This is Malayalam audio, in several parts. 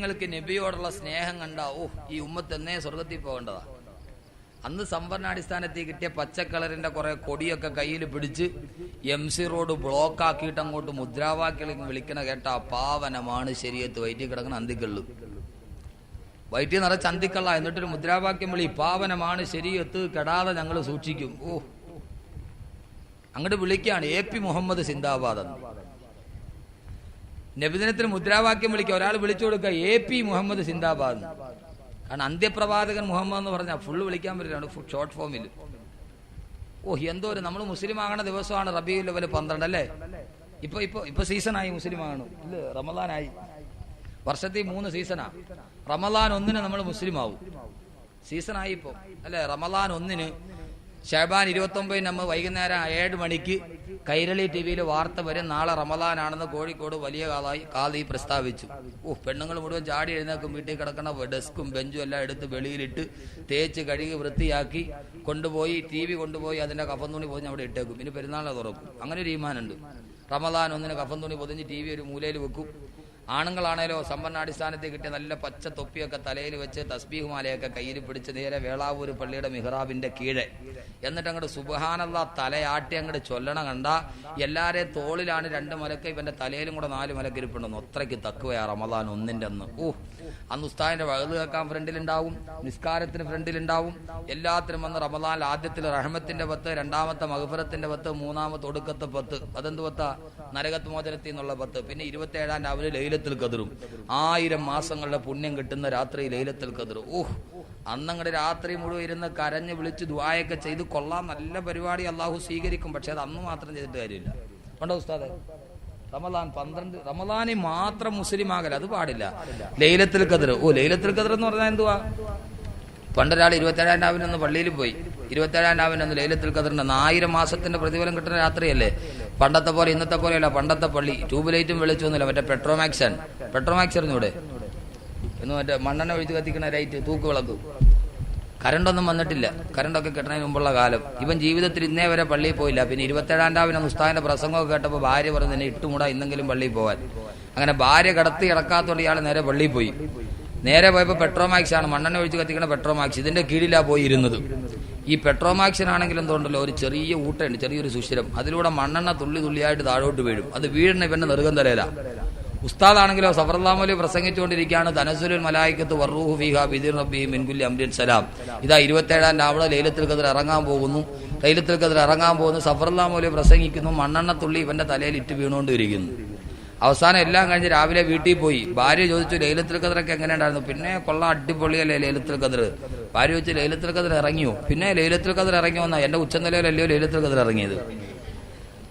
മുഅ്മിനീങ്ങൾക്ക് നബിയോടുള്ള സ്നേഹം കണ്ടാ ഈ ഉമ്മത്ത് എന്നേ സ്വർഗത്തിൽ പോകേണ്ടതാ. അന്ന് സംവരണാടിസ്ഥാനത്തിൽ കിട്ടിയ പച്ചക്കളറിന്റെ കുറെ കൊടിയൊക്കെ കയ്യിൽ പിടിച്ച് MC റോഡ് ബ്ലോക്ക് ആക്കിയിട്ട് അങ്ങോട്ട് മുദ്രാവാക്യം വിളിക്കണ കേട്ടാ പാവനമാണ് ശരീഅത്ത്. വയറ്റിൽ കിടക്കുന്ന അന്തിക്കള്ളു, വയറ്റിൽ നിറച്ച് അന്തിക്കള്ള. എന്നിട്ടൊരു മുദ്രാവാക്യം വിളി, പാവനമാണ് ശരീഅത്ത്, കെടാതെ ഞങ്ങൾ സൂക്ഷിക്കും. അങ്ങോട്ട് വിളിക്കുകയാണ് AP മുഹമ്മദ് സിന്ദാബാദ് എന്ന്. നബിദിനത്തിന് മുദ്രാവാക്യം വിളിക്കുക, ഒരാൾ വിളിച്ചു കൊടുക്കുക AP മുഹമ്മദ് സിന്ദാബാദ്. കാരണം അന്ത്യപ്രവാചകൻ മുഹമ്മദ് എന്ന് പറഞ്ഞാൽ ഫുള്ള് വിളിക്കാൻ പറ്റില്ലാണ്, ഷോർട്ട് ഫോമിൽ. എന്തോ ഒരു നമ്മൾ മുസ്ലിം ആകണ ദിവസമാണ് റബീഉൽ അവ്വൽ 12 അല്ലേ? ഇപ്പൊ സീസണായി മുസ്ലിം ആകണം, ഇല്ല റമദാനായി. വർഷത്തിൽ 3 സീസണാ. റമദാൻ 1 നമ്മൾ മുസ്ലിം ആവും, സീസണായി ഇപ്പൊ അല്ലെ? റമദാൻ 1 ശഅബാൻ 29 നമ്മൾ വൈകുന്നേരം 7 മണിക്ക് കൈരളി TV വാർത്ത വരും, നാളെ റമദാനാണെന്ന് കോഴിക്കോട് വലിയ കാളി പ്രസ്താവിച്ചു. പെണ്ണുങ്ങൾ മുഴുവൻ ചാടി എഴുന്നേക്കും, വീട്ടിൽ കിടക്കണ ഡെസ്കും ബെഞ്ചും എല്ലാം എടുത്ത് വെളിയിലിട്ട് തേച്ച് കഴുകി വൃത്തിയാക്കി കൊണ്ടുപോയി TV കൊണ്ടുപോയി അതിന്റെ കഫൻ തുണി പൊതിഞ്ഞ് അവിടെ ഇട്ടേക്കും. ഇനി പെരുന്നാളിനെ തുറക്കും. അങ്ങനെ ഒരു ഈമാനുണ്ട്. റമദാൻ 1 കഫൻ തുണി പൊതിഞ്ഞ് TV ഒരു മൂലയിൽ വെക്കും. ആണുങ്ങളാണേലോ സംവരണാടിസ്ഥാനത്തിൽ കിട്ടിയ നല്ല പച്ച തൊപ്പിയൊക്കെ തലയിൽ വെച്ച് തസ്ബീഹ് മാലയൊക്കെ കയ്യിൽ പിടിച്ച് നേരെ വേളാവൂർ പള്ളിയുടെ മിഹ്റാബിന്റെ കീഴെ എന്നിട്ട് അങ്ങോട്ട് സുബ്ഹാനല്ലാഹ് തലയാട്ടി അങ്ങോട്ട് ചൊല്ലണ കണ്ട എല്ലാരെയും തോളിലാണ് 2 മലക്ക്, ഇവന്റെ തലയിലും കൂടെ 4 മലക്കിരിപ്പുണ്ടെന്ന്. അത്രയ്ക്ക് തക്കുവയാ റമദാൻ 1 അന്ന്. അന്ന് ഉസ്താദിന്റെ വഅദ് കേൾക്കാൻ ഫ്രണ്ടിലുണ്ടാവും, നിസ്കാരത്തിന് ഫ്രണ്ടിലുണ്ടാവും, എല്ലാത്തിനും വന്ന് റമദാനിൽ ആദ്യത്തിൽ റഹ്മത്തിന്റെ 10, രണ്ടാമത്തെ മഗ്ഫിറത്തിന്റെ 10, മൂന്നാമത്തെ ഒടുക്കത്തെ 10. അതെന്ത് 10? നരകത്ത് മോചനത്തിൽ നിന്നുള്ള 10. പിന്നെ 27-ാം രാവിലെ ലൈലത്തുൽ ഖദ്റും. 1000 മാസങ്ങളുടെ പുണ്യം കിട്ടുന്ന രാത്രി ലൈലത്തുൽ ഖദ്ർ. അന്നങ്ങടെ രാത്രി മുഴുവൻ ഇരുന്ന് കരഞ്ഞ് വിളിച്ച് ദുആയൊക്കെ ചെയ്ത് കൊള്ളാം, നല്ല പരിപാടി, അള്ളാഹു സ്വീകരിക്കും. പക്ഷെ അത് അന്ന് മാത്രം ചെയ്തിട്ട് കാര്യമില്ല. കണ്ടോ ഉസ്താദെ? റമദാൻ 12 റമദാനിൽ മാത്രം മുസ്ലിം ആകല, അത് പാടില്ല. ലൈലത്തുൽ ഖദ്ർ, ലൈലത്തുൽ ഖദ്ർ എന്ന് പറഞ്ഞാൽ എന്തുവാ? പണ്ടൊരാൾ 27-ാം രാവിലെ പള്ളിയിൽ പോയി, 27-ാം രാവിലെ ലൈലത്തുൽ ഖദ്റിന്റെ 1000 മാസത്തിന്റെ പ്രതിഫലം കിട്ടുന്ന രാത്രിയല്ലേ. പണ്ടത്തെ പോലെ ഇന്നത്തെ പോലെയല്ല. പണ്ടത്തെ പള്ളി ട്യൂബ് ലൈറ്റും വെളിച്ചൊന്നുമില്ല, മറ്റേ പെട്രോമാക്സ് അറിഞ്ഞൂടെ? എന്ന് മറ്റേ മണ്ണെണ്ണ ഒഴിച്ച് കത്തിക്കണ ലൈറ്റ്, തൂക്ക് വിളക്ക്. കറണ്ടൊന്നും വന്നിട്ടില്ല, കറണ്ടൊക്കെ കിട്ടണതിന് മുമ്പുള്ള കാലം. ഇവൻ ജീവിതത്തിൽ ഇന്നേ വരെ പള്ളിയിൽ പോയില്ല. പിന്നെ 27-ാം രാവിലെ ഉസ്താദിന്റെ പ്രസംഗമൊക്കെ കേട്ടപ്പോൾ ഭാര്യ പറഞ്ഞു, എന്നെ ഇട്ടുകൂടാ ഇന്നെങ്കിലും പള്ളിയിൽ പോകാൻ. അങ്ങനെ ഭാര്യ കടത്തി ഇറക്കാത്തോണ്ട് ഇയാൾ നേരെ പള്ളിയിൽ പോയി. നേരെ പോയപ്പോൾ പെട്രോമാക്സ് ആണ്, മണ്ണെണ്ണ ഒഴിച്ച് കത്തിക്കണ പെട്രോമാക്സ്. ഇതിന്റെ കീഴിലാ പോയി ഇരുന്നത്. ഈ പെട്രോമാക്സിനാണെങ്കിൽ എന്തുകൊണ്ടല്ലോ ഒരു ചെറിയ ഊട്ടുണ്ട്, ചെറിയൊരു സുഷിരം, അതിലൂടെ മണ്ണെണ്ണ തുള്ളി തുള്ളിയായിട്ട് താഴോട്ട് വീഴും. അത് വീടിന് ഇവന്റെ നെറുകം തലയില. ഉസ്താദാണെങ്കിലോ സഫറല്ലാഹു അലൈഹി പ്രസംഗിച്ചുകൊണ്ടിരിക്കുകയാണ്, തനസ്സുലുൽ മലായികത്തു വറൂഹു ഫീഹാ ബിഇദ്നി റബ്ബിഹിം മിൻ കുല്ലി അംരിൻ സലാം. ഇതാ 27-ാം രാവിലെ ലൈലത്തുൽ ഖദ്ർ ഇറങ്ങാൻ പോകുന്നു. സഫറല്ലാഹു അലൈഹി പ്രസംഗിക്കുന്നു, മണ്ണെണ്ണ തുള്ളി ഇവന്റെ തലയിൽ ഇട്ട് വീണുകൊണ്ടിരിക്കുന്നു. അവസാനം എല്ലാം കഴിഞ്ഞ് രാവിലെ വീട്ടിൽ പോയി. ഭാര്യ ചോദിച്ചു, ലൈലത്തുൽ ഖദ്റൊക്കെ എങ്ങനെയുണ്ടായിരുന്നു? പിന്നെ കൊള്ളാം, അടിപൊളിയല്ലേ ലൈലത്തുൽ ഖദ്ർ. ഭാര്യ ചോദിച്ചു, ലൈലത്തുൽ ഖദ്ർ ഇറങ്ങിയോ? പിന്നെ ലൈലത്തുൽ ഖദ്ർ ഇറങ്ങിയോന്നാ, എന്റെ ഉച്ചനിലയിലല്ലയോ ലൈലത്തുൽ ഖദ്ർ ഇറങ്ങിയത്.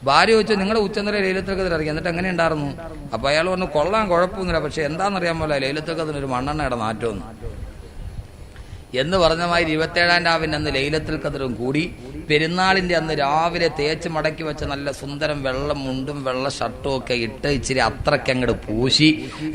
ഭാര്യ ചോദിച്ചു, നിങ്ങളുടെ ഉച്ചനില ലൈലത്തുൽ ഖദ്ർ ഇറങ്ങി, എന്നിട്ട് എങ്ങനെ ഉണ്ടായിരുന്നു? അപ്പൊ അയാൾ പറഞ്ഞു, കൊള്ളാൻ കുഴപ്പമൊന്നുമില്ല, പക്ഷെ എന്താണെന്നറിയാൻ പോലെ ലൈലത്തുൽ ഖദ്റിന് ഒരു മണ്ണെണ്ണയുടെ നാറ്റമൊന്നും എന്ന് പറഞ്ഞ മാതിരി 27-ാം രാവിലെ അന്ന് ലൈലത്തുൽ ഖദ്റും കൂടി. പെരുന്നാളിന്റെ അന്ന് രാവിലെ തേച്ച് മടക്കി വെച്ച നല്ല സുന്ദരം വെള്ള മുണ്ടും വെള്ള ഷർട്ടും ഒക്കെ ഇട്ട് ഇച്ചിരി അത്രയ്ക്ക് അങ്ങോട്ട് പൂശി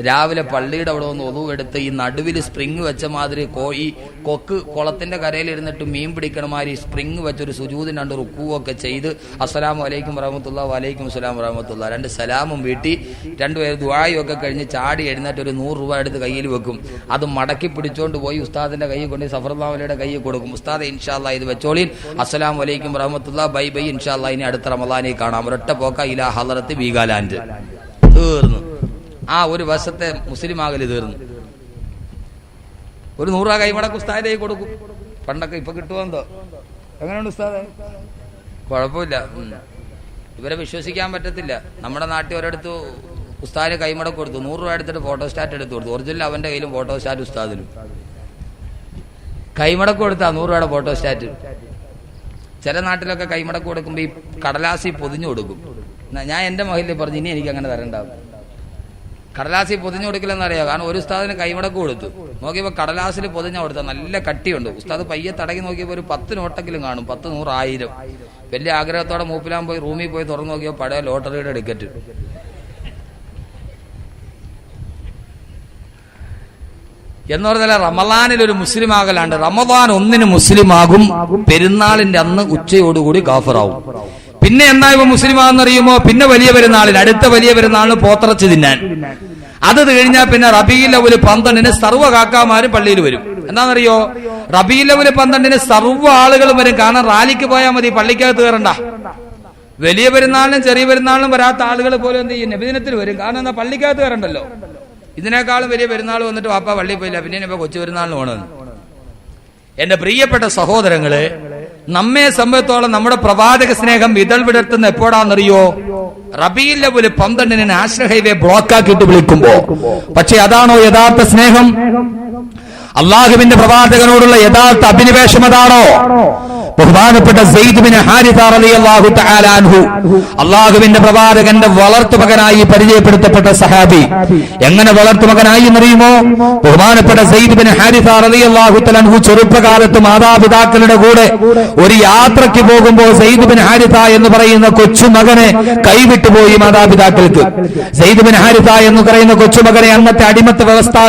രാവിലെ പള്ളിയുടെ അവിടെ ഒന്ന് ഒതു എടുത്ത് ഈ നടുവിൽ സ്പ്രിങ് വെച്ച മാതിരി ഈ കൊക്ക് കുളത്തിന്റെ കരയിലിരുന്നിട്ട് മീൻ പിടിക്കണ മാതിരി സ്പ്രിങ് വെച്ചൊരു സുജൂദിന് 2 റുക്കുവൊക്കെ ചെയ്ത് അസ്സലാമു അലൈക്കും വറഹ്മത്തുള്ളാഹി വലൈക്കും അസ്സലാം വറഹ്മത്തുള്ളാഹി 2 സലാമും വീട്ടി 2 പേര് ദുആയും ഒക്കെ കഴിഞ്ഞ് ചാടി എഴുന്നേറ്റ് ഒരു 100 രൂപ എടുത്ത് കയ്യിൽ വെക്കും. അത് മടക്കി പിടിച്ചോണ്ട് പോയി ഉസ്താദിന്റെ കയ്യിൽ കൊണ്ട് സഫറല്ലാഹു അലൈഹിയുടെ കയ്യിൽ കൊടുക്കും. ഉസ്താദെ ഇൻഷാ അല്ലാഹ് ഇത് വെച്ചോളീൻ, അസ്സലാമു അലൈക്കും വറഹ്മത്തുള്ളാഹി, ബൈ ബൈ, ഇൻഷാ അല്ലാഹ് ഇനി അടുത്ത റമദാനിൽ കാണാം. ഒരൊറ്റ പോക്ക ഇലാ ഹളറത്ത് വീഗാലാൻഡ്. തീർന്നു. ആ ഒരു വർഷത്തെ മുസ്ലിം ആകല് തീർന്നു. ഒരു 100 രൂപ കൈമടക്ക് ഉസ്താദിന്റെ കൈ കൊടുക്കും. പണ്ടൊക്കെ ഇപ്പൊ കിട്ടുമോ എന്തോ? എങ്ങനെയുണ്ട് ഉസ്താദെ? കുഴപ്പമില്ല. ഇവരെ വിശ്വസിക്കാൻ പറ്റത്തില്ല. നമ്മുടെ നാട്ടിൽ ഒരിടത്ത് ഉസ്താദിന് കൈമടക്ക് കൊടുത്തു, 100 രൂപ എടുത്തിട്ട് ഫോട്ടോസ്റ്റാറ്റ് എടുത്തു കൊടുത്തു. ഒറിജിനൽ അവന്റെ കയ്യിലും ഫോട്ടോസ്റ്റാറ്റ് ഉസ്താദിലും. കൈമടക്ക് കൊടുത്താ 100 രൂപയുടെ ഫോട്ടോസ്റ്റാറ്റ്. ചില നാട്ടിലൊക്കെ കൈമടക്ക് കൊടുക്കുമ്പോൾ ഈ കടലാസി പൊതിഞ്ഞു കൊടുക്കും. ഞാൻ എന്റെ മഹിലിൽ പറഞ്ഞു, ഇനി എനിക്ക് അങ്ങനെ തരണ്ടാവും. കടലാസി പൊതിഞ്ഞു കൊടുക്കില്ലെന്നറിയാം. കാരണം ഒരു ഉസ്താദിന് കൈമടക്ക് കൊടുത്തു, നോക്കിയപ്പോൾ കടലാസിൽ പൊതിഞ്ഞ കൊടുത്താൽ നല്ല കട്ടിയുണ്ട്. ഉസ്താദ് പയ്യെ തടകി നോക്കിയപ്പോൾ ഒരു 10 നോട്ടെങ്കിലും കാണും, 10, 100, 1000. വലിയ ആഗ്രഹത്തോടെ മൂപ്പിലാൻ പോയി റൂമിൽ പോയി തുറന്നു നോക്കിയപ്പോൾ പഴയ ലോട്ടറിയുടെ ടിക്കറ്റ്. എന്ന് പറഞ്ഞാൽ റമദാനിൽ ഒരു മുസ്ലിം ആകലാണ്ട്. റമദാൻ 1 മുസ്ലിമാകും, പെരുന്നാളിന്റെ അന്ന് ഉച്ചയോടുകൂടി കാഫിറാവും. പിന്നെ എന്താ ഇവ മുസ്ലിം ആണെന്നറിയുമോ? പിന്നെ വലിയ പെരുന്നാളിൽ, അടുത്ത വലിയ പെരുന്നാളിന് പോത്തിറച്ചി തിന്നാൻ. അത് കഴിഞ്ഞാൽ പിന്നെ റബീഉൽ അവ്വൽ 12 സർവ്വ കാക്കാമാരും പള്ളിയിൽ വരും. എന്താണെന്നറിയോ? റബീഉൽ അവ്വൽ 12 സർവ്വ ആളുകളും വരും. കാരണം റാലിക്ക് പോയാൽ മതി, പള്ളിക്കകത്ത് കയറണ്ട. വലിയ പെരുന്നാളിനും ചെറിയ പെരുന്നാളിനും വരാത്ത ആളുകൾ പോലും എന്ത് ചെയ്യും? നബിദിനത്തിൽ വരും. കാരണം എന്താ? പള്ളിക്കകത്ത് കയറണ്ടല്ലോ. ഇതിനേക്കാളും വലിയ പെരുന്നാൾ വന്നിട്ട് വാപ്പ പള്ളിയിൽ പോയില്ല, പിന്നെ ഇപ്പൊ കൊച്ചു പെരുന്നാളിന് പോകണമെന്ന്. എന്റെ പ്രിയപ്പെട്ട സഹോദരങ്ങളെ, നമ്മെ സംബന്ധിച്ചോളം നമ്മുടെ പ്രവാചക സ്നേഹം ഇതൾ വിടർത്തുന്ന എപ്പോഴാണെന്നറിയോ? റബീഉൽ അവ്വൽ 12 നാഷണൽ ഹൈവേ ബ്ലോക്കാക്കിയിട്ട് വിളിക്കുമ്പോ. പക്ഷെ അതാണോ യഥാർത്ഥ സ്നേഹം? അള്ളാഹുവിന്റെ പ്രവാചകനോടുള്ള യഥാർത്ഥ അഭിനിവേശം അതാണോ? ബഹുമാനപ്പെട്ട സെയ്ദ് ബിൻ ഹാരിസ റളിയല്ലാഹു തആല അൻഹു, അള്ളാഹുവിന്റെ പ്രവാചകന്റെ വളർത്തുമകനായി പരിചയപ്പെടുത്തപ്പെട്ട സഹാബി. എങ്ങനെ വളർത്തുമകനായി എന്നറിയുമോ? ബഹുമാനപ്പെട്ട സെയ്ദ് ബിൻ ഹാരിസ റളിയല്ലാഹു തആല അൻഹു ചെറുപ്പകാലത്ത് മാതാപിതാക്കളുടെ കൂടെ ഒരു യാത്രയ്ക്ക് പോകുമ്പോൾ സെയ്ദ് ബിൻ ഹാരിസ എന്ന് പറയുന്ന കൊച്ചുമകനെ കൈവിട്ടുപോയി മാതാപിതാക്കൾക്ക്. സെയ്ദ് ബിൻ ഹാരിസ എന്ന് പറയുന്ന കൊച്ചുമകനെ അന്നത്തെ അടിമത്ത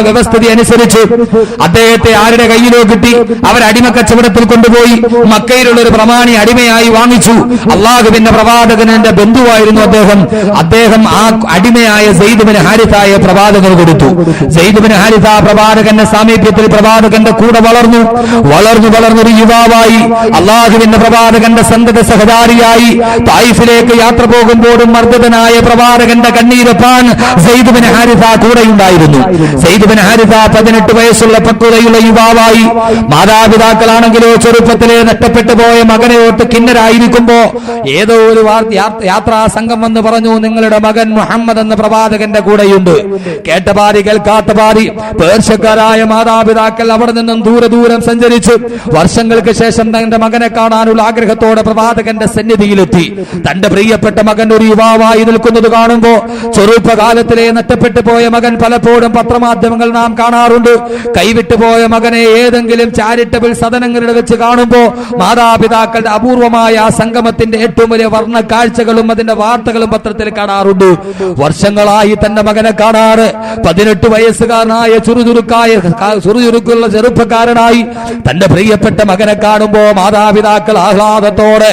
വ്യവസ്ഥിതി അനുസരിച്ച് അദ്ദേഹത്തെ ആരുടെ കയ്യിലോ കിട്ടി? അവർ അടിമക്കച്ചവടത്തിൽ കൊണ്ടുപോയി മക്കയിലുള്ള ഒരു പ്രമാണി അടിമയായി വാങ്ങിച്ചു. അള്ളാഹുവിന്റെ പ്രവാചകന്റെ ബന്ധുവായിരുന്നു അദ്ദേഹം ആ അടിമയായ സെയ്ദ് ബിൻ ഹാരിസയെ പ്രവാചകന് കൊടുത്തു. സെയ്ദ് ബിൻ ഹാരിസ പ്രവാചകന്റെ സാമീപ്യത്തിൽ പ്രവാചകന്റെ കൂടെ വളർന്നൊരു യുവാവായി അള്ളാഹുവിന്റെ പ്രവാചകന്റെ സന്തത സഹചാരിയായി തായിഫിലേക്ക് യാത്ര പോകുമ്പോഴും മർദ്ദിതനായ പ്രവാചകന്റെ കണ്ണീരപ്പാൻ സെയ്ദ് ബിൻ ഹാരിസ കൂടെയുണ്ടായിരുന്നു. സെയ്ദ് ബിൻ ഹാരിസ 18 വയസ്സുള്ള പക്വതയുള്ള യുവാവായി. മാതാപിതാക്കളാണെങ്കിലോ ചെറുപ്പത്തിലെ നഷ്ടപ്പെട്ടു പോയ മകനെ ഓർത്ത് കിന്നരായിരിക്കുമ്പോ ഏതോ ഒരു യാത്രാ സംഘം വന്ന് പറഞ്ഞു, നിങ്ങളുടെ മകൻ മുഹമ്മദ് എന്ന പ്രവാചകന്റെ കൂടെയുണ്ട്. കേട്ട പാതി കേൾക്കാത്ത പാതി. പേർഷ്യക്കാരായ മാതാപിതാക്കൾ അവിടെ നിന്നും ദൂരം സഞ്ചരിച്ച് വർഷങ്ങൾക്ക് ശേഷം തന്റെ മകനെ കാണാനുള്ള ആഗ്രഹത്തോടെ പ്രവാചകന്റെ സന്നിധിയിലെത്തി. തന്റെ പ്രിയപ്പെട്ട മകൻ ഒരു യുവാവായി നിൽക്കുന്നത് കാണുമ്പോ, ചെറുപ്പകാലത്തിലെ നഷ്ടപ്പെട്ടു പോയ മകൻ പലപ്പോഴും പത്രമാധ്യമങ്ങൾ നാം കാണാറുണ്ട്. കൈവിട്ടുപോയ മകനെ ഏതെങ്കിലും ചാരിറ്റബിൾ സദനങ്ങളിൽ വെച്ച് കാണുമ്പോ മാതാപിതാക്കളുടെ അപൂർവമായ ആ സംഗമത്തിന്റെ ഏറ്റവും വലിയ വർണ്ണ കാഴ്ചകളും അതിന്റെ വാർത്തകളും പത്രത്തിൽ കാണാറുണ്ട്. വർഷങ്ങളായി തന്റെ മകനെ കാണാറ് 18 വയസ്സുകാരനായ ചുറുചുറുക്കുള്ള ചെറുപ്പക്കാരനായി തന്റെ പ്രിയപ്പെട്ട മകനെ കാണുമ്പോ മാതാപിതാക്കൾ ആഹ്ലാദത്തോടെ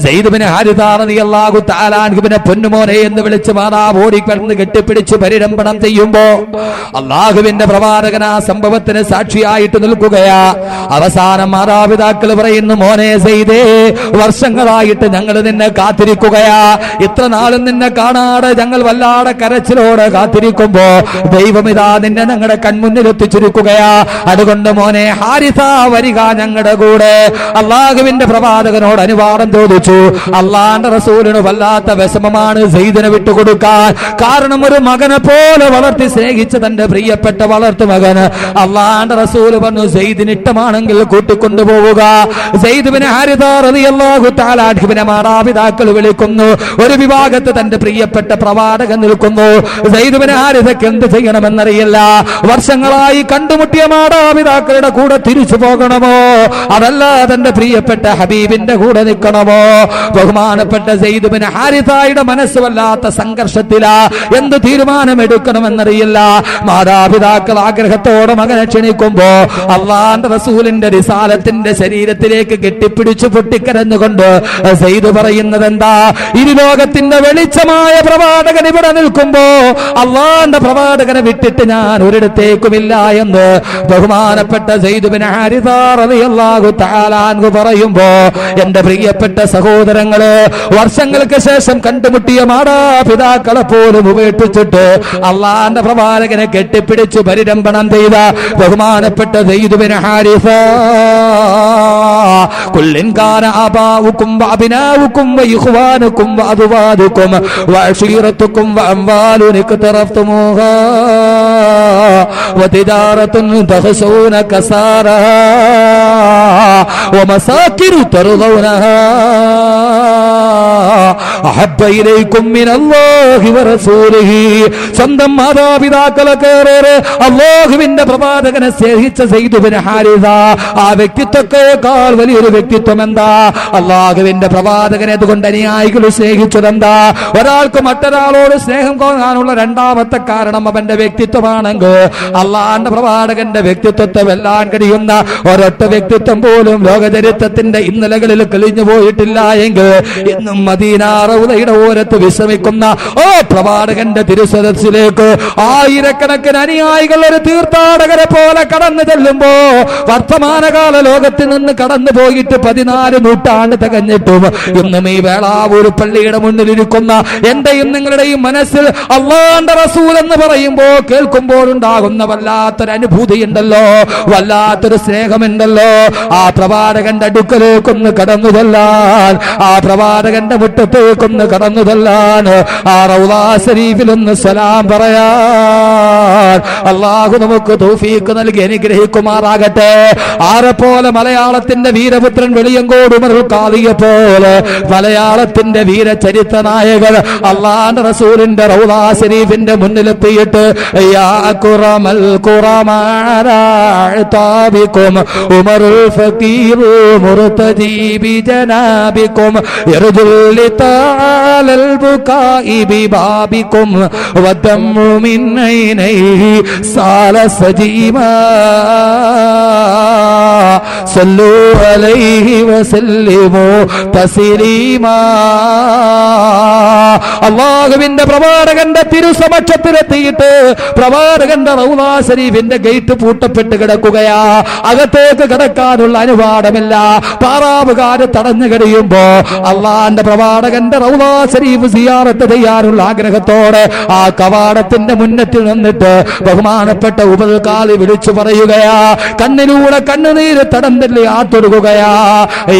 സെയ്ദ് ബിൻ ഹാരിസ റളിയല്ലാഹു തആല അൻഹുവിനെ പൊന്നുമോനെ എന്ന് വിളിച്ച് മാതാവ് ഓടിക്കിടന്ന് കെട്ടിപ്പിടിച്ച് പരിരംഭണം ചെയ്യുമ്പോ അള്ളാഹുവിന്റെ പ്രവാചകൻ ആ സംഭവത്തിന് സാക്ഷിയായിട്ട് നിൽക്കുകയാ. അവസാനം മാതാപിതാക്കൾ പറയുന്നു, മോനെ സെയ്ദേ, വർഷങ്ങളായിട്ട് ഞങ്ങൾ നിന്നെ കാത്തിരിക്കുകയാ. ഇത്ര നാളും നിന്നെ കാണാതെ ഞങ്ങൾ വല്ലാതെ കരച്ചിലോടെ കാത്തിരിക്കുമ്പോ ദൈവം ഇതാ നിന്നെ ഞങ്ങളുടെ കൺമുന്നിൽ എത്തിച്ചിരിക്കുകയാ. അതുകൊണ്ട് മോനെ ഹാരിസ വരിക ഞങ്ങളുടെ കൂടെ. അള്ളാഹുവിന്റെ പ്രവാചകനോട് അനുവാദം ചോദിച്ചു. അള്ളാന്റെ റസൂലിന് വല്ലാത്ത വിഷമമാണ് സെയ്ദിനെ വിട്ടുകൊടുക്കാൻ. കാരണം ഒരു മകനെ പോലെ വളർത്തി സ്നേഹിച്ച തന്റെ പ്രിയപ്പെട്ട വളർത്തു മകന് അള്ളാന്റെ റസൂല് പറഞ്ഞു, സെയ്ദിന് ഇഷ്ടമാണെങ്കിൽ കൂട്ടിക്കൊണ്ടുപോവുക. സെയ്ദ് ബിൻ ഹാരിസ റളിയല്ലാഹു തആല അൻഹുവിനെ മാതാപിതാക്കൾ വിളിക്കുന്നു. ഒരു വിഭാഗത്ത് തന്റെ പ്രിയപ്പെട്ട പ്രവാചകൻ നിൽക്കുന്നു. സെയ്ദ് ബിൻ ഹാരിസക്ക് എന്ത് ചെയ്യണമെന്നറിയില്ല. വർഷങ്ങളായി കണ്ടുമുട്ടിയ മാതാപിതാക്കളുടെ കൂടെ തിരിച്ചു പോകണമോ, അതല്ല തന്റെ പ്രിയപ്പെട്ട ഹബീബിന്റെ കൂടെ നിൽക്കണമോ? ബഹുമാനപ്പെട്ട സെയ്ദ് ബിൻ ഹാരിസയുടെ മനസ്സ് വല്ലാത്ത സംഘർഷത്തിലാ. എന്ത് തീരുമാനമെടുക്കണമെന്നറിയില്ല. മാതാപിതാക്കൾ ആഗ്രഹത്തോടെ മകനെ ക്ഷണിക്കുമ്പോ അള്ളാന്റെ റസൂലിന്റെ റിസാലത്തിന്റെ ശരീരത്തിലേക്ക് കെട്ടിപ്പിടിച്ചു പൊട്ടിക്കരഞ്ഞുകൊണ്ട് സെയ്ദ് പറയുന്നത് എന്താ? ഇരുലോകത്തിന്റെ വെളിച്ചമായ പ്രവാചകൻ ഇവിടെ നിൽക്കുമ്പോ അള്ളാന്റെ പ്രവാചകനെ വിട്ടിട്ട് ഞാൻ ഒരിടത്തേക്കുമില്ല എന്ന് ബഹുമാനപ്പെട്ട സെയ്ദ് ബിൻ ഹാരിസ റളിയല്ലാഹു തആല അൻഹു പറയുമ്പോ, എന്റെ പ്രിയപ്പെട്ട സഹോദരങ്ങളെ, വർഷങ്ങൾക്ക് ശേഷം കണ്ടുമുട്ടിയ മാതാപിതാക്കളെ പോലും ഉപേക്ഷിച്ചിട്ട് അള്ളാന്റെ പ്രവാചകനെ കെട്ടിപ്പിടിച്ചു പരിരംഭണം ചെയ്ത ബഹുമാനപ്പെട്ട സെയ്ദ് ബിൻ ഹാരിസ, കുല്ലിൻ കാന ആബാഉകും വഅബ്നാഉകും വഇഖ്വാനുകും വഅദ്വാദുകും വഅശീറതുകും വഅംവാലുൻ ഇക്തറഫ്തുമുഹാ വതിജാറത്തുൻ തഖശൂന കസാറഹാ വമസാകിനു തർദൗനഹാ അഹബ്ബ ഇലൈക്കും മിനല്ലാഹി വറസൂലിഹി. സ്വന്തം മാതാപിതാക്കളൊക്കെ അല്ലാഹുവിന്റെ പ്രവാചകനെ സ്നേഹിച്ച സെയ്ദ് ബിൻ ഹാരിസ, ആ വ്യക്തിത്വത്തെക്കാൾ വലിയൊരു വ്യക്തിത്വം എന്താ? അല്ലാഹുവിന്റെ പ്രവാചകനെ അതുകൊണ്ട് അനുയായികൾ സ്നേഹിച്ചതെന്താ? ഒരാൾക്ക് മറ്റൊരാളോട് സ്നേഹം തോന്നാനുള്ള രണ്ടാമത്തെ കാരണം അവന്റെ വ്യക്തിത്വമാണെങ്കിൽ അള്ളാന്റെ പ്രവാചകന്റെ വ്യക്തിത്വത്തെ വെല്ലാൻ കഴിയുന്ന ഒരൊറ്റ വ്യക്തിത്വം പോലും ലോകചരിത്രത്തിന്റെ ഇന്നലകളിൽ കഴിഞ്ഞു പോയിട്ടില്ല എങ്കിൽ ഇന്നും മദീന റൗളയുടെ പള്ളിയുടെ ഓരത്ത് വിശ്രമിക്കുന്ന പ്രവാചകന്റെ തിരുസദസ്സിലേക്ക് ആയിരക്കണക്കിന് അനുയായികൾ ഒരു തീർത്ഥാടകരെ പോലെ കടന്നു ചെല്ലുമ്പോ വർത്തമാനകാല ലോകത്തിൽ നിന്ന് കടന്നു പോയിട്ട് 14 നൂറ്റാണ്ട് തികഞ്ഞിട്ടും ഇന്നും ഈ വേളാവൂർ പള്ളിയുടെ മുന്നിലിരിക്കുന്ന എന്റെയും നിങ്ങളുടെയും മനസ്സിൽ അല്ലാഹുവിന്റെ റസൂൽ എന്ന് പറയുമ്പോ കേൾക്കുമ്പോഴുണ്ടാകുന്ന വല്ലാത്തൊരു അനുഭൂതി ഉണ്ടല്ലോ, വല്ലാത്തൊരു സ്നേഹമുണ്ടല്ലോ. ആ പ്രവാചകന്റെ അടുക്കലേക്കൊന്ന് കടന്നു ചെല്ലാൻ, ആ പ്രവാചകന്റെ മുറ്റത്തേക്കൊന്ന് കടന്നു ചെല്ലാൻ, ആ റൗളാ ശരീഫിലൊന്ന് സലാം പറയാൻ അല്ലാഹു നമുക്ക് തൗഫീഖ് നൽകി അനുഗ്രഹിക്കുമാറാകട്ടെ. ആരെപ്പോലെ മലയാളത്തിന്റെ വീരപുത്രൻ വെളിയങ്കോട് ഉമറുൽ ഖാദിയെ പോലെ മലയാളത്തിന്റെ വീരചരിത്ര നായകർ അല്ലാഹുവിന്റെ റസൂലിന്റെ റൗളാ ശരീഫിന്റെ മുന്നിലെത്തിയിട്ട് യാ അക്റമൽ ഖുറമാനാഅതാബികും ഉമറുൽ ഫഖീർ മുർതദി ബിജനാബികും യർജുൽ ലിതാലൽ ബുകാഇ ബിബാബികും വദമ്മു മിൻ ഐനൈഹി സാല സജീമാ സല്ലു അലൈഹി വസല്ലിമു തസ്ലീമാ. അല്ലാഹുവിന്റെ പ്രവാചകന്റെ തിരുസമക്ഷത്തിലെത്തിയിട്ട് പ്രവാചകന്റെ റൗളാ ശരീഫിന്റെ ഗേറ്റ് പൂട്ടപ്പെട്ട് കിടക്കുകയാ. അകത്തേക്ക് കിടക്കാനുള്ള അനുവാദമില്ല. പാറാവുകാര് തടഞ്ഞു കഴിയുമ്പോ അള്ളാന്റെ പ്രവാചകന്റെ റൗളാ ശരീഫ് സിയാറത്ത് ചെയ്യാനുള്ള ആഗ്രഹത്തോടെ ആ കവാടത്തിന്റെ മുന്നത്തിൽ നിന്നിട്ട് ബഹുമാനപ്പെട്ട ഉമറുൽ ഖാദി വിളിച്ചു പറയുകയാ, കണ്ണിലൂടെ കണ്ണുനീര് തടന്തല്ലേ ആത്തൊടുകയാ.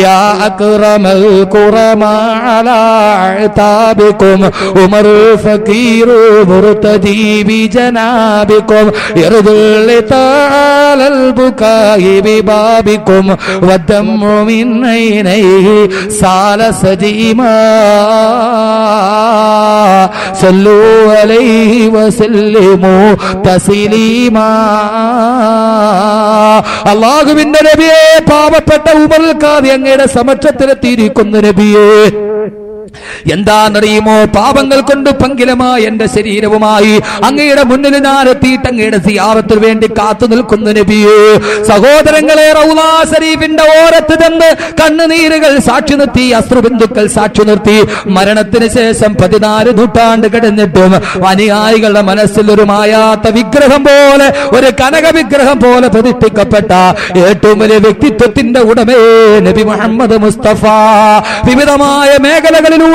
യാ അക്റമൽ ഖുറമാനാഅതാബികും ഉമറുൽ ഫഖീർ മുർതദി ബിജനാബികും യർജുൽ ലിതാലൽ ബുകാഇ ബിബാബികും വദമ്മു മിൻ ഐനൈഹി സാല സജീമാ സല്ലു അലൈഹി വസല്ലിമു തസ്ലീമാ. അല്ലാഹുവിന്റെ നബിയെ, പാവപ്പെട്ട ഉമറുൽ ഖാദി അങ്ങയുടെ സമക്ഷത്തിലെത്തിയിരിക്കുന്നു നബിയേ. എന്താണെന്നറിയുമോ? പാപങ്ങൾ കൊണ്ട് പങ്കിലമായ എന്റെ ശരീരവുമായി അങ്ങയുടെ മുന്നിൽ ഞാൻ എത്തിയിട്ട് അങ്ങയുടെ സിയാറത്തിന് വേണ്ടി കാത്തു നിൽക്കുന്നു നബിയേ. സഹോദരങ്ങളെ, റൗളാ ശരീഫിന്റെ ഓരത്ത് ചെന്ന് കണ്ണുനീരുകൾ സാക്ഷി നിർത്തി, അശ്രുബിന്ദുക്കൾ സാക്ഷി നിർത്തി. മരണത്തിന് ശേഷം 14 നൂറ്റാണ്ട് കഴിഞ്ഞിട്ടും അനുയായികളുടെ മനസ്സിൽ ഒരു മായാത്ത വിഗ്രഹം പോലെ, ഒരു കനക വിഗ്രഹം പോലെ പ്രതിഷ്ഠിക്കപ്പെട്ട ഏറ്റവും വലിയ വ്യക്തിത്വത്തിന്റെ ഉടമേ നബി മുഹമ്മദ് മുസ്തഫ വിവിധമായ മേഖലകളിലൂടെ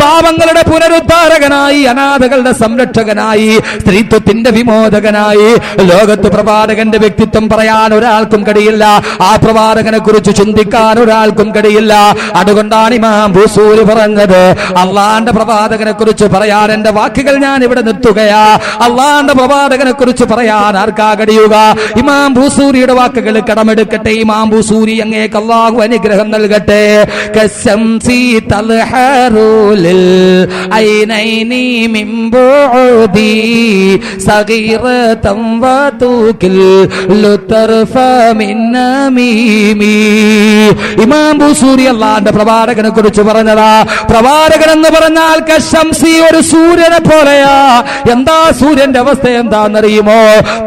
പാവങ്ങളുടെ പുനരുദ്ധാരകനായി, അനാഥകളുടെ സംരക്ഷകനായി, സ്ത്രീത്വത്തിന്റെ വിമോചകനായി ലോകത്ത് പ്രവാചകന്റെ വ്യക്തിത്വം പറയാൻ ഒരാൾക്കും കഴിയില്ല. ആ പ്രവാചകനെ കുറിച്ച് ചിന്തിക്കാൻ ഒരാൾക്കും കഴിയില്ല. അതുകൊണ്ടാണ് ഇമാം ബൂസൂരി പറഞ്ഞത്, അള്ളാന്റെ പ്രവാചകനെ കുറിച്ച് പറയാൻ എന്റെ വാക്കുകൾ ഞാൻ ഇവിടെ നിർത്തുകയാ. അള്ളാന്റെ പ്രവാചകനെ കുറിച്ച് പറയാൻ ആർക്കാ കഴിയുക? ഇമാം ബൂസൂരിയുടെ വാക്കുകൾ കടമെടുക്കട്ടെ. ഇമാം ബൂസൂരി അങ്ങേക്ക് അല്ലാഹു അനുഗ്രഹം നൽകട്ടെ. കശംസി തൽഹറുലിൽ ഐനൈനി മിൻ ബുഅദി സഗീറതൻ വതുകിൽ ലുതർഫ മിൻ നമീമി. ഇമാം ബൂസൂരി അല്ലാഹുവിന്റെ പ്രവാചകനെ കുറിച്ച് പറഞ്ഞതാ. പ്രവാചകൻ എന്ന് പറഞ്ഞാൽ കശംസി, ഒരു സൂര്യനെ പോലെയാ. എന്താ സൂര്യന്റെ അവസ്ഥ എന്താണെന്നറിയുമോ?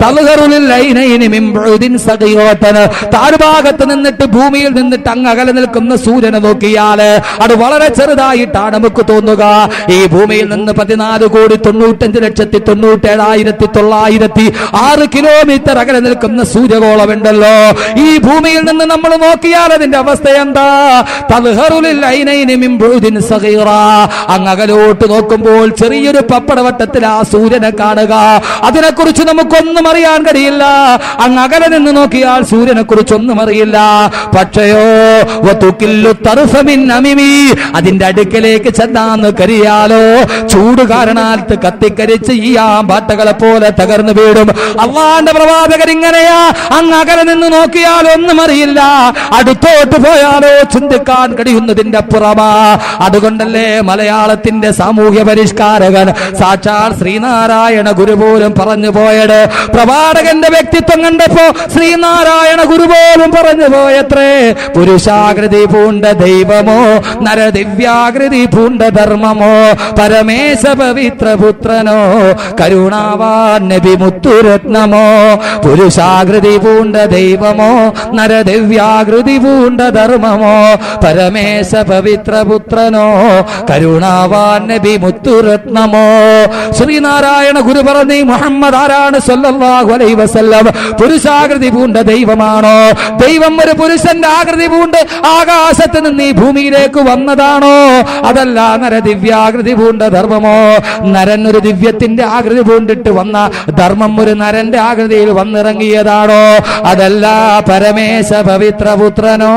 തൽഹറുലിൽ ഐനൈനി മിൻ ബുഅദിൻ സഗീറതൻ, താഴ്ഭാഗത്ത് നിന്നിട്ട് ഭൂമിയിൽ നിന്നിട്ട് അങ്ങ് അകലെ നിൽക്കുന്ന സൂര്യനെ നോക്കിയാല് അത് വളരെ ചെറുതായിട്ടാണ് നമുക്ക് തോന്നുക. ഈ ഭൂമിയിൽ നിന്ന് 14,95,97,906 കിലോമീറ്റർ അകലെ നിൽക്കുന്ന സൂര്യഗോളമുണ്ടല്ലോ. ഈ ഭൂമിയിൽ നിന്ന് നമ്മൾ നോക്കിയാൽ അതിന്റെ അവസ്ഥ എന്താ? തൽഹറുലിൽ ഐനൈനി മിൻ ബുഅദിൻ സഗീറ, അങ്ങ് അകലോട്ട് നോക്കുമ്പോൾ ചെറിയൊരു പപ്പടവട്ടത്തിൽ ആ സൂര്യനെ കാണുക. അതിനെക്കുറിച്ച് നമുക്കൊന്നും അറിയാൻ കഴിയില്ല. അങ്ങ് അകലെ നിന്ന് നോക്കിയാൽ സൂര്യനെ കുറിച്ചൊന്നും അറിയില്ല. പക്ഷയോ വതുകില്ലു തർഫ മിൻ നമീമി, അതിന്റെ അടുക്കലേക്ക് ചെന്നാന്ന് കരിയാലോ ചൂട് കാരണാത്ത് കത്തിക്കരിച്ച് ഈ ആമ്പാട്ടകളെ പോലെ തകർന്നു വീടും. അള്ളാന്റെ പ്രവാചകൻ ഇങ്ങനെയാ. അങ്ങ് അകലെ നിന്ന് നോക്കിയാലോ ഒന്നും അറിയില്ല, അടുത്തോട്ട് പോയാലോ ചിന്തിക്കാൻ കഴിയുന്നതിന്റെ അപ്പുറമാ. അതുകൊണ്ടല്ലേ മലയാളത്തിന്റെ സാമൂഹ്യ പരിഷ്കാരകൻ സാക്ഷാൽ ശ്രീനാരായണ ഗുരു പോലും പറഞ്ഞു പോയത്, പ്രവാചകന്റെ വ്യക്തിത്വം കണ്ടപ്പോ ശ്രീനാരായണ ഗുരു പോലും പറഞ്ഞു പോയത്രേ, പുരുഷാകൃതി പൂണ്ട ദൈവമോ നരദിവ്യാകൃതി പുരുഷാകൃതി പൂണ്ട ധർമ്മമോ പരമേശ പവിത്ര പുത്രനോ കരുണാവാൻ നബി മുത്തുരത്നമോ പുരുഷാകൃതി പൂണ്ട ദൈവമോ നരദിവ്യാകൃതി പൂണ്ട ധർമ്മമോ പരമേശ പവിത്ര പുത്രനോ കരുണാവാൻ നബി മുത്തുരത്നമോ. ശ്രീനാരായണ ഗുരു പറഞ്ഞ മുഹമ്മദ് ആരാണ് സല്ലല്ലാഹു അലൈഹി വസല്ലം? പുരുഷാകൃതി പൂണ്ട ദൈവമാണോ? ദൈവം ഒരു പുരുഷന്റെ ആകൃതി പൂണ്ട് ആകാശത്ത് നിന്ന് ഈ ഭൂമിയിലേക്ക് വന്നതാണോ? അതല്ല നരദിവ്യാകൃതി പൂണ്ട ധർമ്മമോ? നരൻ ഒരു ദിവ്യത്തിന്റെ ആകൃതി പൂണ്ടിട്ട് വന്ന ധർമ്മം ഒരു നരന്റെ ആകൃതിയിൽ വന്നിറങ്ങിയതാണോ? അതല്ല പരമേശ പവിത്ര പുത്രനോ?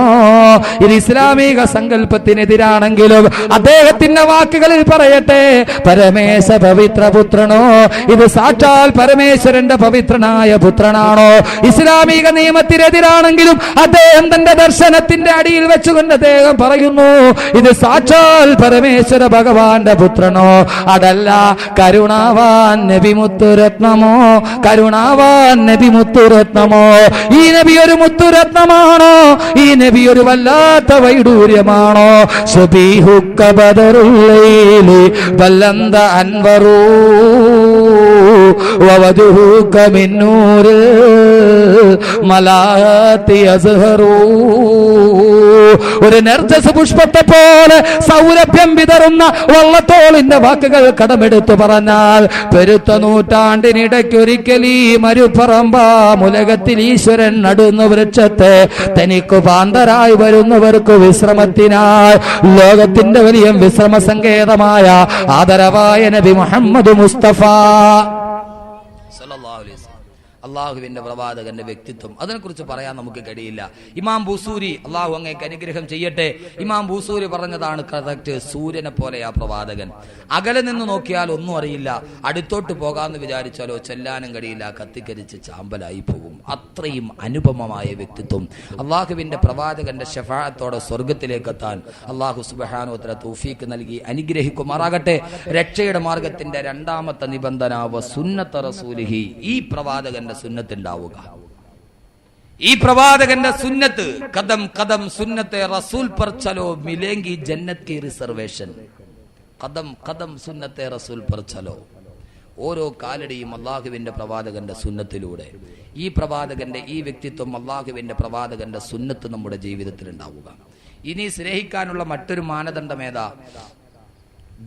ഇത് ഇസ്ലാമിക സങ്കല്പത്തിനെതിരാണെങ്കിലും അദ്ദേഹത്തിന്റെ വാക്കുകളിൽ പറയട്ടെ, പരമേശ പവിത്ര പുത്രനോ? ഇത് സാക്ഷാൽ പരമേശ്വരന്റെ പവിത്രനായ പുത്രനാണോ? ഇസ്ലാമിക നിയമത്തിനെതിരാണെങ്കിലും അദ്ദേഹം തന്റെ ദർശനത്തിന്റെ അടിയിൽ വെച്ചുകൊണ്ട് അദ്ദേഹം പറയുന്നു, ഇത് സാക്ഷാൽ പരമേശ്വര ഭഗവാന്റെ പുത്രനോ? അതല്ല കരുണാവാൻ നബി മുത്തുരത്നമോ? കരുണാവാൻ നബി മുത്തുരത്നമോ? ഈ നബി ഒരു മുത്തുരത്നമാണോ? ഈ നബി ഒരു വല്ലാത്ത വൈഡൂര്യമാണോ? ശബീഹുക്ക ബദറുല്ലൈലി വല്ലന്ത അൻവറൂ വവജുഹുക മിൻ നൂരിൽ മലാത്തി അസ്ഹറൂ. ഒരു നർജസ് പുഷ്പത്തെ പോലെ സൗരഭ്യം വിതറുന്ന വള്ളത്തോളിന്റെ വാക്കുകൾ കടമെടുത്തു പറഞ്ഞാൽ, പെരുത്ത നൂറ്റാണ്ടിനിടയ്ക്കൊരിക്കൽ ഈ മരുപ്പറമ്പാമുലകത്തിൽ ഈശ്വരൻ നടുന്ന വൃക്ഷത്തെ തനിക്ക് പാന്തരായി വരുന്നവർക്ക് വിശ്രമത്തിനായി ലോകത്തിന്റെ വലിയ വിശ്രമ സങ്കേതമായ ആദരവായ നബി മുഹമ്മദ് മുസ്തഫ സല്ലല്ലാഹു അലൈഹി വസല്ലം അള്ളാഹുവിന്റെ പ്രവാചകന്റെ വ്യക്തിത്വം അതിനെക്കുറിച്ച് പറയാൻ നമുക്ക് കഴിയില്ല. ഇമാം ബൂസൂരി, അള്ളാഹു അങ്ങേക്ക് അനുഗ്രഹം ചെയ്യട്ടെ, ഇമാം ബൂസൂരി പറഞ്ഞതാണ് കറക്റ്റ്. സൂര്യനെ പോലെയാ പ്രവാചകൻ. അകലെ നിന്ന് നോക്കിയാൽ ഒന്നും അറിയില്ല, അടുത്തോട്ട് പോകാമെന്ന് വിചാരിച്ചാലോ ചെല്ലാനും കഴിയില്ല, കത്തിക്കരിച്ച് ചാമ്പലായി പോകും. അത്രയും അനുപമമായ വ്യക്തിത്വം. അള്ളാഹുവിന്റെ പ്രവാചകന്റെ ശഫാഅത്തോടെ സ്വർഗത്തിലേക്ക് എത്താൻ അള്ളാഹു സുബ്ഹാനഹു വ തആല തൗഫീഖ് നൽകി അനുഗ്രഹിക്കുമാറാകട്ടെ. രക്ഷയുടെ മാർഗത്തിന്റെ രണ്ടാമത്തെ നിബന്ധന വസുന്നത റസൂലിഹി, ഈ പ്രവാചകന്റെ സുന്നത്തുണ്ടാവുക. ഈ പ്രവാചകന്റെ സുന്നത്ത് കദം കദം സുന്നത്തെ റസൂൽ पर चलो मिलेंगी जन्नत की रिजर्वेशन. കദം കദം സുന്നത്തെ റസൂൽ पर चलो. ഓരോ കാലടിയും അള്ളാഹുവിന്റെ പ്രവാചകന്റെ സുന്നത്തിലൂടെ, ഈ പ്രവാചകന്റെ ഈ വ്യക്തിത്വം അള്ളാഹുവിന്റെ പ്രവാചകന്റെ സുന്നത്ത് നമ്മുടെ ജീവിതത്തിൽ ഉണ്ടാവുക. ഇനി സ്നേഹിക്കാനുള്ള മറ്റൊരു മാനദണ്ഡം ഏതാ?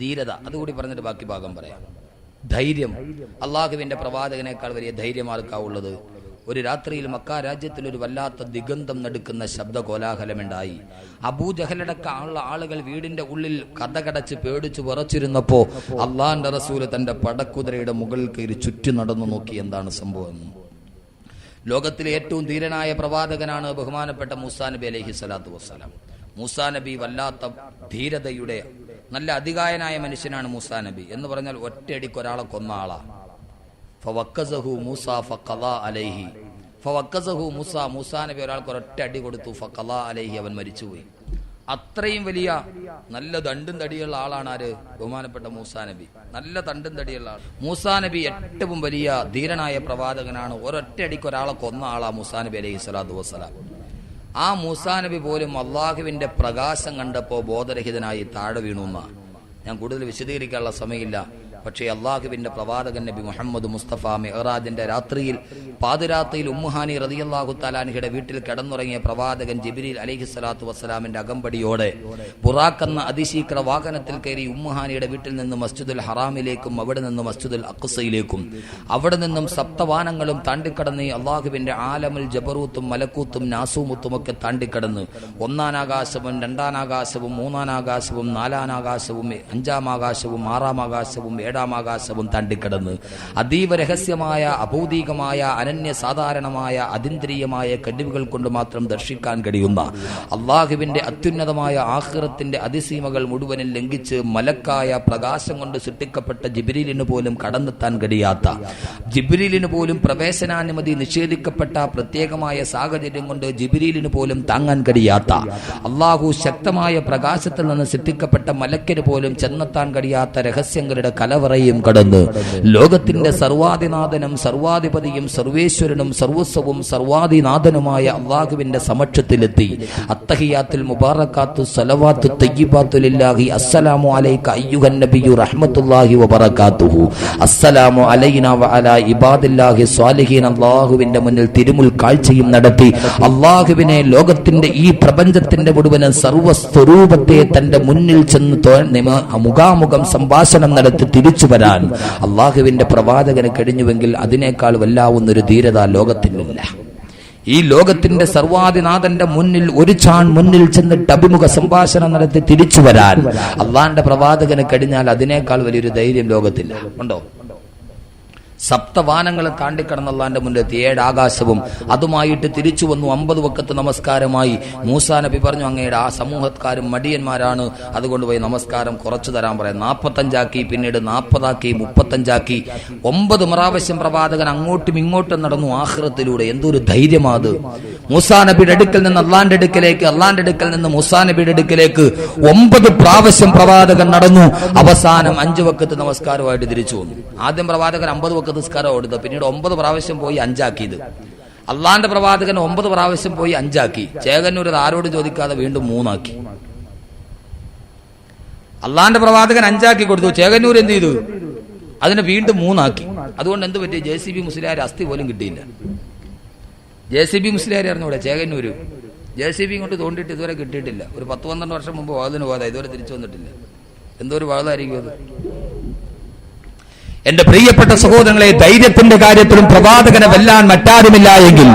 ധീരത. അതുകൂടി പറഞ്ഞിട്ട് ബാക്കി ഭാഗം പറയാം. ധൈര്യം. അള്ളാഹുവിന്റെ പ്രവാചകനേക്കാൾ വലിയ ധൈര്യം ആർക്കാവുള്ളത്? ഒരു രാത്രിയിൽ മക്ക രാജ്യത്തിൽ ഒരു വല്ലാത്ത ദിഗന്ധം നടുക്കുന്ന ശബ്ദ കോലാഹലമുണ്ടായി. അബൂജഹലടക്കമുള്ള ആളുകൾ വീടിന്റെ ഉള്ളിൽ കഥകടച്ച് പേടിച്ചു വിറച്ചിരുന്നപ്പോ അള്ളാന്റെ റസൂല് തന്റെ പടക്കുതിരയുടെ മുകളിൽ കയറി ചുറ്റി നടന്നു നോക്കി എന്താണ് സംഭവം. ലോകത്തിലെ ഏറ്റവും ധീരനായ പ്രവാചകനാണ് ബഹുമാനപ്പെട്ട മൂസാ നബി അലൈഹി സ്വലാത്തു വസ്സലാം. മൂസാ നബി വല്ലാത്ത ധീരതയുടെ നല്ല അതികായനായ മനുഷ്യനാണ് മൂസാ നബി. എന്ന് പറഞ്ഞാൽ ഒറ്റയടിക്ക് ഒരാളെ കൊന്ന ആളാ. ഫവക്കസഹു മൂസ ഫഖളാ അലൈഹി. ഫവക്കസഹു മൂസ, മൂസാ നബി ഒരാൾക്ക് ഒരൊറ്റ അടി കൊടുത്തു. ഫഖളാ അലൈഹി, അവൻ മരിച്ചുപോയി. അത്രയും വലിയ നല്ല തണ്ടും തടിയുള്ള ആളാണ് ആര്? ബഹുമാനപ്പെട്ട മൂസാ നബി. നല്ല തണ്ടും തടിയുള്ള ആൾ. മൂസാ നബി ഏറ്റവും വലിയ ധീരനായ പ്രവാചകനാണ്. ഒരൊറ്റ അടിക്ക് ഒരാളെ കൊന്ന ആളാ മൂസാ നബി അലൈഹി സ്വലാത്തു വസ്സലാം. ആ മൂസാ നബി പോലും അള്ളാഹുവിന്റെ പ്രകാശം കണ്ടപ്പോ ബോധരഹിതനായി താഴെ വീണു. ഞാൻ കൂടുതൽ വിശദീകരിക്കാനുള്ള സമയമില്ല. പക്ഷേ അള്ളാഹുവിന്റെ പ്രവാചകൻ നബി മുഹമ്മദ് മുസ്തഫ മിഅ്റാജിന്റെ രാത്രിയിൽ പാതിരാത്രിയിൽ ഉമ്മുഹാനി റളിയല്ലാഹു തആല അൻഹയുടെ വീട്ടിൽ കിടന്നുറങ്ങിയ പ്രവാചകൻ ജിബ്രീൽ അലൈഹിസ്സലാത്തു വസ്സലാമിന്റെ അകമ്പടിയോടെ ബുറാഖ് എന്ന അതിശീഘ്ര വാഹനത്തിൽ കയറി ഉമ്മുഹാനിയുടെ വീട്ടിൽ നിന്ന് മസ്ജിദുൽ ഹറാമിലേക്കും അവിടെ നിന്ന് മസ്ജിദുൽ അഖ്സയിലേക്കും അവിടെ നിന്നും സപ്തവാനങ്ങളും താണ്ടിക്കടന്ന് അള്ളാഹുവിന്റെ ആലമുൽ ജബറൂത്തും മലക്കൂത്തും നാസൂമുത്തും ഒക്കെ താണ്ടിക്കടന്ന് ഒന്നാനാകാശവും രണ്ടാനാകാശവും മൂന്നാനാകാശവും നാലാനാകാശവും അഞ്ചാം ആകാശവും ആറാം ആകാശവും ഏഴാം ആകാശവും താണ്ടിക്കടന്ന് അതീവ രഹസ്യമായ അഭൗതികമായ അനന്യ സാധാരണമായ അതീന്ദ്രിയമായ കഴിവുകൾ കൊണ്ട് മാത്രം ദർശിക്കാൻ കഴിയുന്ന അള്ളാഹുവിന്റെ അത്യുന്നതമായ ആഖിറത്തിന്റെ അതിസീമകൾ മുഴുവനും ലംഘിച്ച് മലക്കായ പ്രകാശം കൊണ്ട് സൃഷ്ടിക്കപ്പെട്ട ജിബ്രീലിന് പോലും കടന്നെത്താൻ കഴിയാത്ത, ജിബ്രീലിന് പോലും പ്രവേശനാനുമതി നിഷേധിക്കപ്പെട്ട പ്രത്യേകമായ സാഹചര്യം കൊണ്ട് ജിബ്രീലിന് പോലും താങ്ങാൻ കഴിയാത്ത, അള്ളാഹു ശക്തമായ പ്രകാശത്തിൽ നിന്ന് സൃഷ്ടിക്കപ്പെട്ട മലക്കിന് പോലും ചെന്നെത്താൻ കഴിയാത്ത രഹസ്യങ്ങളുടെ കലവറ കലവറയും കടന്ന് ലോകത്തിന്റെ സർവാധിനാഥനും സർവാധിപതിയും സർവേശ്വരനും സർവസ്വവും സർവാധിനാഥനുമായ അല്ലാഹുവിന്റെ സമക്ഷത്തിലെത്തി അത്തഹിയാത്തുൽ മുബാറകാത്തു സലവാത്തു തയ്യിബാത്തു ലില്ലാഹി അസ്സലാമു അലൈക അയ്യുഹൻ നബിയ്യു റഹ്മത്തുള്ളാഹി വബറകാതുഹു അസ്സലാമു അലൈനാ വഅലാ ഇബാദില്ലാഹി സ്വാലിഹീൻ അല്ലാഹുവിന്റെ മുന്നിൽ തിരുമുൽ കാഴ്ചയും നടത്തി അല്ലാഹുവിനെ ലോകത്തിന്റെ ഈ പ്രപഞ്ചത്തിന്റെ മുഴുവൻ സർവസ്വരൂപത്തെ തന്റെ മുന്നിൽ ചെന്ന് മുഖാമുഖം സംഭാഷണം നടത്തി തിരിച്ചു വരാൻ അല്ലാഹുവിന്റെ പ്രവാചകന് കഴിഞ്ഞുവെങ്കിൽ അതിനേക്കാൾ വല്ലാവുന്നൊരു ധീരത ലോകത്തിലില്ല. ഈ ലോകത്തിന്റെ സർവാധിനാഥന്റെ മുന്നിൽ ഒരു ചാൺ മുന്നിൽ ചെന്നിട്ട് അഭിമുഖ സംഭാഷണം നടത്തി തിരിച്ചു വരാൻ അള്ളാന്റെ പ്രവാചകന് കഴിഞ്ഞാൽ അതിനേക്കാൾ വലിയൊരു ധൈര്യം ലോകത്തില്ല. ഉണ്ടോ? സപ്തവാനങ്ങളും താണ്ടിക്കടന്ന അള്ളാന്റെ മുന്നിലെത്തി 7 ആകാശവും അതുമായിട്ട് തിരിച്ചു വന്നു. 50 വക്കത്ത് നമസ്കാരമായി. മൂസാ നബി പറഞ്ഞു, അങ്ങയുടെ ആ സമൂഹക്കാരും മടിയന്മാരാണ്, അതുകൊണ്ട് പോയി നമസ്കാരം കുറച്ചു തരാൻ പറയാം. 45 ആക്കി, പിന്നീട് 40 ആക്കി, 35 ആക്കി. 9 പ്രാവശ്യം പ്രവാചകൻ അങ്ങോട്ടും ഇങ്ങോട്ടും നടന്നു ആഖിറത്തിലൂടെ. എന്തൊരു ധൈര്യമാത്! മൂസാ നബിയുടെ അടുക്കൽ നിന്ന് അള്ളാന്റെ അടുക്കലേക്ക്, അള്ളാന്റെ അടുക്കൽ നിന്ന് മൂസാ നബിയുടെ അടുക്കലേക്ക് 9 പ്രാവശ്യം പ്രവാചകൻ നടന്നു. അവസാനം 5 വക്കത്ത് നമസ്കാരമായിട്ട് തിരിച്ചു വന്നു. ആദ്യം പ്രവാചകൻ 50 വക്കത്ത് നിസ്കാരം ഓടുന്നത്, പിന്നീട് 9 പ്രാവശ്യം പോയി 5 ആക്കിയത്. അള്ളാന്റെ പ്രവാചകൻ 9 പ്രാവശ്യം പോയി 5 ആക്കി. ചേകന്നൂർ ആരോട് ചോദിക്കാതെ വീണ്ടും 3 ആക്കി. അള്ളാന്റെ പ്രവാചകൻ 5 ആക്കി കൊടുത്തു. ചേകന്നൂർ എന്ത് ചെയ്തു? അതിനെ വീണ്ടും 3 ആക്കി. അതുകൊണ്ട് എന്ത് പറ്റി? JCB മുസ്ലിയാർ അസ്ഥി പോലും കിട്ടിയില്ല. JCB മുസ്ലിയാർ അറിഞ്ഞൂടെ? ചേകന്നൂര് JCB കൊണ്ട് തോണ്ടിയിട്ട് ഇതുവരെ കിട്ടിയിട്ടില്ല. ഒരു 10-12 വർഷം മുമ്പ് വാതിന് പോകാതെ ഇതുവരെ തിരിച്ചു വന്നിട്ടില്ല. എന്തോ ഒരു വാദമായിരിക്കും അത്. എന്റെ പ്രിയപ്പെട്ട സഹോദരങ്ങളെ, ധൈര്യത്തിന്റെ കാര്യത്തിലും പ്രവാചകനെ വെല്ലാൻ മറ്റാരുമില്ല എങ്കിൽ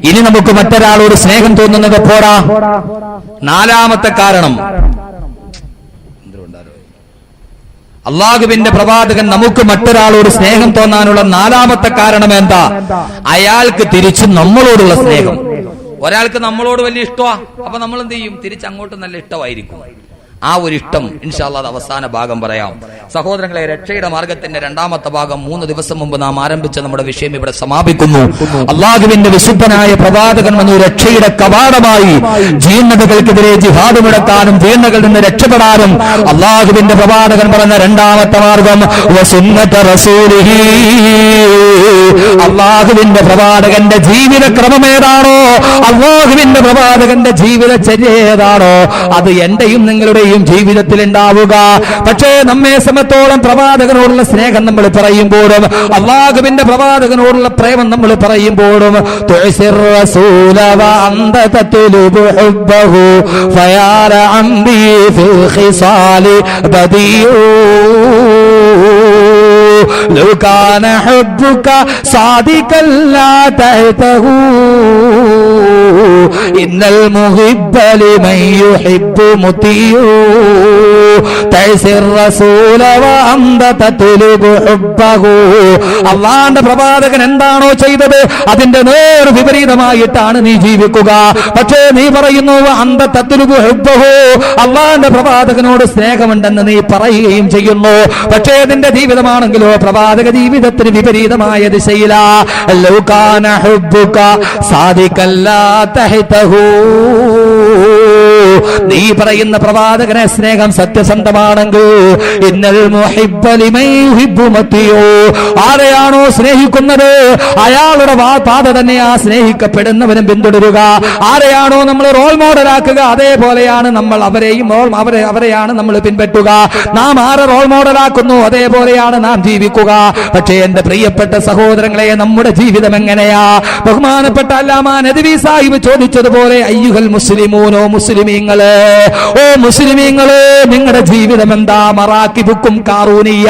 ഇനി നമുക്ക് മറ്റൊരാളോട് സ്നേഹം തോന്നുന്നത് പോരാ. 4ാമത്തെ കാരണം, അള്ളാഹുവിന്റെ പ്രവാചകൻ നമുക്ക് മറ്റൊരാളോട് സ്നേഹം തോന്നാനുള്ള 4ാമത്തെ കാരണം എന്താ? അയാൾക്ക് തിരിച്ച് നമ്മളോടുള്ള സ്നേഹം. ഒരാൾക്ക് നമ്മളോട് വലിയ ഇഷ്ടമാ, അപ്പൊ നമ്മൾ എന്ത് ചെയ്യും? തിരിച്ച് അങ്ങോട്ട് നല്ല ഇഷ്ടമായിരിക്കും. ആ ഒരു ഇഷ്ടം ഇൻഷാ അല്ലാഹ് അവസാന ഭാഗം പറയാം. സഹോദരങ്ങളെ, രക്ഷയുടെ മാർഗത്തിന്റെ 2ാമത്തെ ഭാഗം 3 ദിവസം മുമ്പ് നാം ആരംഭിച്ച നമ്മുടെ വിഷയം ഇവിടെ സമാപിക്കുന്നു. അള്ളാഹുവിന്റെ വിശുദ്ധനായ പ്രവാചകൻ വന്നു രക്ഷയുടെ കവാടമായി. ജീർണതകൾക്കെതിരെ ജിഹാദ് മുടക്കാനും ജീർണകളിൽ നിന്ന് രക്ഷപ്പെടാനും അള്ളാഹുവിന്റെ പ്രവാചകൻ പറഞ്ഞ 2ാമത്തെ മാർഗം വസുന്നത റസൂലിഹി. അള്ളാഹുവിന്റെ പ്രവാചകന്റെ ജീവിത ക്രമം ഏതാണോ, അള്ളാഹുവിന്റെ പ്രവാചകന്റെ ജീവിതചര്യ ഏതാണോ, അത് എന്റെയും നിങ്ങളുടെയും ജീവിതത്തിൽ ഉണ്ടാവുക. പക്ഷേ നമ്മെ സമത്തോളം പ്രവാചകനോടുള്ള സ്നേഹം നമ്മൾ പറയുമ്പോഴും അള്ളാഹുവിന്റെ പ്രവാചകനോടുള്ള പ്രേമം നമ്മൾ പറയുമ്പോഴും لو كان حبك صادقا لا تعته إن المحب لمن يحب مطيع تعصي الرسول وأنت تطلب حبه. അള്ളാന്റെ പ്രവാചകൻ എന്താണോ ചെയ്തത് അതിന്റെ നേർ വിപരീതമായിട്ടാണ് നീ ജീവിക്കുക. പക്ഷേ നീ പറയുന്നു അന്ത തത്ലുബു ഹുബ്ബഹു, അള്ളാന്റെ പ്രവാചകനോട് സ്നേഹമുണ്ടെന്ന് നീ പറയുകയും ചെയ്യുന്നു. പക്ഷേ നിന്റെ ജീവിതമാണെങ്കിലോ പ്രവാചക ജീവിതത്തിന് വിപരീതമായ ദിശയിലാ. ലൗ കാന ഹുബ്ബുക സാദിഖൻ ലാ തഹ്തഹു, നീ പറയുന്ന പ്രവാചകനെ സ്നേഹം സത്യസന്ധമാണെങ്കിൽ ഇന്നൽ മുഹിബ്ബ ലിമൻ യുഹിബ്ബു മത്തിയോ, ആരെയാണോ സ്നേഹിക്കുന്നത് അയാളുടെ പാത തന്നെയാ സ്നേഹിക്കപ്പെടുന്നവനും പിന്തുടരുക. ആരെയാണോ നമ്മൾ റോൾ മോഡലാക്കുക അതേപോലെയാണ് നമ്മൾ അവരെയാണ് നമ്മൾ പിൻപറ്റുക. നാം ആരെ റോൾ മോഡലാക്കുന്നു അതേപോലെയാണ് നാം ജീവിക്കുക. പക്ഷേ എന്റെ പ്രിയപ്പെട്ട സഹോദരങ്ങളെ, നമ്മുടെ ജീവിതം എങ്ങനെയാ? ബഹുമാനപ്പെട്ട അല്ലാമാ നദ്വി സാഹിബ് ചോദിച്ചതുപോലെ അയ്യുഹൽ മുസ്ലിമൂനോ, മുസ്ലിമീങ്ങള്, ഓ മുസ്ലിമീങ്ങള്, നിങ്ങളുടെ ജീവിതം എന്താ? മറാക്കിബുക്കും കാറൂനിയ,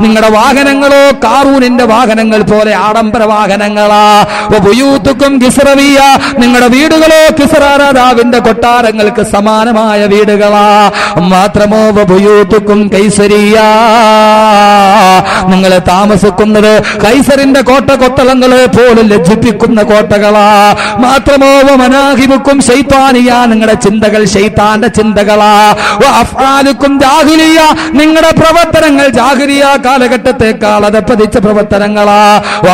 നിങ്ങളുടെ വാഹനങ്ങളോ കാറൂനിന്റെ വാഹനങ്ങൾ പോലെ ആഡംബര വാഹനങ്ങളാ. ബുയൂത്തുക്കും കിസ്റവിയ, നിങ്ങളുടെ വീടുകളോ കിസ്റ രാജാവിന്റെ കൊട്ടാരങ്ങൾക്ക് സമാനമായ വീടുകളാ. മാത്രമോ ബുയൂത്തുക്കും കൈസരിയ, നിങ്ങൾ താമസിക്കുന്നത് കൈസറിന്റെ കോട്ടകൊത്തളങ്ങളെ പോലെ ലജ്ജിപ്പിക്കുന്ന കോട്ടകളാ. മാത്രമോ മനാഹിബുക്കും ശൈത്താനിയ, നിങ്ങളുടെ ചിന്തകൾ ശൈത്താന്റെ ചിന്തകളാ. അഫ്ആലുക്കും ജാഹിലിയ, നിങ്ങളുടെ പ്രവർത്തനങ്ങൾ ജാഹിലിയ കാലഘട്ടത്തെക്കാൾ അതപ്പതിച്ച പ്രവർത്തനങ്ങളാ.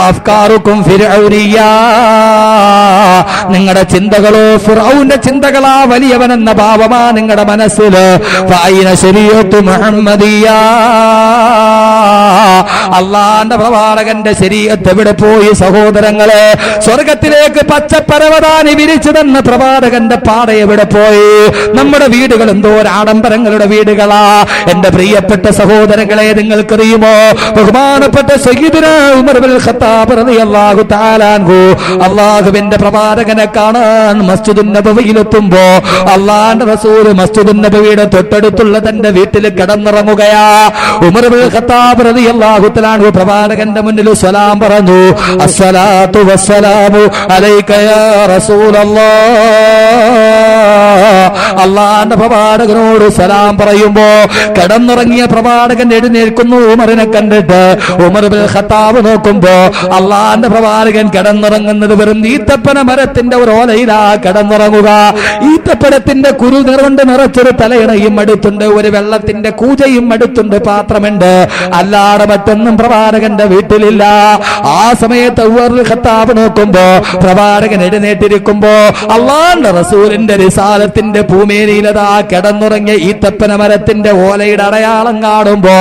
അഫ്കാറുക്കും ഫിർഔനിയ, നിങ്ങളുടെ ചിന്തകളോ ഫിറഔന്റെ ചിന്തകളാ, വലിയവനെന്ന ഭാവമാ നിങ്ങളുടെ മനസ്സില്. ഫഅയ്ന ശരീഅത്തു മുഹമ്മദിയ, അള്ളാന്റെ പ്രവാചകന്റെ ശരീഅത്ത് എവിടെ പോയി സഹോദരങ്ങളെ? സ്വർഗത്തിലേക്ക് പച്ചപ്പരവതാനി വിരിച്ചു തന്ന പ്രവാചകന്റെ പാത എവിടെ പോയി? നമ്മുടെ വീടുകൾ എന്തോ ആഡംബരങ്ങളുടെ വീടുകളാ. എന്റെ പ്രിയപ്പെട്ട സഹോദരങ്ങളെ, നിങ്ങൾക്കറിയുമോ ബഹുമാനപ്പെട്ട സയ്യിദുനാ ഉമർ ഇബ്നുൽ ഖത്താബ് റളിയല്ലാഹു തആല അൻഹു അല്ലാഹുവിന്റെ പ്രവാചകനെ കാണാൻ മസ്ജിദുൻ നബവിയിലെത്തുമ്പോ അല്ലാഹുവിന്റെ റസൂൽ മസ്ജിദുൻ നബവിയുടെ തൊട്ടടുത്തുള്ള തന്റെ വീട്ടിൽ കിടന്നിറങ്ങുകയാ. ഉമർ ഇബ്നുൽ ഖത്താബ് റളിയല്ലാഹു തആല അൻഹു പ്രവാചകന്റെ മുന്നിൽ സലാം പറഞ്ഞു. അസ്സലാത്തു വസ്സലാമു അലൈക യാ റസൂലല്ലാഹ്. അല്ലാഹുവിന്റെ പ്രവാചകനോട് സലാം പറയുമ്പോ കിടന്നുറങ്ങിയ പ്രവാചകൻ എഴുന്നേൽക്കുന്നു. ഉമറിനെ കണ്ടിട്ട് ഉമർ ഇബ്നുൽ ഖത്താബ് നോക്കുമ്പോ അള്ളാന്റെ പ്രവാചകൻ കിടന്നുറങ്ങുന്നത് വെറും ഈത്തപ്പന മരത്തിന്റെ ഒരു ഓലയിലാ കിടന്നുറങ്ങുക. ഈത്തപ്പഴത്തിന്റെ കുരു കൊണ്ട് നിറച്ചൊരു തലയിണയും അടുത്തുണ്ട്, ഒരു വെള്ളത്തിന്റെ കൂജയും അടുത്തുണ്ട്, പാത്രമുണ്ട്. അല്ലാതെ മറ്റൊന്നും പ്രവാചകന്റെ വീട്ടിലില്ല. ആ സമയത്ത് ഉമർ ഇബ്നുൽ ഖത്താബ് നോക്കുമ്പോ പ്രവാചകൻ എഴുന്നേറ്റിരിക്കുമ്പോ അള്ളാന്റെ റസൂലിന്റെ റിസാലത്തിന്റെ ഭൂമിയിലതാ കിടന്നുറങ്ങിയ ഈത്തപ്പന മരത്തിന്റെ ഓലയുടെ അടയാളം കാണുമ്പോ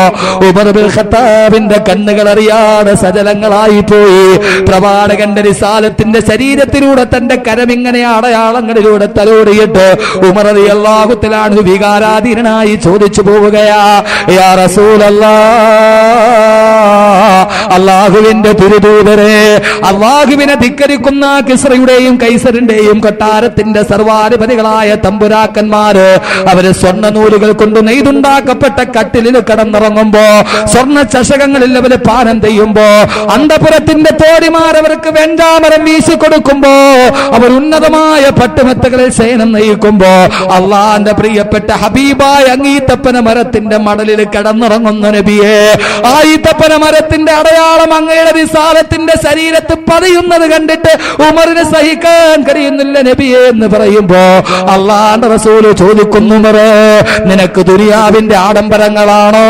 ഉമർ ഇബ്നുൽ ഖത്താബിന്റെ കണ്ണുകൾ അറിയാതെ സജലങ്ങളായി പോയി. പ്രവാചകന്റെ റിസാലത്തിന്റെ ശരീരത്തിലൂടെ തന്റെ കരമിങ്ങനെ അടയാളങ്ങളിലൂടെ തലോടിയിട്ട് ഉമർ റളിയല്ലാഹു തആല അൻഹു വികാരാധീനനായി ചോദിച്ചു പോവുകയാ, യാ റസൂലല്ലാഹ്, അല്ലാഹുവിന്റെ തിരുദൂതരെ, അല്ലാഹുവിനെ ധിക്കരിക്കുന്ന കിസ്റയുടെയും കൈസറിന്റെയും കൊട്ടാരത്തിന്റെ സർവാധിപതികളായ തമ്പുരാക്കന്മാര് അവര് സ്വർണ്ണ നൂലുകൾ കൊണ്ട് നെയ്തുണ്ടാക്കപ്പെട്ട കട്ടിലിൽ കിടന്നിറങ്ങുമ്പോ, സ്വർണ്ണ ചഷകങ്ങളിൽ അവര് പാനം ചെയ്യുമ്പോ, അന്തപുരത്തിന്റെ തോടിമാർ അവർക്ക് വെഞ്ചാമരം വീശി കൊടുക്കുമ്പോ, അവർ ഉന്നതമായ പട്ടുമെത്തകളിൽ ശയനം നയിക്കുമ്പോ അള്ളാന്റെ പ്രിയപ്പെട്ട ഹബീബായ അങ്ങീത്തപ്പന മരത്തിന്റെ മടലിൽ കിടന്നിറങ്ങുന്ന നബിയെ, ആ ഈത്തപ്പന മരത്തിന്റെ അടയാളം അങ്ങയുടെ റിസാലത്തിന്റെ ശരീരത്ത് പതിയുന്നത് കണ്ടിട്ട് ഉമറിന് സഹിക്കാൻ കഴിയുന്നില്ല നബിയെ എന്ന് പറയുമ്പോ അള്ളാന്റെ റസൂല് ചോദിക്കുന്നു, ഉമറേ, നിനക്ക് ദുനിയാവിന്റെ ആഡംബരങ്ങളാണോ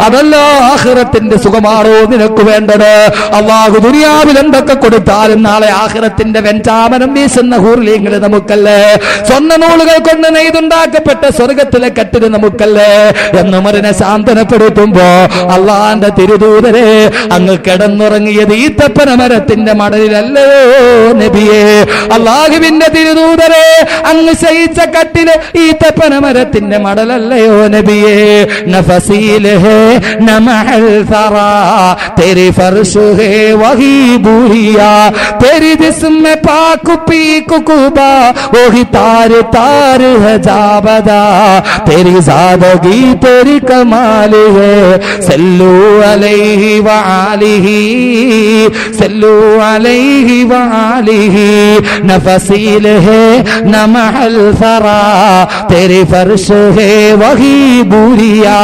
അതല്ല ആഖിറത്തിന്റെ സുഖമാണോ നിനക്ക് വേണ്ടത്? അള്ളാഹു ദുനിയാവിൽ എന്തൊക്കെ കൊടുത്താലും നാളെ ആഖിറത്തിന്റെ വെഞ്ചാമരം വീശുന്ന ഹൂർലിങ്ങൾ നമുക്കല്ലേ, സ്വർണ്ണ നൂലുകൾ കൊണ്ട് നെയ്തുണ്ടാക്കപ്പെട്ട സ്വർഗത്തിലെ കട്ടില് നമുക്കല്ലേ എന്ന് ഉമറിനെ സാന്ത്വനപ്പെടുത്തുമ്പോ അള്ളാന്റെ തിരുദൂതരെ, അങ്ങ് കിടന്നുറങ്ങിയത് ഈത്തപ്പന മരത്തിന്റെ മടലിലല്ലയോ നബിയെ? അള്ളാഹുവിന്റെ തിരുദൂതരെ, അങ്ങ് ശയിച്ച കട്ടില് ഈത്തപ്പന മരത്തിന്റെ മടലല്ലയോ നബിയെ? നഫസീല് ഹേ നമഹൽ സറാ तेरी फर्श है वही बुढ़िया, तेरी जिस्म में पाक पीक कुबा वही तार तार है जाबदा, तेरी ज़ादगी तेरी कमाल है, सल्लू अलैहि व आलिही, सल्लू अलैहि व आलिही, नफसील है नमहल सरा तेरी फर्श है वही बुढ़िया,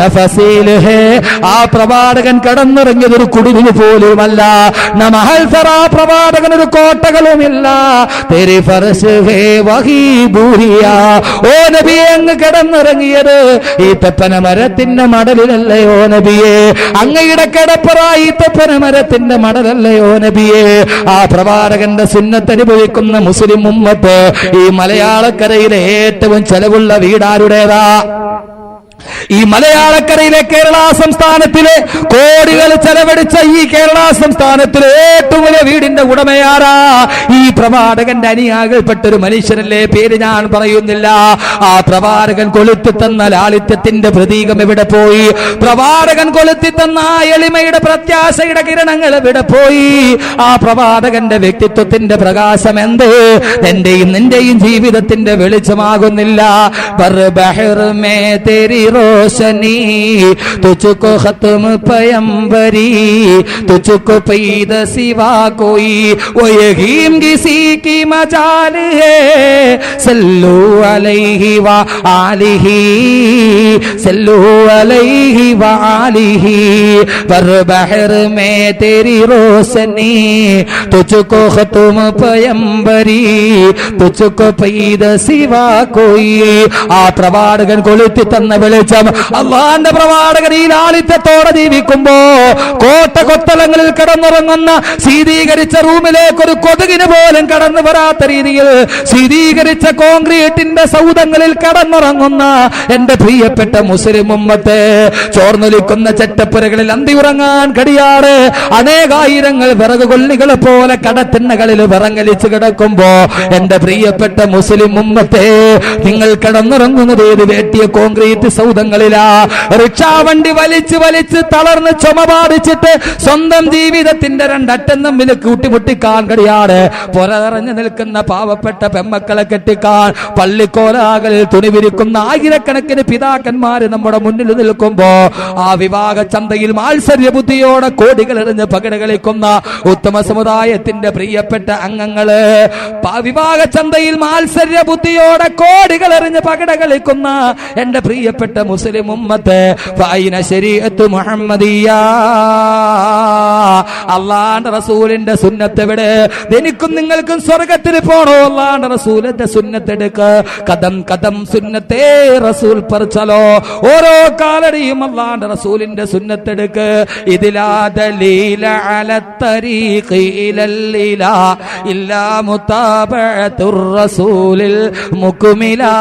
नफसील है. ആ പ്രവാചകൻ കടന്നിറങ്ങിയത് ഒരു കുടിലിന് പോലുമല്ല. നമഹൽ സറ, പ്രവാചകൻ ഒരു കോട്ടകളുമില്ല. തെരി ഫർശ് ഹേ വഹീ ബൂരിയാ, ഓ നബിയെ, അങ്ങ് കിടന്നിറങ്ങിയത് ഈ തപ്പന മരത്തിന്റെ മടലിലല്ലയോ നബിയെ? അങ്ങയുടെ കിടപ്പറ ഈ തപ്പന മരത്തിന്റെ മടലല്ലയോ നബിയെ? ആ പ്രവാചകന്റെ സുന്നത്ത് അനുഭവിക്കുന്ന മുസ്ലിം ഉമ്മത്ത് ഈ മലയാളക്കരയിലെ ഏറ്റവും ചെലവുള്ള വീടാരുടേതാ? ഈ മലയാളക്കരയിലെ കേരള സംസ്ഥാനത്തിലെ കോടികൾ ചെലവഴിച്ച ഈ കേരള സംസ്ഥാനത്തിലെ ഏറ്റവും വലിയ വീടിന്റെ ഉടമയാരാ? ഈ പ്രവാചകന്റെ അനുയായികൾപ്പെട്ട ഒരു മനുഷ്യനല്ലേ, പേര് ഞാൻ പറയുന്നില്ല. ആ പ്രവാചകൻ കൊളുത്തി തന്ന ലാളിത്യത്തിന്റെ പ്രതീകം എവിടെ പോയി? പ്രവാചകൻ കൊളുത്തി തന്ന ആ എളിമയുടെ പ്രത്യാശയുടെ കിരണങ്ങൾ എവിടെ പോയി? ആ പ്രവാചകന്റെ വ്യക്തിത്വത്തിന്റെ പ്രകാശം എന്ത് എന്റെയും നിന്റെയും ജീവിതത്തിന്റെ വെളിച്ചമാകുന്നില്ല? रोशनी तुझको खत्म पयंबरी तुझको पैद सिवा कोई वो यकीन किसी की मजाल है सल्लू अलैहि व आलिही सल्लू अलैहि व आलिही पर बहर में तेरी रोशनी तुझको खत्म पयंबरी तुझको पैद सिवा कोई. ആ പ്രവാചകൻ കൊളുത്തി തന്ന വെളിച്ചം അള്ളാന്റെ പ്രവാചകൻ ഈ ലാളിത്യത്തോടെ ജീവിക്കുമ്പോ കോട്ട കൊത്തളങ്ങളിൽ കിടന്നുറങ്ങുന്ന ശീതീകരിച്ച റൂമിലേക്ക് ഒരു കൊതുകിന് പോലെ പോലും കടന്നു വരാത്ത രീതിയിൽ ശീതീകരിച്ച കോൺക്രീറ്റിന്റെ സൗധങ്ങളിൽ കടന്നുറങ്ങുന്ന എന്റെ പ്രിയപ്പെട്ട മുസ്ലിം ഉമ്മത്തെ, ചോർന്നൊലിക്കുന്ന ചെറ്റപ്പുരകളിൽ അന്തി ഉറങ്ങാൻ കഴിയാറ് അനേകായിരങ്ങൾ വിറക് കൊല്ലികളെ പോലെ കടത്തിണ്ണകളിൽ വിറങ്ങലിച്ച് കിടക്കുമ്പോ എന്റെ പ്രിയപ്പെട്ട മുസ്ലിം ഉമ്മത്തെ, നിങ്ങൾ കടന്നുറങ്ങുന്നത് ഏത് വേട്ടിയ കോൺക്രീറ്റ് സൗധങ്ങളിലാ? റിക്ഷാ വണ്ടി വലിച്ച് വലിച്ച് തളർന്ന് ചുമ ബാധിച്ചിട്ട് സ്വന്തം ജീവിതത്തിന്റെ രണ്ടറ്റം തമ്മിൽ കൂട്ടിമുട്ടിക്കാൻ കഴിയാതെ പുററിഞ്ഞു നിൽക്കുന്ന പാവപ്പെട്ട പെമ്മക്കളെ കെട്ടിക്കാൻ പള്ളിക്കോലാകളിൽ തുണി വിരിക്കുന്ന ആയിരക്കണക്കിന് പിതാക്കന്മാര് നമ്മുടെ മുന്നിൽ നിൽക്കുമ്പോ ആ വിവാഹ ചന്തയിൽ മാത്സര്യ ബുദ്ധിയോടെ കോടികൾ എറിഞ്ഞ് പകിട കളിക്കുന്ന ഉത്തമ സമുദായത്തിന്റെ പ്രിയപ്പെട്ട അംഗങ്ങള്, വിവാഹ ചന്തയിൽ മാത്സര്യ ബുദ്ധിയോടെ കോടികൾ എറിഞ്ഞ് പകിട കളിക്കുന്ന എന്റെ പ്രിയപ്പെട്ട മുസ്ലിം ഉമ്മത്തെ, ഫൈന ശരീഅത്ത് മുഹമ്മദിയ്യ, അല്ലാഹുവിന്റെ റസൂലിന്റെ സുന്നത്ത് എവിടെ? എനിക്കും നിങ്ങൾക്കും സ്വർഗത്തിൽ പോണോ? അല്ലാഹുവിന്റെ റസൂലിന്റെ സുന്നത്ത് എടുക്ക. കദം കദം സുന്നത്തേ റസൂൽ പർ ചലോ, ഓരോ കാലടിയും അല്ലാഹുവിന്റെ റസൂലിന്റെ സുന്നത്ത് എടുക്ക. ഇതിലാ ദലീല അല തരീഖി ഇലല്ലാ ഇല്ലാ മുതാബഅത്തുർ റസൂലിൽ മുക്മിലാ,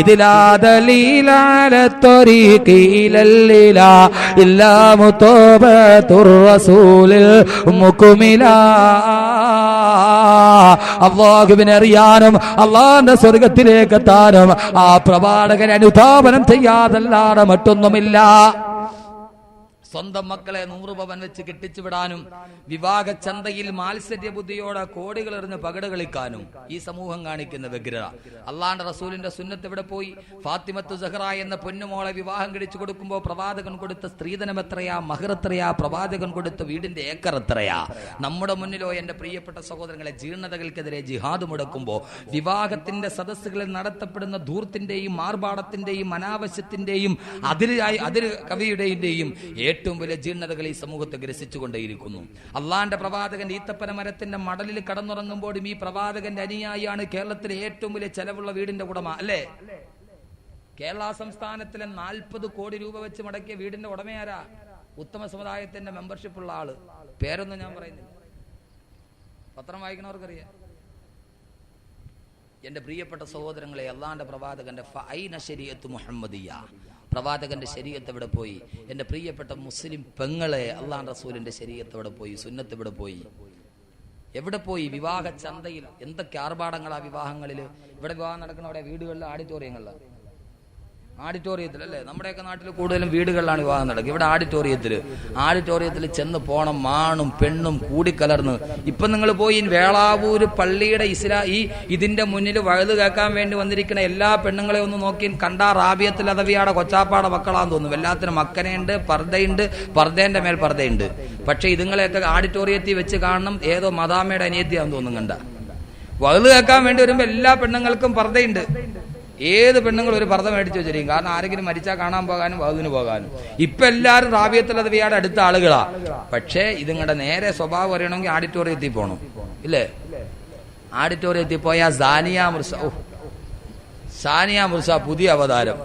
ഇതിലാ ദലീല അല തരീഖി ഇലല്ലാ ഇല്ലാ മുതാബഅത്തുർ റസൂലിൽ മുക്മിലാ. അല്ലാഹുവിനെ അറിയാനും അല്ലാഹുവിന്റെ സ്വർഗത്തിലേക്ക് എത്താനും ആ പ്രവാചകനെ അനുധാവനം ചെയ്യാതല്ലാതെ മറ്റൊന്നുമില്ല. സ്വന്തം മക്കളെ 100 പവൻ വെച്ച് കെട്ടിച്ചു വിടാനും വിവാഹ ചന്തയിൽ മാത്സര്യ ബുദ്ധിയോടെ കോടികൾ എറിഞ്ഞ് പകിട കളിക്കാനും ഈ സമൂഹം കാണിക്കുന്ന വ്യഗ്രത. അള്ളാന്റെ റസൂലിന്റെ സുന്നത്ത് എവിടെ പോയി? ഫാത്തിമത്തു സഹറ എന്ന പൊന്നുമോളെ വിവാഹം കഴിച്ചു കൊടുക്കുമ്പോൾ പ്രവാചകൻ കൊടുത്ത സ്ത്രീധനം എത്രയാ, മഹർ എത്രയാ, പ്രവാചകൻ കൊടുത്ത വീടിന്റെ ഏക്കർ എത്രയാ? നമ്മുടെ മുന്നിലോ എന്റെ പ്രിയപ്പെട്ട സഹോദരങ്ങളെ, ജീർണതകൾക്കെതിരെ ജിഹാദ് മുടക്കുമ്പോൾ വിവാഹത്തിന്റെ സദസ്സുകളിൽ നടത്തപ്പെടുന്ന ധൂർത്തിന്റെയും മാർഭാടത്തിന്റെയും അനാവശ്യത്തിന്റെയും അതിര് കവിയുടെയും ഏറ്റവും വലിയ ജീർണതകൾ ഈ സമൂഹത്തെ ഗ്രസിച്ചുകൊണ്ടേയിരിക്കുന്നു. അള്ളാന്റെ പ്രവാചകൻ ഈത്തപ്പന മരത്തിന്റെ മടലിൽ കടന്നുറങ്ങുമ്പോഴും ഈ പ്രവാചകന്റെ അനുയായിയാണ് കേരളത്തിലെ ഏറ്റവും വലിയ ചെലവുള്ള വീടിന്റെ ഉടമ, അല്ലേ? കേരള സംസ്ഥാനത്തിലെ 40 കോടി രൂപ വെച്ച് മടക്കിയ വീടിന്റെ ഉടമയാരാ? ഉത്തമ സമുദായത്തിന്റെ മെമ്പർഷിപ്പ് ഉള്ള ആള്. പേരൊന്നും ഞാൻ പറയുന്നില്ല, പത്രം വായിക്കണവർക്കറിയാം. എന്റെ പ്രിയപ്പെട്ട സഹോദരങ്ങളെ, അള്ളാന്റെ പ്രവാചകന്റെ ഫൈന ശരീഅത്ത് മുഹമ്മദിയ്യ, പ്രവാചകന്റെ ശരീഅത്ത് എവിടെ പോയി? എന്റെ പ്രിയപ്പെട്ട മുസ്ലിം പെങ്ങളെ, അള്ളാഹുവിന്റെ റസൂലിന്റെ ശരീഅത്ത് എവിടെ പോയി? സുന്നത്ത് എവിടെ പോയി? എവിടെ പോയി? വിവാഹ ചന്തയിൽ എന്തൊക്കെ ആർഭാടങ്ങളാ വിവാഹങ്ങളിൽ. ഇവിടെ വിവാഹം നടക്കുന്ന അവിടെ വീടുകളിൽ, ആഡിറ്റോറിയത്തിൽ അല്ലേ? നമ്മുടെയൊക്കെ നാട്ടിൽ കൂടുതലും വീടുകളിലാണ് വിവാഹം നടക്കുക. ഇവിടെ ആഡിറ്റോറിയത്തിൽ ചെന്ന് പോണം, മാണും പെണ്ണും കൂടിക്കലർന്ന്. ഇപ്പൊ നിങ്ങൾ പോയി വേളാവൂര് പള്ളിയുടെ ഇതിന്റെ മുന്നിൽ വഴുത് കേൾക്കാൻ വേണ്ടി വന്നിരിക്കുന്ന എല്ലാ പെണ്ണുങ്ങളെ ഒന്ന് നോക്കി കണ്ടാ റാബിയത്തിൽ അദവിയാടെ കൊച്ചാപ്പാടെ മക്കളാന്ന് തോന്നും. എല്ലാത്തിനും മക്കനുണ്ട്, പർദ്ദയുണ്ട്, പർദ്ദേന്റെ മേൽ പർദ്ദയുണ്ട്. പക്ഷെ ഇതുങ്ങളെയൊക്കെ ആഡിറ്റോറിയത്തിൽ വെച്ച് കാണണം ഏതോ മദാമയുടെ അനിയത്തിയാന്ന് തോന്നും. കണ്ട വഴുത് കേൾക്കാൻ വേണ്ടി വരുമ്പോ എല്ലാ പെണ്ണുങ്ങൾക്കും പർദ്ദയുണ്ട്. ഏത് പെണ്ണുങ്ങൾ ഒരു പർദ്ദ മേടിച്ചു വെച്ചിരിക്കും, കാരണം ആരെങ്കിലും മരിച്ചാൽ കാണാൻ പോകാനും വധുവിന് പോകാനും. ഇപ്പൊ എല്ലാവരും റാബിയത്തുൽ അദവിയാടെ അടുത്ത ആളുകളാ. പക്ഷേ ഇതുങ്ങളുടെ നേരെ സ്വഭാവം അറിയണമെങ്കിൽ ആഡിറ്റോറിയത്തിൽ പോകണം, ഇല്ലേ? ആഡിറ്റോറിയത്തിൽ പോയ സാനിയ മിർസ പുതിയ അവതാരം.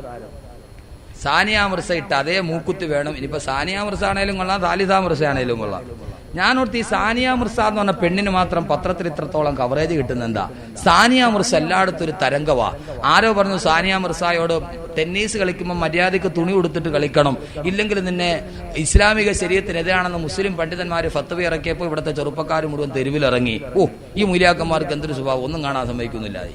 സാനിയ മിർസ ഇട്ട് അതേ മൂക്കുത്തി വേണം. ഇനിയിപ്പോ സാനിയ മിർസ ആണേലും കൊള്ളാം, താലിദ മിർസ ആണേലും കൊള്ളാം. ഞാനോർത്ത് ഈ സാനിയ മിർസ എന്ന് പറഞ്ഞ പെണ്ണിന് മാത്രം പത്രത്തിൽ ഇത്രത്തോളം കവറേജ് കിട്ടുന്ന എന്താ? സാനിയ മിർസ എല്ലായിടത്തും ഒരു തരംഗവാ. ആരോ പറഞ്ഞു സാനിയ മിർസയോട് ടെന്നീസ് കളിക്കുമ്പോൾ മര്യാദയ്ക്ക് തുണി ഉടുത്തിട്ട് കളിക്കണം, ഇല്ലെങ്കിൽ നിന്നെ ഇസ്ലാമിക ശരീഅത്തിനെതിരാണെന്ന് മുസ്ലിം പണ്ഡിതന്മാര് ഫത്വ ഇറക്കിയപ്പോൾ ഇവിടുത്തെ ചെറുപ്പക്കാർ മുഴുവൻ തെരുവിലിറങ്ങി. ഈ മൂല്യാക്കന്മാർക്ക് എന്തൊരു സ്വഭാവം, ഒന്നും കാണാൻ സമ്മതിക്കുന്നില്ലാതെ.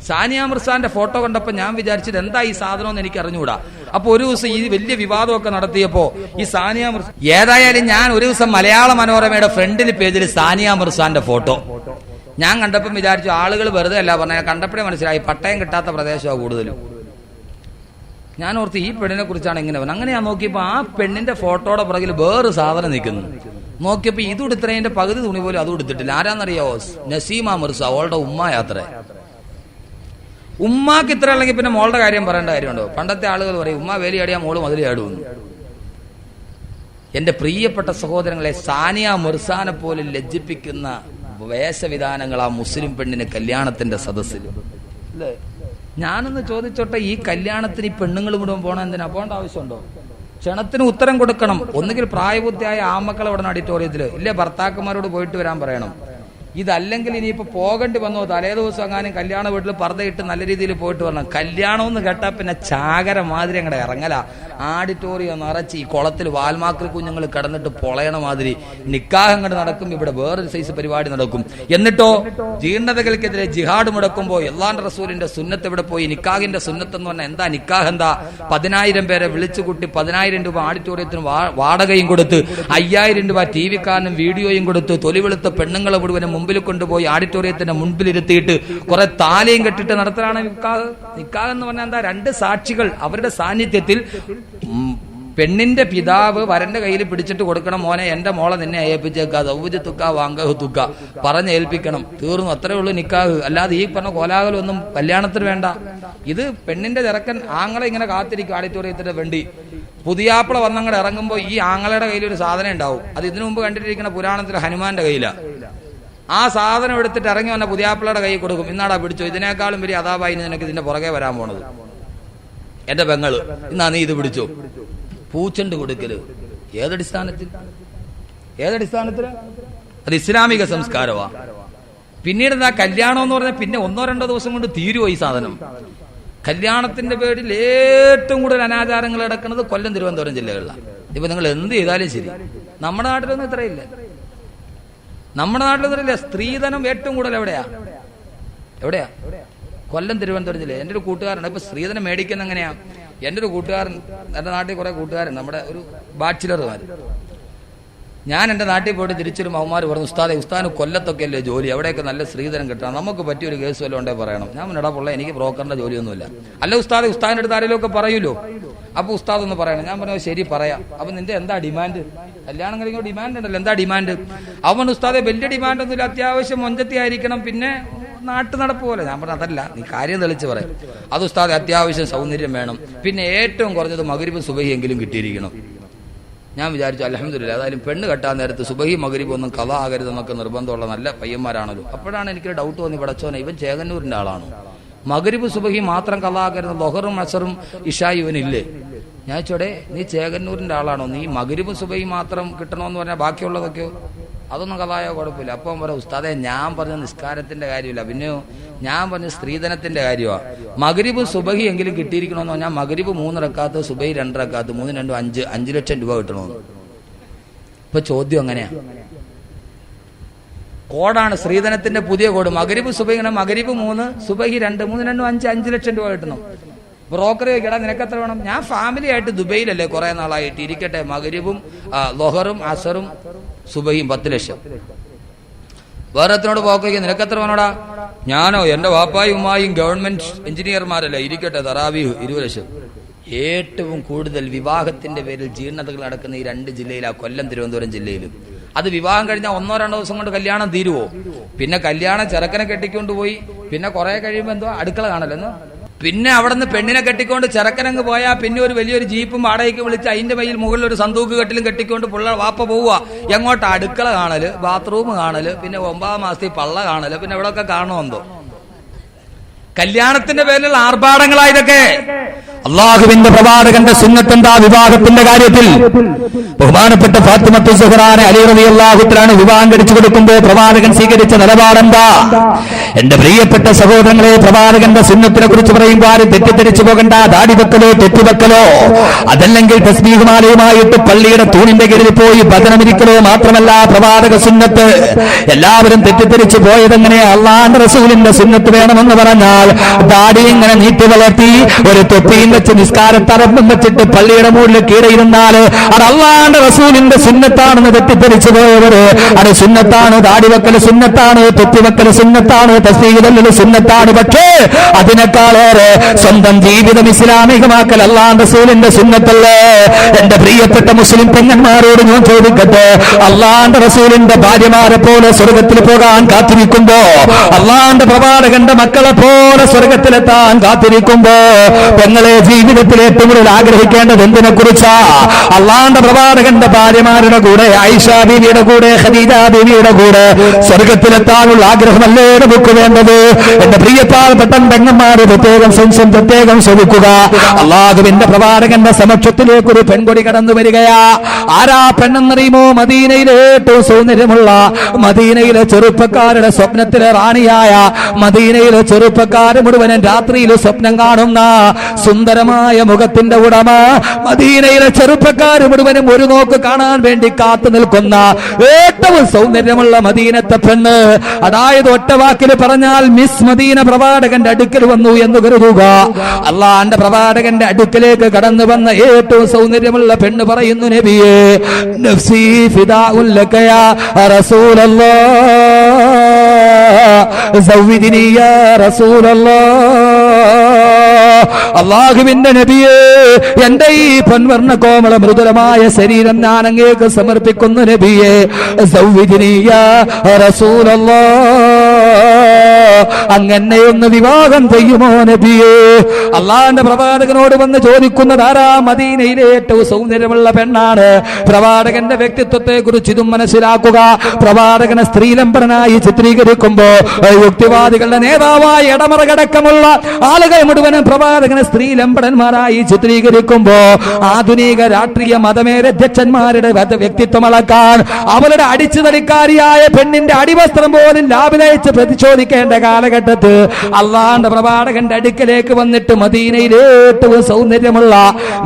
സാനിയ മിർസാന്റെ ഫോട്ടോ കണ്ടപ്പോ ഞാൻ വിചാരിച്ചത് എന്താ ഈ സാധനം എന്ന് എനിക്ക് അറിഞ്ഞുകൂടാ. അപ്പൊ ഒരു ദിവസം ഈ വലിയ വിവാദമൊക്കെ നടത്തിയപ്പോ ഈ സാനിയ മിർസ, ഏതായാലും ഞാൻ ഒരു ദിവസം മലയാള മനോരമയുടെ ഫ്രണ്ടിൽ പേജിൽ സാനിയ മിർസാന്റെ ഫോട്ടോ ഞാൻ കണ്ടപ്പം വിചാരിച്ചു ആളുകൾ വെറുതെ അല്ല പറഞ്ഞ, കണ്ടപ്പോഴേ മനസ്സിലായി പട്ടയം കിട്ടാത്ത പ്രദേശമാണ് കൂടുതലും. ഞാൻ ഓർത്ത് ഈ പെണ്ണിനെ കുറിച്ചാണ് ഇങ്ങനെ പറഞ്ഞത്. അങ്ങനെ ഞാൻ നോക്കിയപ്പോ ആ പെണ്ണിന്റെ ഫോട്ടോയുടെ പുറകിൽ വേറൊരു സാധനം നിൽക്കുന്നു. നോക്കിയപ്പോ ഇതുടുത്തതിന്റെ പകുതി തുണി പോലും അതും എടുത്തിട്ടില്ല. ആരാന്നറിയാവോ? നസീമ മിർസ, അവളുടെ ഉമ്മ യാത്ര. ഉമ്മാക്ക് ഇത്ര അല്ലെങ്കിൽ പിന്നെ മോളുടെ കാര്യം പറയേണ്ട കാര്യമുണ്ടോ? പണ്ടത്തെ ആളുകൾ പറയും ഉമ്മ വേലിയാടിയാ മോള് മതിലിയാടുമെന്ന്. എന്റെ പ്രിയപ്പെട്ട സഹോദരങ്ങളെ, സാനിയ മിർസാനെ പോലെ ലജ്ജിപ്പിക്കുന്ന വേഷവിധാനങ്ങൾ ആ മുസ്ലിം പെണ്ണിന് കല്യാണത്തിന്റെ സദസ്സിൽ. ഞാനൊന്ന് ചോദിച്ചോട്ടെ, ഈ കല്യാണത്തിന് ഈ പെണ്ണുങ്ങൾ മുഴുവൻ പോകണം എന്തിനാ? പോകേണ്ട ആവശ്യമുണ്ടോ? ക്ഷണത്തിന് ഉത്തരം കൊടുക്കണം. ഒന്നുകിൽ പ്രായപൂർത്തിയായ ആമക്കളെ ഉടനെ ഓഡിറ്റോറിയത്തിൽ, ഇല്ലേ ഭർത്താക്കന്മാരോട് പോയിട്ട് വരാൻ പറയണം. ഇതല്ലെങ്കിൽ ഇനിയിപ്പോൾ പോകേണ്ടി വന്നോ, തലേ ദിവസം എങ്ങാനും കല്യാണ വീട്ടിൽ പർദ്ദയിട്ട് നല്ല രീതിയിൽ പോയിട്ട് വരണം. കല്യാണം എന്ന് കേട്ടാൽ പിന്നെ ചാകര മാതിരി അങ്ങടെ ഇറങ്ങല. ആഡിറ്റോറിയം നിറച്ച് ഈ കുളത്തിൽ വാൽമാക്രി കുഞ്ഞുങ്ങൾ കിടന്നിട്ട് പൊളയണ മാതിരി നിക്കാഹ് അങ്ങോട്ട് നടക്കും. ഇവിടെ വേറൊരു സൈസ് പരിപാടി നടക്കും. എന്നിട്ടോ ജീർണതകൾക്കെതിരെ ജിഹാഡ് മുടക്കുമ്പോൾ അല്ലാഹുവിന്റെ റസൂലിന്റെ സുന്നത്ത് ഇവിടെ പോയി. നിക്കാഹിന്റെ സുന്നത്ത് എന്ന് പറഞ്ഞാൽ എന്താ? നിക്കാഹ് എന്താ? 10,000 പേരെ വിളിച്ചു കൂട്ടി 10,000 രൂപ ആഡിറ്റോറിയത്തിന് വാടകയും കൊടുത്ത് 5,000 രൂപ ടി വിക്കാരനും വീഡിയോയും കൊടുത്ത് തൊലിവെളുത്ത പെണ്ണുങ്ങളെ മുഴുവനും മുമ്പിൽ കൊണ്ടുപോയി ആഡിറ്റോറിയത്തിന്റെ മുൻപിലിരുത്തിയിട്ട് കുറെ താലയും കെട്ടിട്ട് നടത്തലാണ് നിക്കാഹ്. നിക്കാഹ് എന്ന് പറഞ്ഞാൽ എന്താ? 2 സാക്ഷികൾ അവരുടെ സാന്നിധ്യത്തിൽ പെണ്ണിന്റെ പിതാവ് വരന്റെ കയ്യിൽ പിടിച്ചിട്ട് കൊടുക്കണം, മോനെ എന്റെ മോളെ നിന്നെ ഏൽപ്പിച്ചേക്കാ ദൗജ തുക്ക വാങ്കഹു തുക്ക പറഞ്ഞ് ഏൽപ്പിക്കണം. തീർന്നു, അത്രേ ഉള്ളൂ നിക്കാഹ്. അല്ലാതെ ഈ പറഞ്ഞ കോലാഹലമൊന്നും കല്യാണത്തിന് വേണ്ട. ഇത് പെണ്ണിന്റെ ചെറുക്കൻ ആങ്ങളെ ഇങ്ങനെ കാത്തിരിക്കും ആഡിറ്റോറിയത്തിന്റെ വേണ്ടി. പുതിയാപ്പിള വന്നങ്ങടെ ഇറങ്ങുമ്പോൾ ഈ ആങ്ങളയുടെ കയ്യിൽ ഒരു സാധനം ഉണ്ടാവും. അത് ഇതിനു മുമ്പ് കണ്ടിട്ടിരിക്കുന്ന പുരാണത്തിൽ ഹനുമാന്റെ കയ്യിലാണ്. ആ സാധനം എടുത്തിട്ട് ഇറങ്ങി വന്ന പുതിയാപ്പിളയുടെ കൈ കൊടുക്കും. ഇന്നാടാ പിടിച്ചോ, ഇതിനേക്കാളും വലിയ അതാപായി നിനക്ക് ഇതിന്റെ പുറകെ വരാൻ പോണത്. എന്റെ പെങ്ങള് ഇന്നാ നീ ഇത് പിടിച്ചോ. പൂച്ചണ്ട് കൊടുക്കല് ഏതടിസ്ഥാനത്തിൽ? അത് ഇസ്ലാമിക സംസ്കാരമാ. പിന്നീട് എന്താ കല്യാണം എന്ന് പറഞ്ഞാൽ പിന്നെ 1-2 ദിവസം കൊണ്ട് തീരുവോ ഈ സാധനം? കല്യാണത്തിന്റെ പേരിൽ ഏറ്റവും കൂടുതൽ അനാചാരങ്ങൾ നടക്കുന്നത് കൊല്ലം, തിരുവനന്തപുരം ജില്ലകളിലാണ്. ഇപ്പൊ നിങ്ങൾ എന്ത് ചെയ്താലും ശരി. നമ്മുടെ നാട്ടിലൊന്നും ഇത്രയില്ല. നമ്മുടെ നാട്ടിലൊന്നുമില്ല. സ്ത്രീധനം ഏറ്റവും കൂടുതൽ എവിടെയാ? കൊല്ലം, തിരുവനന്തപുരം ജില്ല. എൻ്റെ ഒരു കൂട്ടുകാരൻ ഇപ്പൊ സ്ത്രീധനം മേടിക്കുന്ന എങ്ങനെയാ? എൻ്റെ ഒരു കൂട്ടുകാരൻ, എൻ്റെ നാട്ടിൽ കുറെ കൂട്ടുകാരൻ, നമ്മുടെ ഒരു ബാച്ചിലർമാർ. ഞാൻ എൻ്റെ നാട്ടിൽ പോയിട്ട് തിരിച്ചൊരു അവന്മാർ പറഞ്ഞു, ഉസ്താദിന് കൊല്ലത്തൊക്കെ അല്ലേ ജോലി, അവിടെയൊക്കെ നല്ല സ്ത്രീധനം കിട്ടണം, നമുക്ക് പറ്റിയൊരു കേസ് വല്ലതും ഉണ്ടേ പറയണം. ഞാൻ മുന്നടാ പുള്ള എനിക്ക് ബ്രോക്കറിന്റെ ജോലിയൊന്നുമില്ല. അല്ല ഉസ്താദിന്റെ അടുത്ത് ആരെങ്കിലും ഒക്കെ പറയൂലോ. അപ്പൊ ഉസ്താദ് ഒന്ന് പറയണം. ഞാൻ പറഞ്ഞു ശരി പറയാം. അപ്പൊ നിന്റെ എന്താ ഡിമാൻഡ്? കല്യാണം കഴിക്കുമ്പോൾ ഡിമാൻഡ് ഉണ്ടല്ലോ, എന്താ ഡിമാൻഡ്? അവൻ ഉസ്താദെ വലിയ ഡിമാൻഡ് ഒന്നുമില്ല, അത്യാവശ്യം മൊഞ്ചത്തി ആയിരിക്കണം, പിന്നെ നാട്ടു നടപ്പ് പോലെ. ഞാൻ പറഞ്ഞു അതല്ല, നീ കാര്യം തെളിച്ച് പറയും. അത് ഉസ്താദെ അത്യാവശ്യം സൗന്ദര്യം വേണം, പിന്നെ ഏറ്റവും കുറഞ്ഞത് മഗ്രിബ് സുബഹിയെങ്കിലും കിട്ടിയിരിക്കണം. ഞാൻ വിചാരിച്ചു അൽഹംദുലില്ലാ, ഏതായാലും പെണ്ണ് കെട്ടാൻ നേരത്ത് സുബഹി മഗ്രിബ് ഒന്നും ഖളാ ആകരുതെന്നൊക്കെ നിർബന്ധമുള്ള നല്ല പയ്യന്മാരാണല്ലോ. അപ്പോഴാണ് എനിക്കൊരു ഡൗട്ട് തോന്നി, പടച്ചോനെ ഇവൻ ചേകന്നൂരിന്റെ ആളാണോ? മഗ്രിബ് സുബഹി മാത്രം ഖളാ ആകരുത്, ദുഹറും അസറും ഇശായി ഇവനില്ലേ? ഞാൻ ചോടെ നീ ചേകന്നൂരിന്റെ ആളാണോ? നീ മഗ്രിബ് സുബഹി മാത്രം കിട്ടണമെന്ന് പറഞ്ഞാൽ ബാക്കിയുള്ളതൊക്കെയോ? അതൊന്നും കഥായോ കുഴപ്പമില്ല. അപ്പം പറയാം ഉസ്താദെ ഞാൻ പറഞ്ഞ നിസ്കാരത്തിന്റെ കാര്യമില്ല, പിന്നെയോ ഞാൻ പറഞ്ഞ സ്ത്രീധനത്തിന്റെ കാര്യമാണ്. മഗ്രിബ് സുബഹി എങ്കിലും കിട്ടിയിരിക്കണമെന്ന് പറഞ്ഞാൽ മഗ്രിബ് 3 റക്കാത്ത്, സുബഹി 2 റക്കാത്ത്, 3 2 5 ലക്ഷം രൂപ കിട്ടണമെന്ന്. ഇപ്പൊ ചോദ്യം അങ്ങനെയാ. കോഡാണ് സ്ത്രീധനത്തിന്റെ പുതിയ കോഡ്. മഗ്രിബ് സുബഹി മഗ്രിബ് 3, സുബഹി 2, 3 2 5 ലക്ഷം രൂപ കിട്ടണം. ബ്രോക്കർ ചോദിക്കടാ നിനക്ക് എത്ര വേണം? ഞാൻ ഫാമിലി ആയിട്ട് ദുബൈയിലല്ലേ കുറെ നാളായിട്ട്, ഇരിക്കട്ടെ മഗ്രിബും ലൊഹറും അസറും സുബഹിയും 10 ലക്ഷം. വേറെ എത്രനോട് പോക്കോ നിനക്ക് എത്ര വേണോടാ? ഞാനോ എന്റെ വാപ്പായും ഉമ്മായും ഗവൺമെന്റ് എഞ്ചിനീയർമാരല്ലേ, ഇരിക്കട്ടെ തറാവീഹ് 20 ലക്ഷം. ഏറ്റവും കൂടുതൽ വിവാഹത്തിന്റെ പേരിൽ ജീർണതകൾ നടക്കുന്ന ഈ 2 ജില്ലയിലാണ്, കൊല്ലം തിരുവനന്തപുരം ജില്ലയിലും. അത് വിവാഹം കഴിഞ്ഞാൽ 1-2 ദിവസം കൊണ്ട് കല്യാണം തീരുവോ? പിന്നെ കല്യാണം ചെറുക്കനെ കെട്ടിക്കൊണ്ടുപോയി പിന്നെ കുറെ കഴിയുമ്പോ എന്തോ അടുക്കള കാണലെന്ന്. പിന്നെ അവിടെ നിന്ന് പെണ്ണിനെ കെട്ടിക്കൊണ്ട് ചെറുക്കനങ്ങ് പോയാൽ പിന്നെ ഒരു വലിയൊരു ജീപ്പും വാടകയ്ക്ക് വിളിച്ച് അതിന്റെ മയിൽ മുകളിൽ ഒരു സന്തൂക്ക് കെട്ടിലും കെട്ടിക്കൊണ്ട് പുള്ള വാപ്പ പോവുക. എങ്ങോട്ട്? അടുക്കള കാണല്, ബാത്റൂം കാണല്, പിന്നെ 9 മാസത്തിൽ പള്ള കാണല്, പിന്നെ എവിടെയൊക്കെ കാണുമെന്തോ. കല്യാണത്തിന്റെ പേരിലുള്ള ആർഭാടങ്ങളായതൊക്കെ. അള്ളാഹുവിന്റെ പ്രവാചകന്റെ സുന്നത്തെന്താ വിവാഹത്തിന്റെ കാര്യത്തിൽ? ബഹുമാനപ്പെട്ട ഫാത്തിമത്തു സുഹ്റാനെ അലി റളിയല്ലാഹു തആല വിവാഹം കഴിച്ചു കൊടുക്കുമ്പോൾ പ്രവാചകൻ സ്വീകരിച്ച നിലപാടെന്താ? എന്റെ പ്രിയപ്പെട്ട സഹോദരങ്ങളെ, പ്രവാചകന്റെ സുന്നത്തിനെ കുറിച്ച് പറയുമ്പോൾ ആരും തെറ്റിദ്ധരിച്ചു പോകണ്ട. ദാടി വെക്കലോ തെറ്റുവെക്കലോ അതല്ലെങ്കിൽ തസ്ബീഹുമാലയുമായിട്ട് പള്ളിയുടെ തൂണിന്റെ കീഴിൽ പോയി ഭജനമിരിക്കലോ മാത്രമല്ല പ്രവാചക സുന്നത്ത്. എല്ലാവരും തെറ്റിദ്ധരിച്ചു പോയതെങ്ങനെയാ? അള്ളാഹുവിന്റെ റസൂലിന്റെ സുന്നത്ത് വേണമെന്ന് പറഞ്ഞാൽ ദാടി ഇങ്ങനെ നീട്ടി വളർത്തി ഒരു തൊപ്പിയും വെച്ച് നിസ്കാരത്തറമ്പും വെച്ചിട്ട് പള്ളിയുടെ മുകളിൽ കീഴയിരുന്നാൽ അത് അള്ളാഹുവിന്റെ റസൂലിന്റെ സുന്നത്താണെന്ന് തെറ്റിദ്ധരിച്ചു പോയവര്. അത് സുന്നത്താണ്, ദാടി വെക്കൽ സുന്നത്താണ്, തൊപ്പി വെക്കൽ സുന്നത്താണ്, തസ്ബീഹ് ചൊല്ലൽ സുന്നത്താണ്. പക്ഷേ അതിനേക്കാളേറെ സ്വന്തം ജീവിതം ഇസ്ലാമികമാക്കൽ അള്ളാഹുവിന്റെ റസൂലിന്റെ സുന്നത്തല്ലേ? എന്റെ പ്രിയപ്പെട്ട മുസ്ലിം പെങ്ങന്മാരോട് ഞാൻ ചോദിക്കട്ടെ, അള്ളാഹുവിന്റെ റസൂലിന്റെ ഭാര്യമാരെ പോലെ സ്വർഗത്തിൽ പോകാൻ കാത്തിരിക്കുമ്പോ, അള്ളാഹുവിന്റെ പ്രവാചകന്റെ മക്കളെ പോലെ സ്വർഗത്തിലെത്താൻ കാത്തിരിക്കുമ്പോ പെങ്ങളെ ജീവിതത്തിൽ ഏറ്റവും കൂടുതൽ ആഗ്രഹിക്കേണ്ടത് എന്തിനെ കുറിച്ചാ? അള്ളാന്റെ പ്രവാചകന്റെ ഭാര്യമാരുടെ കൂടെ, ആയിഷ ബീവിയുടെ കൂടെ, ഖദീജ ബീവിയുടെ കൂടെ സ്വർഗത്തിലെത്താനുള്ള ആഗ്രഹമല്ലേ നമുക്ക് വേണ്ടത്? എന്റെ പ്രിയപ്പാൽപ്പെട്ട പെങ്ങന്മാര് പ്രത്യേകം ശ്രമിക്കുക. അള്ളാഹുവിന്റെ പ്രവാചകന്റെ സമക്ഷത്തിലേക്ക് ഒരു പെൺകൊടി കടന്നു വരികയാ. ആരാ പെണ്ണെന്നറിയുമോ? മദീനയിലെ ഏറ്റവും സൗന്ദര്യമുള്ള, മദീനയിലെ ചെറുപ്പക്കാരുടെ സ്വപ്നത്തിലെ റാണിയായ, മദീനയിലെ ചെറുപ്പക്കാർ മുഴുവനും രാത്രിയിൽ സ്വപ്നം കാണുന്ന സുന്ദരമായ മുഖത്തിന്റെ ഉടമ, മദീനയിലെ ചെറുപ്പക്കാർ മുഴുവനും ഒരു നോക്ക് കാണാൻ വേണ്ടി കാത്തു നിൽക്കുന്ന ഏറ്റവും സൗന്ദര്യമുള്ള മദീനത്തെ പെണ്ണ്. അതായത് ഒറ്റ വാക്കിൽ പറഞ്ഞാൽ മിസ് മദീന പ്രവാചകന്റെ അടുക്കൽ വന്നു എന്ന് കരുതുക. അള്ളാന്റെ പ്രവാചകന്റെ അടുക്കലേക്ക് കടന്നു വന്ന ഏറ്റവും സൗന്ദര്യമുള്ള പെണ്ണ് പറയുന്നു, നബിയേ നഫ്സി ഫിദാഉൻ ലക യാ റസൂലല്ലാഹ് സവ്വിദിനി യാ റസൂലല്ലാഹ്. അല്ലാഹുവിന്റെ നബിയേ, എന്റെ ഈ പൊൻവർണ്ണ കോമള മൃദുലമായ ശരീരം ഞാൻ അങ്ങേക്ക് സമർപ്പിക്കുന്നു നബിയേ. സവ്വിദിനി യാ റസൂലല്ലാഹ്, അങ്ങനെ ഒന്ന് വിവാഹം ചെയ്യുമോ നബിയേ? അള്ളാന്റെ പ്രവാചകനോട് വന്ന് ചോദിക്കുന്നതാരാ? മദീനയിലെ ഏറ്റവും സൗന്ദര്യമുള്ള പെണ്ണാണ്. പ്രവാചകന്റെ വ്യക്തിത്വത്തെ കുറിച്ച് ഇതും മനസ്സിലാക്കുക. പ്രവാചകനെ സ്ത്രീലംബനായി ചിത്രീകരിക്കുമ്പോ യുക്തിവാദികളുടെ നേതാവായ ഇടമറകടക്കമുള്ള ആളുകൾ മുഴുവനും പ്രവാചകനെ സ്ത്രീലംബടന്മാരായി ചിത്രീകരിക്കുമ്പോ ആധുനിക രാഷ്ട്രീയ മതമേലധ്യക്ഷന്മാരുടെ വ്യക്തിത്വം അളക്കാൻ അവരുടെ അടിച്ചുതടിക്കാരിയായ പെണ്ണിന്റെ അടിവസ്ത്രം പോലും ലാഭിലയിച്ച് പ്രതിശോധിക്കേണ്ട കാലഘട്ടത്ത് അള്ളാന്റെ പ്രവാചകന്റെ അടുക്കലേക്ക് വന്നിട്ട് മദീനയിലെ ഏറ്റവും സൗന്ദര്യമുള്ള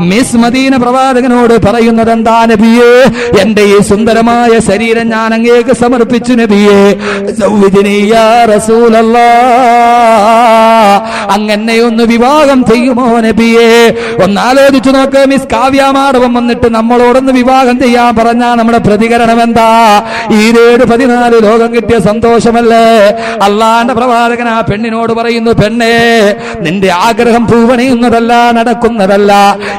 മിസ് മദീന പ്രവാചകനോട് പറയുന്നത് എന്താ നബിയേ? എന്റെ ഈ സുന്ദരമായ ശരീരം ഞാൻ അങ്ങേക്ക് സമർപ്പിച്ചു നബിയേ. സൗവിദിനി യാ റസൂലല്ലാഹ്, അങ്ങനെ ഒന്ന് വിവാഹം ചെയ്യുമോ നബിയേ? ഒന്നാലോചിച്ചു നോക്ക്. മിസ് കാവ്യമാടവം വന്നിട്ട് നമ്മളോടൊന്ന് വിവാഹം ചെയ്യാൻ പറഞ്ഞാ നമ്മുടെ പ്രതികരണം എന്താ? ഈ 14 ലോകം കിട്ടിയ സന്തോഷമല്ലേ? അള്ളാന്റെ പ്രവാചകൻ ആ പെണ്ണിനോട് പറയുന്നു, പെണ്ണേ, നിന്റെ ആഗ്രഹം പൂവണിയുന്നതല്ല, നടക്കുന്നതല്ല.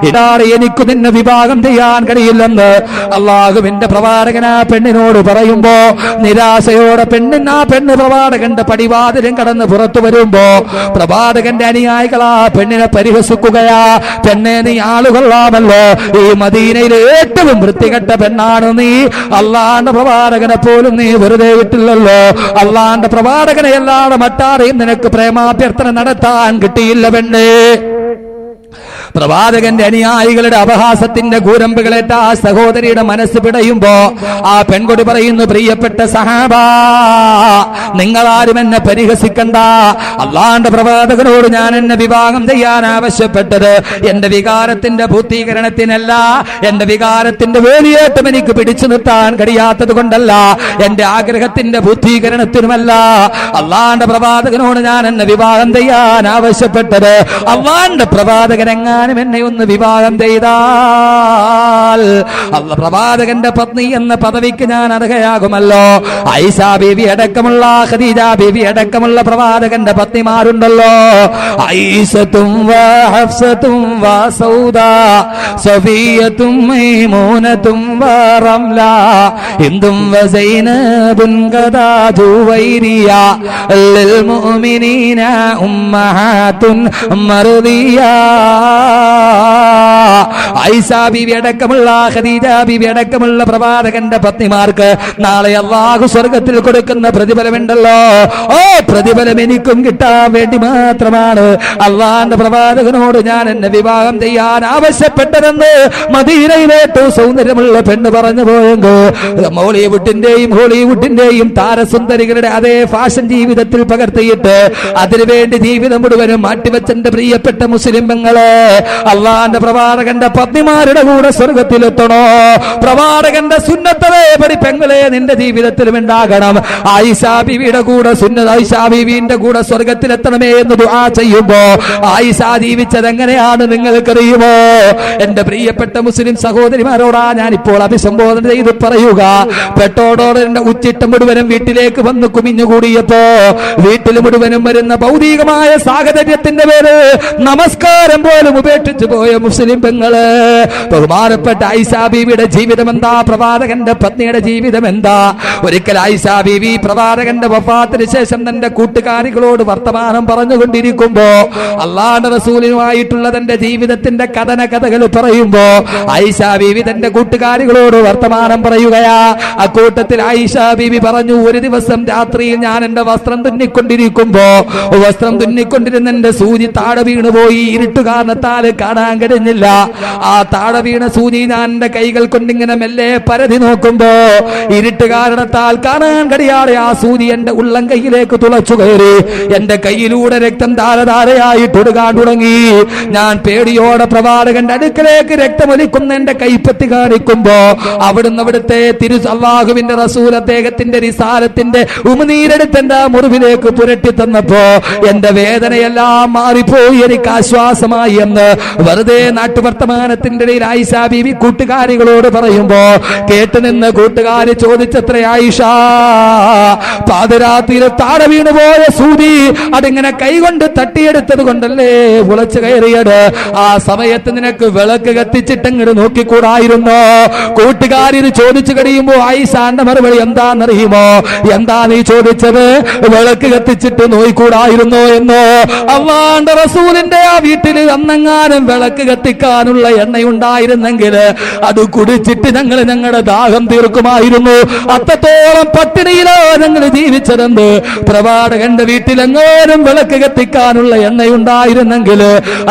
ഇതാണ് എനിക്ക് നിന്നെ വിവാഹം ചെയ്യാൻ കഴിയില്ലെന്ന് അള്ളാഹുവിന്റെ പ്രവാചകൻ ആ പെണ്ണിനോട് പറയുമ്പോ നിരാശയോടെ ആ പെണ്ണ് പ്രവാചകന്റെ പടിവാതിലും കടന്ന് പുറത്തു വരുമ്പോ പ്രവാചകന്റെ അനുയായികൾ ആ പെണ്ണിനെ പരിഹസിക്കുകയാ. പെണ്ണെ, നീ ആളുകൊള്ളാമല്ലോ, ഈ മദീനയിലെ ഏറ്റവും വൃത്തികെട്ട പെണ്ണാണ് നീ. അള്ളാന്റെ പ്രവാചകനെ പോലും നീ വെറുതെ വിട്ടില്ലല്ലോ. അള്ളാന്റെ പ്രവാചകനെ അല്ലാതെ മറ്റാരെയും നിനക്ക് പ്രേമാഭ്യർത്ഥന നടത്താൻ കിട്ടിയില്ല പെണ്ണേ. പ്രവാചകന്റെ അനുയായികളുടെ അപഹാസത്തിന്റെ കൂരമ്പുകളേറ്റ ആ സഹോദരിയുടെ മനസ്സ് പിടയുമ്പോ ആ പെൺകൊടി പറയുന്നു, പ്രിയപ്പെട്ട സഹാബാ, നിങ്ങളാരും എന്നെ പരിഹസിക്കണ്ട. അള്ളാന്റെ പ്രവാചകനോട് ഞാൻ എന്നെ വിവാഹം ചെയ്യാൻ ആവശ്യപ്പെട്ടത് എന്റെ വികാരത്തിന്റെ പൂർത്തീകരണത്തിനല്ല, എന്റെ വികാരത്തിന്റെ വേലിയേറ്റം എനിക്ക് പിടിച്ചു നിർത്താൻ കഴിയാത്തത് കൊണ്ടല്ല, എന്റെ ആഗ്രഹത്തിന്റെ പൂർത്തീകരണത്തിനുമല്ല. അള്ളാന്റെ പ്രവാചകനോട് ഞാൻ എന്നെ വിവാഹം ചെയ്യാൻ ആവശ്യപ്പെട്ടത് അള്ളാന്റെ പ്രവാചകൻ എങ്ങാനും എന്നെ ഒന്ന് വിവാഹം ചെയ്താൽ പ്രവാചകന്റെ പത്നി എന്ന പദവിക്ക് ഞാൻ അർഹയാകുമല്ലോ. ആയിഷ ബീവി അടക്കമുള്ള, ഖദീജ ബീവി അടക്കമുള്ള പ്രവാചകന്റെ പത്നിമാരുണ്ടല്ലോ. ആയിഷത്തും ഹഫ്സത്തും സൗദാ സഫിയത്തും മൈമൂനത്തും റംല ഹിന്ദും സൈനബുൻ ഖദാ ജുവൈരിയ ലിൽ മുഅ്മിനീന ഉമ്മഹാത്തുൻ മർദിയ. ആയിഷ ബീവി അടക്കമുള്ള, ഖദീജ ബീവി അടക്കമുള്ള പ്രവാചകന്റെ പത്നിമാർക്ക് നാളെ അല്ലാഹു സ്വർഗത്തിൽ കൊടുക്കുന്ന പ്രതിഫലമുണ്ടല്ലോ. ഓ പ്രതിഫലം എനിക്കും കിട്ടാൻ വേണ്ടി മാത്രമാണ് അള്ളാന്റെ പ്രവാചകനോട് ഞാൻ എന്നെ വിവാഹം ചെയ്യാൻ ആവശ്യപ്പെട്ടതെന്ന് മദീനയിലെ ഏറ്റവും സൗന്ദര്യമുള്ള പെണ്ണ് പറഞ്ഞു പോയെങ്കിൽ മോളിവുഡിന്റെയും ഹോളിവുഡിന്റെയും താരസുന്ദരികളുടെ അതേ ഫാഷൻ ജീവിതത്തിൽ പകർത്തിയിട്ട് അതിനുവേണ്ടി ജീവിതം മുഴുവനും മാറ്റിവെച്ചെന്റെ പ്രിയപ്പെട്ട മുസ്ലിം പെങ്ങളെ, അള്ളാന്റെ പ്രവാചകന്റെ പത്നിമാരുടെ കൂടെ സ്വർഗത്തിലെത്തണോ? പ്രവാചകന്റെ സുന്നത്തവേ പടി പെങ്ങളെ നിന്റെ ജീവിതത്തിലും ഉണ്ടാകണം. ആയിഷ ബീവിയുടെ കൂടെ ആയിഷ ബീവിന്റെ കൂടെ സ്വർഗത്തിലെത്തണമേ എന്ന് ദുആ ചെയ്യുമ്പോ ആയിഷ ജീവിച്ചത് എങ്ങനെയാണ് നിങ്ങൾക്കറിയുമോ? എന്റെ പ്രിയപ്പെട്ട മുസ്ലിം സഹോദരിമാരോടാ ഞാൻ ഇപ്പോൾ അഭിസംബോധന ചെയ്ത് പറയുക. പെട്ടോടോടെ ഉച്ചിട്ടം മുഴുവനും വീട്ടിലേക്ക് വന്ന് കുമിഞ്ഞുകൂടിയപ്പോ വീട്ടിൽ മുഴുവനും വരുന്ന ഭൗതികമായ സാഹചര്യത്തിന്റെ പേര് നമസ്കാരം പോലും ഉപേക്ഷിച്ചു പോയ മുസ്ലിം പെങ്ങള്. ബഹുമാനപ്പെട്ട ആയിഷാ ബീവിയുടെ ജീവിതം എന്താ? പ്രവാചകന്റെ പത്നിയുടെ ജീവിതം എന്താ? ഒരിക്കൽ ആയിഷാ ബീവി പ്രവാചകന്റെ വഫാത്തിന് ശേഷം തന്റെ കൂട്ടുകാരികളോട് വർത്തമാനം പറഞ്ഞുകൊണ്ടിരിക്കുമ്പോ അല്ലാഹുവിന്റെ റസൂലുമായിട്ടുള്ള തന്റെ ജീവിതത്തിന്റെ കഥകൾ പറയുമ്പോ ആയിഷാ ബീവി തന്റെ കൂട്ടുകാരികളോട് വർത്തമാനം പറയുകയാ. അക്കൂട്ടത്തിൽ ആയിഷാ ബീവി പറഞ്ഞു, ഒരു ദിവസം രാത്രിയിൽ ഞാൻ എന്റെ വസ്ത്രം തുന്നിക്കൊണ്ടിരിക്കുമ്പോ എന്റെ സൂചി താഴെ വീണുപോയി. ഇരുട്ട് കാരണത്താൽ കാണാൻ കഴിഞ്ഞില്ല. ആ താഴെ വീണ സൂചി ഞാൻ എന്റെ കൈകൾ കൊണ്ടിങ്ങനെ മെല്ലെ പരതി നോക്കുമ്പോ ഇരുട്ട് കാരണത്താൽ കാണാൻ കഴിയാതെ ആ സൂചി എന്റെ ഉള്ളം കൈയിലേക്ക് തുളച്ചു കയറി. എന്റെ കൈയിലൂടെ രക്തം ധാരധാരയായിട്ട് ഒഴുകാൻ തുടങ്ങി. ഞാൻ പേടിയോടെ പ്രവാചകന്റെ അടുക്കലേക്ക് രക്തമൊലിക്കുന്ന എന്റെ കൈപ്പത്തി കാണിക്കുമ്പോ അവിടുത്തെ അല്ലാഹുവിന്റെ റസൂൽ അദ്ദേഹത്തിന്റെ റിസാലത്തിന്റെ ഉമിനീരെടുത്ത് എന്റെ മുറിവിലേക്ക് പുരട്ടി തന്നപ്പോ എന്റെ വേദനയെല്ലാം മാറിപ്പോയി, എനിക്ക് ആശ്വാസമായി എന്ന് വെറുതെ നാട്ടുവർത്തമാനത്തിന്റെ ഇടയിൽ ആയിഷാ ബീവി കൂട്ടുകാരികളോട് പറയുമ്പോ കേട്ടുനിന്ന് കൂട്ടുകാരി ചോദിച്ചത്ര, ആയിഷ, പാതിരാത്രിയിൽ താഴെ വീണുപോയ സൂചി അതിങ്ങനെ കൈകൊണ്ട് തട്ടിയെടുത്തത് കൊണ്ടല്ലേ ഉളച്ചു കയറിയത്? ആ സമയത്ത് നിനക്ക് വിളക്ക് കത്തിച്ചിട്ടങ്ങോട്ട് നോക്കിക്കൂടായിരുന്നോ? കൂട്ടുകാരി ഇത് ചോദിച്ചു കഴിയുമ്പോ ആയിഷാന്റെ മറുപടി എന്താണെന്നറിയുമോ? എന്താ നീ ചോദിച്ചത്? വിളക്ക് കത്തിച്ചിട്ട് നോയിക്കൂടായിരുന്നോ എന്നോ? അല്ലാഹുവിന്റെ റസൂലിന്റെ ആ വീട്ടിൽ അന്നെങ്ങാനും വിളക്ക് കത്തിക്കാനുള്ള എണ്ണയുണ്ടായിരുന്നെങ്കിൽ അത് കുടിച്ചിട്ട് ഞങ്ങളുടെ ദാഹം തീർക്കുമായിരുന്നു. അത്രത്തോളം പട്ടിണിയിലോ ഞങ്ങൾ ജീവിച്ചതെന്ന്. പ്രവാചകന്റെ വീട്ടിൽ എങ്ങാനും വിളക്ക് കത്തിക്കാനുള്ള എണ്ണയുണ്ടായിരുന്നെങ്കിൽ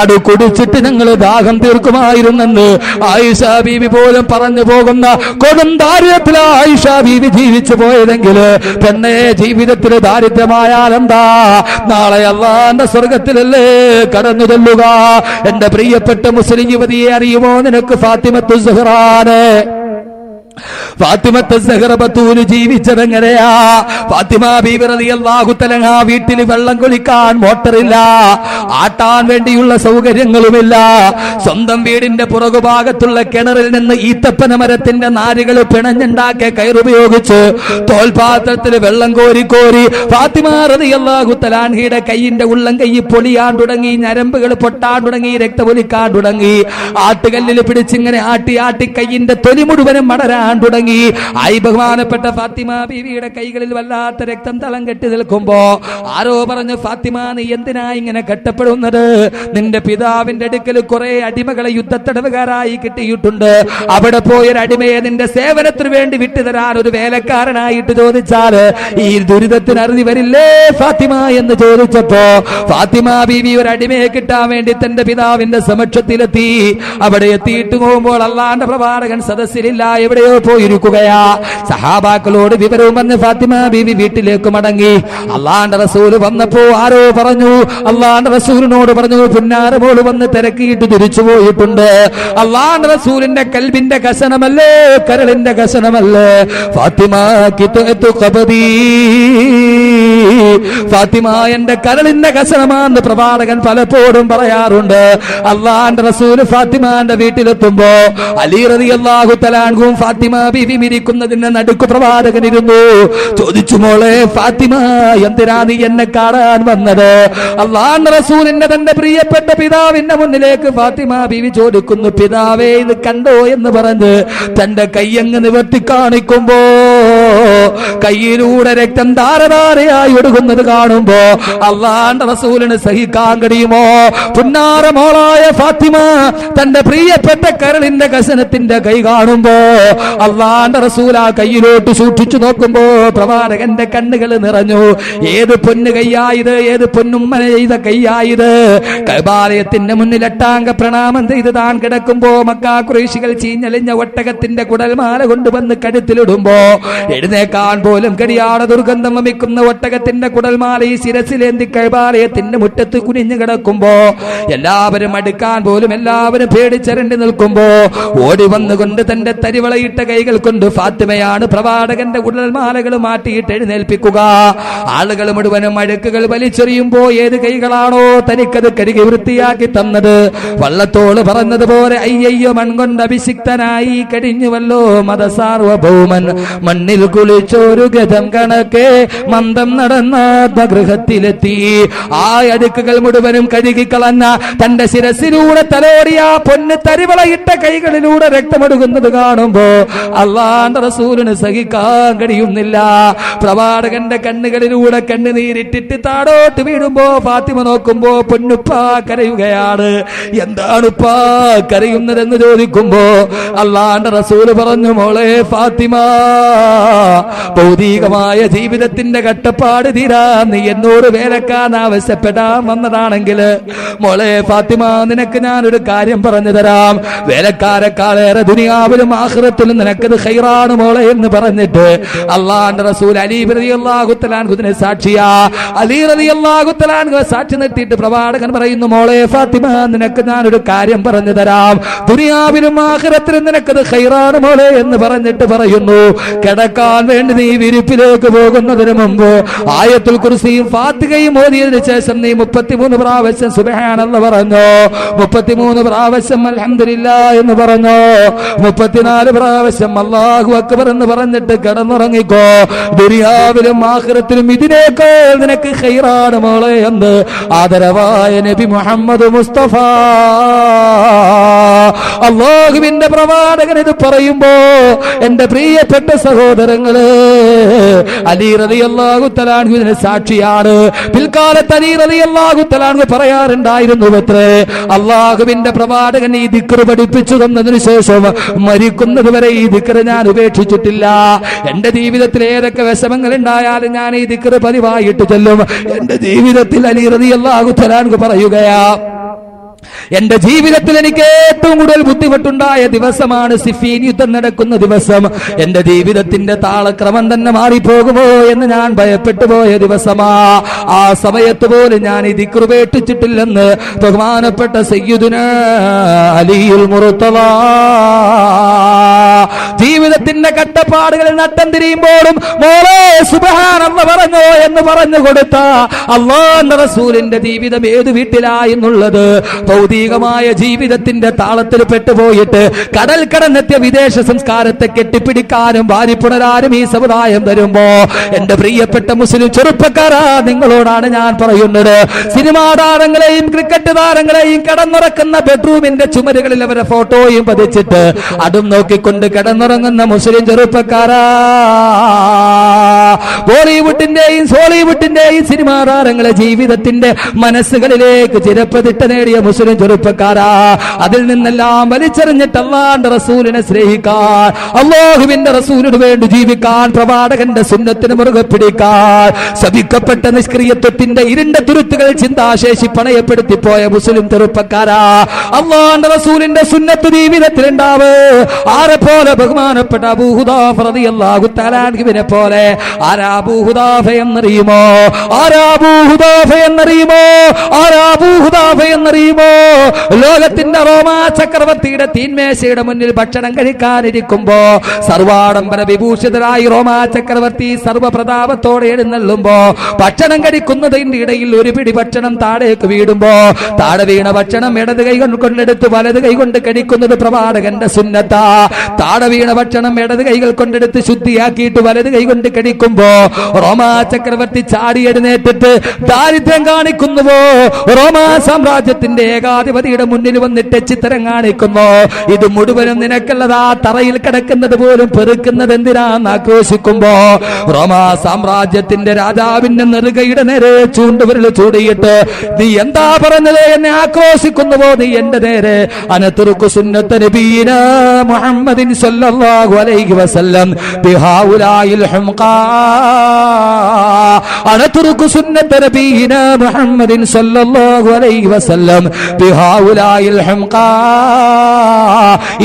അത് കുടിച്ചിട്ട് ഞങ്ങൾ ദാഹം തീർക്കുമായിരുന്നെന്ന് ആയിഷാ ബീവി പോലും പറഞ്ഞു പോകുന്ന കൊടും ദാരിദ്ര്യത്തിൽ ആയിഷാ ബീവി ജീവിച്ചു പോയതെങ്കിൽ പെണ്ണെ, ജീവിതത്തിൽ ദാരിദ്ര്യമായാൽ എന്താ? നാളെ അല്ലാഹുവിന്റെ സ്വർഗത്തിലല്ലേ കടന്നു ചെല്ലുക. എന്റെ പ്രിയപ്പെട്ട മുസ്ലിം യുവതിയെ അറിയുമോ നിനക്ക്? ഫാത്തിമത്തു സുഹ്റാനെ. ഫാത്തിമത്ത് സഹറ ബത്തൂൽ ജീവിച്ചതെങ്ങനെയാ? ഫാത്തിമ ബീബി റളിയല്ലാഹു തആല വീട്ടിൽ വെള്ളം കുളിക്കാൻ മോട്ടറില്ല, ആട്ടാൻ വേണ്ടിയുള്ള സൗകര്യങ്ങളുമില്ല. സ്വന്തം വീടിന്റെ പുറകുഭാഗത്തുള്ള കിണറിൽ നിന്ന് ഈത്തപ്പന മരത്തിന്റെ നാരുകൾ പിണഞ്ഞുണ്ടാക്കിയ കയറുപയോഗിച്ച് തോൽപാത്രത്തിൽ വെള്ളം കോരി ഫാത്തിമ റളിയല്ലാഹു തആലയുടെ കൈയിന്റെ ഉള്ളം കൈ പൊളിയാൻ തുടങ്ങി, ഞരമ്പുകൾ പൊട്ടാൻ തുടങ്ങി, രക്തമൊലിക്കാൻ തുടങ്ങി. ആട്ടുകല്ലിൽ പിടിച്ചിങ്ങനെ ആട്ടി കൈയിന്റെ തൊലി മുഴുവനും മടരാൻ തുടങ്ങി. ആയി ബഹുമാനപ്പെട്ട ഫാത്തിമ ബീവിയുടെ കൈകളിൽ വല്ലാത്ത രക്തം തളം കെട്ടി നിൽക്കുമ്പോ ആരോ പറഞ്ഞു, ഫാത്തിമ, നീ എന്തിനാ ഇങ്ങനെ കെട്ടപ്പെടുന്നത്? നിന്റെ പിതാവിന്റെ അടുക്കൽ കുറെ അടിമകളെ യുദ്ധത്തടവുകാരായി കിട്ടിയിട്ടുണ്ട്. അവിടെ പോയൊരു അടിമയെ നിന്റെ സേവനത്തിന് വേണ്ടി വിട്ടുതരാൻ ഒരു വേലക്കാരനായിട്ട് ചോദിച്ചാൽ ഈ ദുരിതത്തിന് അറുതി വരില്ലേ ഫാത്തിമ എന്ന് ചോദിച്ചപ്പോ ഫാത്തിമ ബീവി ഒരു അടിമയെ കിട്ടാൻ വേണ്ടി തന്റെ പിതാവിന്റെ സമക്ഷത്തിലെത്തി. അവിടെ എത്തിയിട്ട് പോകുമ്പോൾ അല്ലാഹുവിന്റെ പ്രവാചകൻ സദസ്സിലില്ല, എവിടെയോ പോയിരിക്കുകയാ. സഹാബാക്കളോട് വിവരവും വന്ന് ഫാത്തിമ ബീവി വീട്ടിലേക്ക് മടങ്ങി. അല്ലാഹുവിന്റെ റസൂല് വന്നപ്പോ ആരോ പറഞ്ഞു, അല്ലാഹുവിന്റെ റസൂലിനോട് പറഞ്ഞു, പുന്നാരമോള് വന്ന് തിരക്കിയിട്ട് തിരിച്ചു പോയിട്ടുണ്ട്. അല്ലാഹുവിന്റെ റസൂലിന്റെ കൽബിന്റെ കസനമല്ലേ, കരളിന്റെ കസനമല്ലേ ഫാത്തിമ? ഫാത്തിമ എന്റെ കരളിന്റെ കസനമാണെന്ന് പ്രവാചകൻ പലപ്പോഴും പറയാറുണ്ട്. അല്ലാഹുവിന്റെ റസൂല് ഫാത്തിമാന്റെ വീട്ടിലെത്തുമ്പോ അലി റളിയല്ലാഹു തആല അൻഹു ഫാത്തിമ ബീവി ഇരിക്കുന്നതിന്റെ നടുക്ക് പ്രവാചകൻ ഇരുന്നു. ചോദിച്ചു, മോളെ ഫാത്തിമ, എന്തിനാ നീ എന്നെ കാണാൻ വന്നത്? അല്ലാഹുവിന്റെ റസൂലിന്റെ തന്റെ പ്രിയപ്പെട്ട പിതാവിന്റെ മുന്നിലേക്ക് ഫാത്തിമ ബീവി ചോദിക്കുന്നു. പിതാവേ, ഇത് കണ്ടോ എന്ന് പറഞ്ഞ് തന്റെ കൈയങ്ങ് നിവർത്തി കാണിക്കുമ്പോ കയ്യിലൂടെ രക്തം ധാരധാരയായി ഒഴുകുന്നത് കാണുമ്പോ അല്ലാഹുവിന്റെ റസൂലിന് സഹിക്കാൻ കഴിയുമോ? പുന്നാര മോളായ ഫാത്തിമ തന്റെ പ്രിയപ്പെട്ട കരളിന്റെ കസനത്തിന്റെ കൈ കാണുമ്പോ അല്ലാഹുവിന്റെ റസൂൽ ആ കയ്യിലോട്ട് സൂക്ഷിച്ചു നോക്കുമ്പോ പ്രവാചകന്റെ കണ്ണുകൾ നിറഞ്ഞു. ഏത് പൊന്നു കയ്യായത്, ഏത് പൊന്നുമ്മന ചെയ്ത കയ്യായത്? കഅബാലയത്തിന്റെ മുന്നിൽ എട്ടാംഗ പ്രണാമം ചെയ്ത് താൻ കിടക്കുമ്പോ മക്കാ ഖുറൈശികൾ ചീഞ്ഞലിഞ്ഞ ഒട്ടകത്തിന്റെ കുടൽമാല കൊണ്ടുവന്ന് കഴുത്തിലിടുമ്പോ എഴുന്നേക്കാൻ പോലും കഴിയാതെ ദുർഗന്ധം വമിക്കുന്ന ഒട്ടകത്തിന്റെ കുടൽമാല ഈ ശിരസിലേന്തി കഅബാലയത്തിന്റെ മുറ്റത്ത് കുനിഞ്ഞു കിടക്കുമ്പോ എല്ലാവരും അടുക്കാൻ പോലും എല്ലാവരും പേടിച്ചരണ്ടി നിൽക്കുമ്പോ ഓടി വന്നുകൊണ്ട് തന്റെ തരിവളയിട്ട കൈകൾ കൊണ്ട് ഫാത്തിമയാണ് പ്രവാചകന്റെ കുടൽമാലകൾ മാറ്റിയിട്ട് എഴുന്നേൽപ്പിക്കുക. ആളുകൾ മുഴുവനും അഴുക്കുകൾ വലിച്ചെറിയുമ്പോ ഏത് കൈകളാണോ തനിക്കത് കരുകി വൃത്തിയാക്കി തന്നത്, വള്ളത്തോള് പറഞ്ഞതുപോലെ അയ്യയ്യോ മൺകൊണ്ട് അഭിഷിക്തനായി കഴിഞ്ഞുവല്ലോ മതസാർവഭൗമൻ മണ്ണിൽ കുളിച്ചൊരു ഗതം കണക്കെ മന്ദം നടന്ന ഗൃഹത്തിലെത്തി. ആ അടുക്കുകൾ മുഴുവനും കഴുകിക്കളഞ്ഞ തന്റെ ശിരസിലൂടെ തലോടിയ പൊന്ന് തരിവളയിട്ട കൈകളിലൂടെ രക്തമൊഴുകുന്നത് കാണുമ്പോ അള്ളാന്റെ റസൂലിന് സഹിക്കാൻ കഴിയുന്നില്ല. പ്രവാചകന്റെ കണ്ണുകളിലൂടെ കണ്ണുനീരിട്ടിട്ട് താടോട്ട് വീഴുമ്പോ ഫാത്തിമ നോക്കുമ്പോ പൊന്നുപ്പാ കരയുകയാണ്. എന്താണുപ്പാ കരയുന്നതെന്ന് ചോദിക്കുമ്പോ അള്ളാന്റെ റസൂല് പറഞ്ഞു, മോളെ ഫാത്തിമ, ഭൗതികമായ ജീവിതത്തിന്റെ കട്ടപ്പാട് തീരാ നീ എന്നോട് വേലക്കാൻ ആവശ്യപ്പെടാൻ വന്നതാണെങ്കിൽ മോളെ ഫാത്തിമ, നിനക്ക് ഞാനൊരു കാര്യം പറഞ്ഞു തരാം. വേലക്കാരെക്കാളേറെ ദുനിയാവിലും ആഖിറത്തിലും നിനക്കത് ഖൈറാണ് മോളെ എന്ന് പറഞ്ഞിട്ട് അള്ളാന്റെ റസൂൽ അലി റളിയല്ലാഹു തആല അൻഹുവിനെ സാക്ഷിയാ. അലി റളിയല്ലാഹു തആല അൻഹു സാക്ഷി നിർത്തിയിട്ട് പ്രവാചകൻ പറയുന്നു, മോളെ ഫാത്തിമ, നിനക്ക് ഞാനൊരു കാര്യം പറഞ്ഞു തരാം. ദുനിയാവിലും ആഖിറത്തിലും നിനക്കത് ഖൈറാണ് മോളെ എന്ന് പറഞ്ഞിട്ട് പറയുന്നു, കിടക്കാൻ വേണ്ടി നീ വിരിപ്പിലേക്ക് പോകുന്നതിന് മുമ്പ് ആയത്തുൽ കുർസിയും ഫാത്തിഹയും ഓതിയതിനു ശേഷം നീ 33 പ്രാവശ്യം സുബ്ഹാനല്ലാഹ് പറഞ്ഞു, 33 പ്രാവശ്യം അൽഹംദുലില്ലാഹ് എന്ന് പറഞ്ഞു, 34 പ്രാവശ്യം അല്ലാഹു അക്ബർ എന്ന് പറഞ്ഞിട്ട് കിടന്നുറങ്ങിക്കോ. ദുനിയാവിലും ആഖിറത്തിലും ഇതിനേക്കാൾ നിനക്ക് ഖൈറാണ് മോളെ എന്ന് ആദരവായ നബി മുഹമ്മദ് മുസ്തഫ അല്ലാഹുവിന്റെ പ്രവാചകൻ ഇത് പറയുമ്പോ എന്റെ പ്രിയപ്പെട്ട സഹോദരങ്ങളെ, അലി റളിയല്ലാഹു തആല അൻഹു ഇതിന് സാക്ഷിയാണ്. പിൽക്കാലത്ത് അലി റളിയല്ലാഹു തആല അൻഹു പറയാറുണ്ടായിരുന്നു, അത്രേ അല്ലാഹുവിന്റെ പ്രവാചകൻ ഈ ദിക്ർ പഠിപ്പിച്ചു തന്നതിനു ശേഷം മരിക്കുന്നത് വരെ ഈ ദിക്ർ ഞാൻ ഉപേക്ഷിച്ചിട്ടില്ല. എന്റെ ജീവിതത്തിൽ ഏതൊക്കെ വിഷമങ്ങൾ ഉണ്ടായാലും ഞാൻ ഈ ദിക്ർ പതിവായിട്ട് ചൊല്ലും. എന്റെ ജീവിതത്തിൽ അലി റളിയല്ലാഹു തആല അൻഹു പറയുകയാ, എന്റെ ജീവിതത്തിൽ എനിക്ക് ഏറ്റവും കൂടുതൽ ബുദ്ധിമുട്ടുണ്ടായ ദിവസമാണ് സിഫീൻ യുദ്ധം നടക്കുന്ന ദിവസം. എന്റെ ജീവിതത്തിന്റെ താളക്രമം തന്നെ മാറിപ്പോകുമോ എന്ന് ഞാൻ ഭയപ്പെട്ടു പോയ ദിവസമാ. ആ സമയത്ത് പോലും ഞാൻ ഈ ദിക്ർ ഉപേക്ഷിച്ചിട്ടില്ലെന്ന് ബഹുമാനപ്പെട്ട സയ്യിദുനാ അലിയുൽ മുർത്തള ജീവിതത്തിന്റെ കട്ടപ്പാടുകളിൽ നട്ടം തിരിയുമ്പോഴും മോളെ സുബ്ഹാനല്ലാഹ് പറഞ്ഞോ എന്ന് പറഞ്ഞു കൊടുത്ത അല്ലാഹുവിന്റെ റസൂലിന്റെ ജീവിതം ഏത് വീട്ടിലായെന്നുള്ളത് ഭൗതികമായ ജീവിതത്തിന്റെ താളത്തിൽ പെട്ടുപോയിട്ട് കടൽ കടന്നെത്തിയ വിദേശ സംസ്കാരത്തെ കെട്ടിപ്പിടിക്കാനും വാരിപ്പുണരാനും ഈ സമുദായം വരുമ്പോ എന്റെ പ്രിയപ്പെട്ട മുസ്ലിം ചെറുപ്പക്കാരാ, നിങ്ങളോടാണ് ഞാൻ പറയുന്നത്. സിനിമാ താരങ്ങളെയും ക്രിക്കറ്റ് താരങ്ങളെയും കിടന്നുറക്കുന്ന ബെഡ്റൂമിന്റെ ചുമരുകളിൽ അവരെ ഫോട്ടോയും പതിച്ചിട്ട് അതും നോക്കിക്കൊണ്ട് കിടന്നുറങ്ങുന്ന മുസ്ലിം ചെറുപ്പക്കാരാ, ബോളിവുഡിന്റെയും സോളിവുഡിന്റെയും സിനിമാ താരങ്ങളെ ജീവിതത്തിന്റെ മനസ്സുകളിലേക്ക് ചിരപ്രതിഷ്ഠ നേടിയ മുസ്ലിം ചെറുപ്പക്കാരാ, അതിൽ നിന്നെല്ലാം വലിച്ചെറിഞ്ഞിട്ട് അല്ലാഹുവിന്റെ റസൂലിനെ സ്നേഹിക്കാൻ, അല്ലാഹുവിന്റെ റസൂലിന് വേണ്ടി ജീവിക്കാൻ, പ്രവാചകന്റെ സുന്നത്തിന് മുറുകെ പിടിക്കാൻ, ശപിക്കപ്പെട്ട നിഷ്ക്രിയത്വത്തിന്റെ ഇരുണ്ട തുരുത്തുകൾ ചിന്താശേഷി പണയപ്പെടുത്തി പോയ മുസ്ലിം ചെറുപ്പക്കാരാ, അല്ലാഹുവിന്റെ റസൂലിന്റെ സുന്നത്ത് ജീവിതത്തിൽ ഉണ്ടാവ്. ആരെ പോലെ? ബഹുമാനപ്പെട്ട അബൂ ഹുദാഫ റളിയല്ലാഹു തആല അൻഹുവിനെ പോലെ. ആരാ അബൂ ഹുദാഫ എന്നറിയുമോ? ആരാ അബൂ ഹുദാഫ എന്നറിയുമോ? ആരാ അബൂ ഹുദാഫ എന്നറിയുമോ? ലോകത്തിന്റെ റോമാ ചക്രവർത്തിയുടെ തീന്മേശയുടെ മുന്നിൽ ഭക്ഷണം കഴിക്കാനിരിക്കുമ്പോ സർവാഡംബര വിഭൂഷിതരായി റോമാ ചക്രവർത്തി സർവപ്രതാപത്തോടെ എഴുന്നള്ളുമ്പോ ഭക്ഷണം കഴിക്കുന്നതിന്റെ ഇടയിൽ ഒരു പിടി ഭക്ഷണം താഴേക്ക് വീടുമ്പോ താഴെ വീണ ഭക്ഷണം ഇടത് കൈ കൊണ്ടെടുത്ത് വലത് കൈ കൊണ്ട് കഴിക്കുന്നത് പ്രവാചകന്റെ സുന്നത്താ. താഴെ വീണ ഭക്ഷണം ഇടത് കൈകൾ കൊണ്ടെടുത്ത് ശുദ്ധിയാക്കിയിട്ട് വലത് കൈ കൊണ്ട് കഴിക്കുമ്പോ റോമാ ചക്രവർത്തി ചാടി എഴുന്നേറ്റിട്ട് ദാരിദ്ര്യം കാണിക്കുന്നുവോ? റോമാ സാമ്രാജ്യത്തിന്റെ ഏകാധിപതിയുടെ മുന്നിൽ വന്നിട്ട് ചിത്രം കാണിക്കുന്നു. ഇത് മുഴുവനും നിനക്കുള്ളതാ, തറയിൽ കിടക്കുന്നത് പോലും പെറുക്കുന്നത് എന്തിനാന്ന് ആക്രോശിക്കുമ്പോ റോമാ സാമ്രാജ്യത്തിന്റെ രാജാവിന്റെ നെറുകയുടെ നേരെ ചൂണ്ടുവിരൽ ചൂടിയിട്ട് നീ എന്താ പറഞ്ഞത് എന്നെ ആക്രോശിക്കുന്നുവോ? നീ എന്റെ നേരെ അനതുറുക്കു സുന്നത്ത നബീന മുഹമ്മദിൻ സല്ലല്ലാഹു അലൈഹി വസല്ലം ബിഹാഉലായിൽ ഹുംഖാ, അനതുറുക്കു സുന്നത്ത നബീന മുഹമ്മദിൻ സല്ലല്ലാഹു അലൈഹി വസല്ലം ബിഹാഉലായിൽ ഹുംഖാ.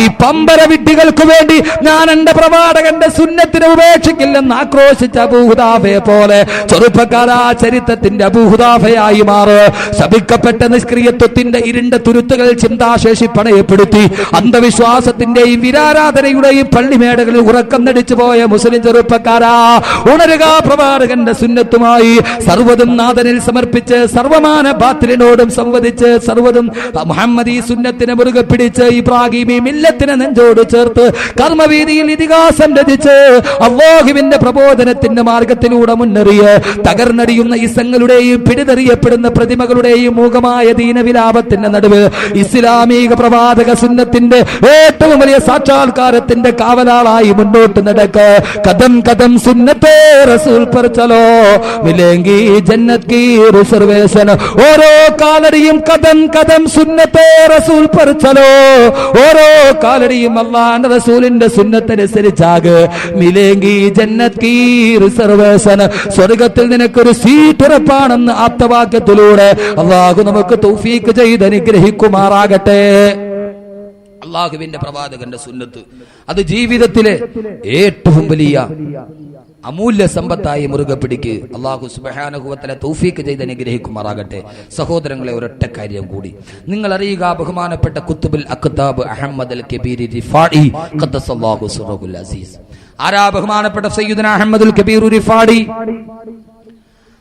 ഈ പമ്പര വിഡ്ഢികൾക്ക് വേണ്ടി ഞാൻ എന്റെ പ്രവാചകന്റെ സുന്നത്തിനെ ഉപേക്ഷിക്കില്ലെന്ന് ആക്രോശിച്ച അബൂ ഹുദാഫയെ പോലെ ചെറുപ്പക്കാരാ ചരിത്രത്തിന്റെ അബൂ ഹുദാഫയായി മാറ്. ശപിക്കപ്പെട്ട നിഷ്ക്രിയത്വത്തിന്റെ ഇരുണ്ട തുരുത്തുകൾ ചിന്താശേഷി പണയപ്പെടുത്തി അന്ധവിശ്വാസത്തിന്റെയും വിരാരാധനയുടെയും പള്ളിമേടകളിൽ ഉറക്കം നടിച്ചു പോയ മുസ്ലിം ചെറുപ്പക്കാരാ, ഉണരുക. പ്രവാചകന്റെ സുന്നത്തുമായി സർവ്വതും നാഥനിൽ സമർപ്പിച്ച് സർവമാന ബാത്തിലിനോടും സംവദിച്ച് സർവ്വതും പലതും മുഹമ്മദി സുന്നത്തിനെ മുറുകെ പിടിച്ച് ഇബ്രാഹിമി മില്ലത്തിനെ നെഞ്ചോട് ചേർത്ത് കർമ്മവീതിയിൽ ഇതിഹാസം രചിച്ച് അല്ലാഹുവിന്റെ പ്രബോധനത്തിന്റെ മാർഗത്തിലൂടെ മുന്നേറിയ തകർന്നടിയുന്ന ഇസങ്ങളുടെയും പിടിതെറിയപ്പെടുന്ന പ്രതിമകളുടെയും മൂകമായ ദീനവിലാപത്തിന്റെ നടുവ് ഇസ്ലാമിക പ്രവാചക സുന്നത്തിന്റെ ഏറ്റവും വലിയ സാക്ഷാത്കാരത്തിന്റെ കാവലാളായി മുന്നോട്ട് നടക്ക കദം കദം സുന്നത്തെ റസൂൽ पर चलो मिलेंगी जन्नत की रिजर्वेशन ഓരോ കാലടിയും കദം കദം സുന്നത്തെ റസൂൽ पर चलो ഓരോ കാലടിയും അല്ലാഹുവിന്റെ റസൂലിന്റെ സുന്നത്തനുസരിച്ചാകെ മിലേങ്കി ജന്നത്ത് കീ റിസർവേഷൻ സ്വർഗ്ഗത്തിൽ നിനക്കൊരു സീറ്റ് ഉറപ്പാണെന്ന് ആപ്തവാക്യത്തിലൂടെ അല്ലാഹു നമുക്ക് തൗഫീഖ് ചെയ്ത് അനുഗ്രഹിക്കുമാറാകട്ടെ. അല്ലാഹുവിന്റെ പ്രവാചകന്റെ സുന്നത്ത് അത് ജീവിതത്തിലെ ഏറ്റവും വലിയ അമൂല്യ സമ്പത്തായി മുറുകെ പിടിക്ക്. അല്ലാഹു സുബ്ഹാനഹു വ തആല തൗഫീഖ് ചെയ്ത് അനുഗ്രഹിക്കുമാറാകട്ടെ. സഹോദരങ്ങളെ, ഒരൊറ്റ കാര്യം കൂടി നിങ്ങൾ അറിയുക. ബഹുമാനപ്പെട്ട ഖുത്ബുൽ അഖ്താബ് അഹമ്മദ് അൽ കബീർ റിഫാഇ ഖദ്ദസല്ലാഹു സിർറഹുൽ അസീസ്. ആരാ ബഹുമാനപ്പെട്ട സയ്യിദുനാ അഹമ്മദുൽ കബീർ റിഫാഇ?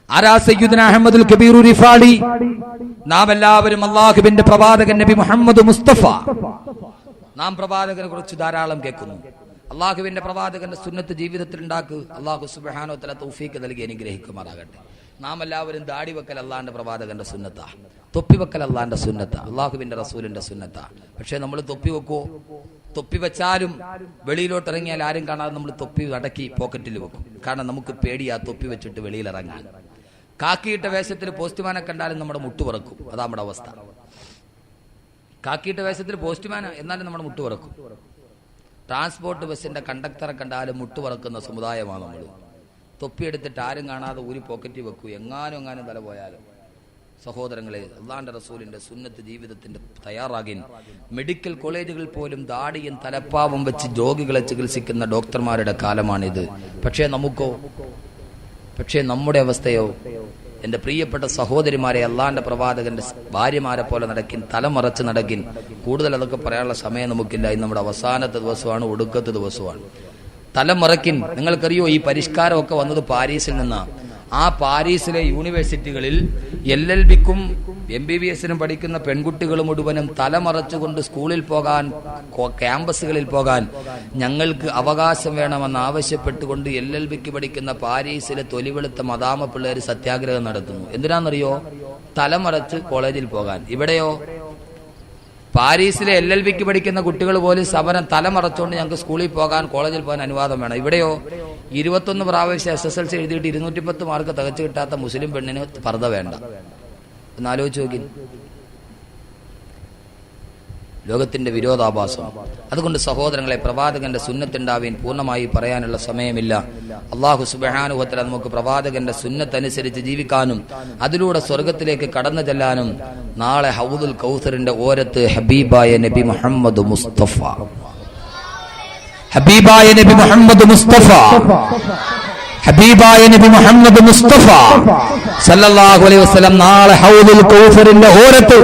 ആരാ സയ്യിദുനാ അഹമ്മദുൽ കബീർ റിഫാഇ? നാം എല്ലാവരും അല്ലാഹുവിന്റെ പ്രവാചകൻ നബി മുഹമ്മദ് മുസ്തഫ, നാം പ്രവാചകനെ കുറിച്ച് ധാരാളം കേൾക്കുന്നു. അള്ളാഹുവിന്റെ പ്രവാചകന്റെ സുന്നത്ത് ജീവിതത്തിൽ ഉണ്ടാക്ക്. അള്ളാഹു സുബ്ഹാനഹു വ തആല തൗഫീഖ് നൽകി അനുഗ്രഹിക്കുമാറാകട്ടെ. നാം എല്ലാവരും ദാടി വെക്കൽ അള്ളാഹിന്റെ പ്രവാചകന്റെ സുന്നത്താ, തൊപ്പി വെക്കൽ അള്ളാഹിന്റെ സുന്നത്താ, അള്ളാഹുവിന്റെ റസൂലിന്റെ സുന്നത്താ. പക്ഷെ നമ്മൾ തൊപ്പി വെക്കുവോ? തൊപ്പി വെച്ചാലും വെളിയിലോട്ട് ഇറങ്ങിയാൽ ആരും കാണാതെ നമ്മൾ തൊപ്പി അടക്കി പോക്കറ്റിൽ വെക്കും. കാരണം നമുക്ക് പേടിയാ തൊപ്പി വെച്ചിട്ട് വെളിയിൽ ഇറങ്ങാൻ. കാക്കിയിട്ട വേഷത്തിൽ പോസ്റ്റ്മാനെ കണ്ടാലും നമ്മുടെ മുട്ടു പറക്കും. അതാ നമ്മുടെ അവസ്ഥ. കാക്കിയിട്ട വേഷത്തിൽ പോസ്റ്റ്മാന് എന്നാലും നമ്മുടെ മുട്ടു പറക്കും. ട്രാൻസ്പോർട്ട് ബസ്സിന്റെ കണ്ടക്ടറെ കണ്ടാലും മുട്ടുപറക്കുന്ന സമുദായമാണ് നമ്മൾ. തൊപ്പിയെടുത്തിട്ട് ആരും കാണാതെ ഊരി പോക്കറ്റിൽ വെക്കൂ, എങ്ങാനും തല പോയാലും. സഹോദരങ്ങളെ, അല്ലാഹുവിന്റെ റസൂലിന്റെ സുന്നത്ത് ജീവിതത്തിന്റെ തയ്യാറാകിൻ. മെഡിക്കൽ കോളേജുകളിൽ പോലും ദാടിയും തലപ്പാവും വെച്ച് രോഗികളെ ചികിത്സിക്കുന്ന ഡോക്ടർമാരുടെ കാലമാണിത്. പക്ഷേ നമുക്കോ? പക്ഷേ നമ്മുടെ അവസ്ഥയോ? എന്റെ പ്രിയപ്പെട്ട സഹോദരിമാരെ, അള്ളാഹിന്റെ പ്രവാചകന്റെ ഭാര്യമാരെ പോലെ നടക്കിൻ, തലമറച്ച് നടക്കിൻ. കൂടുതൽ അതൊക്കെ പറയാനുള്ള സമയം നമുക്കില്ല. ഇന്ന് നമ്മുടെ അവസാനത്തെ ദിവസമാണ്, ഒടുക്കത്തെ ദിവസമാണ്. തലമറക്കിൻ. നിങ്ങൾക്കറിയോ, ഈ പരിഷ്കാരമൊക്കെ വന്നത് പാരീസിൽ നിന്നാണ്. ആ പാരീസിലെ യൂണിവേഴ്സിറ്റികളിൽ LLBക്കും MBBSനും പഠിക്കുന്ന പെൺകുട്ടികൾ മുഴുവനും തലമറച്ചുകൊണ്ട് സ്കൂളിൽ പോകാൻ, ക്യാമ്പസുകളിൽ പോകാൻ ഞങ്ങൾക്ക് അവകാശം വേണമെന്ന് ആവശ്യപ്പെട്ടുകൊണ്ട് LLBക്ക് പഠിക്കുന്ന പാരീസിലെ തൊലിവെളുത്ത മദാമ പിള്ളേർ സത്യാഗ്രഹം നടത്തുന്നു. എന്തിനാണെന്നറിയോ? തലമറച്ച് കോളേജിൽ പോകാൻ. ഇവിടെയോ? പാരീസിലെ LLBക്ക് പഠിക്കുന്ന കുട്ടികൾ പോലും സമരം തലമറച്ചുകൊണ്ട് ഞങ്ങൾക്ക് സ്കൂളിൽ പോകാൻ, കോളേജിൽ പോകാൻ അനുവാദം വേണം. ഇവിടെയോ? 21 പ്രാവശ്യം SSLC എഴുതിയിട്ട് 210 മാർക്ക് തികച്ചു കിട്ടാത്ത മുസ്ലിം പെണ്ണിന് പർദ്ദ വേണ്ട. എന്നാലോചിച്ച് നോക്കി. ലോകത്തിന്റെ വിരോധാഭാസം. അതുകൊണ്ട് സഹോദരങ്ങളെ, പ്രവാചകന്റെ സുന്നത്തുണ്ടാവീൻ. പൂർണ്ണമായി പറയാനുള്ള സമയമില്ല. അല്ലാഹു സുബ്ഹാനഹു വ തആല നമുക്ക് പ്രവാചകന്റെ സുന്നത്തനുസരിച്ച് ജീവിക്കാനും അതിലൂടെ സ്വർഗത്തിലേക്ക് കടന്നു ചെല്ലാനും നാളെ ഹൗദുൽ കൗസറിന്റെ ഓരത്ത് ഹബീബായ നബി മുഹമ്മദ് മുസ്തഫ, ഹബീബായ നബി മുഹമ്മദ് മുസ്തഫ, ഹബീബായ നബി മുഹമ്മദ് മുസ്തഫ സല്ലല്ലാഹു അലൈഹി വസല്ലം നാളെ ഹൗദുൽ കൗസറിന്റെ ഓരത്ത്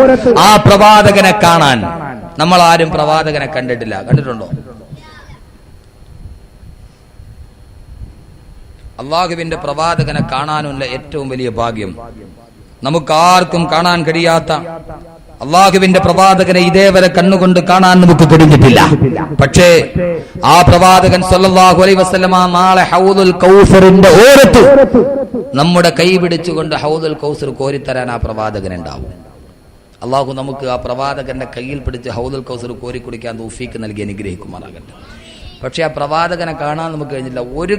ആ പ്രവാചകനെ കാണാൻ നമ്മൾ ആരും പ്രവാചകനെ കണ്ടിട്ടില്ല. കണ്ടിട്ടുണ്ടോ? അള്ളാഹുവിന്റെ പ്രവാചകനെ കാണാനുള്ള ഏറ്റവും വലിയ ഭാഗ്യം നമുക്കാർക്കും കാണാൻ കഴിയാത്ത അള്ളാഹുവിന്റെ പ്രവാചകനെ ഇതേവരെ കണ്ണുകൊണ്ട് കാണാൻ നമുക്ക് കഴിഞ്ഞിട്ടില്ല. പക്ഷേ ആ പ്രവാചകൻ സല്ലല്ലാഹു അലൈഹി വസല്ലമ നാളെ ഹൗദുൽ കൗസറിന്റെ ഓരത്ത് നമ്മുടെ കൈ പിടിച്ചുകൊണ്ട് ഹൗദുൽ കൗസർ കോരിത്തരാൻ ആ പ്രവാചകൻ ഉണ്ടാവും. അള്ളാഹു നമുക്ക് ആ പ്രവാചകന്റെ കയ്യിൽ പിടിച്ച് ഹൗദുൽ കൗസർ കോരി കുടിക്കാൻ തൗഫീഖ് നൽകി അനുഗ്രഹിക്കുമാറാകട്ടെ. പക്ഷെ ആ പ്രവാചകനെ കാണാൻ നമുക്ക് കഴിഞ്ഞില്ല. ഒരു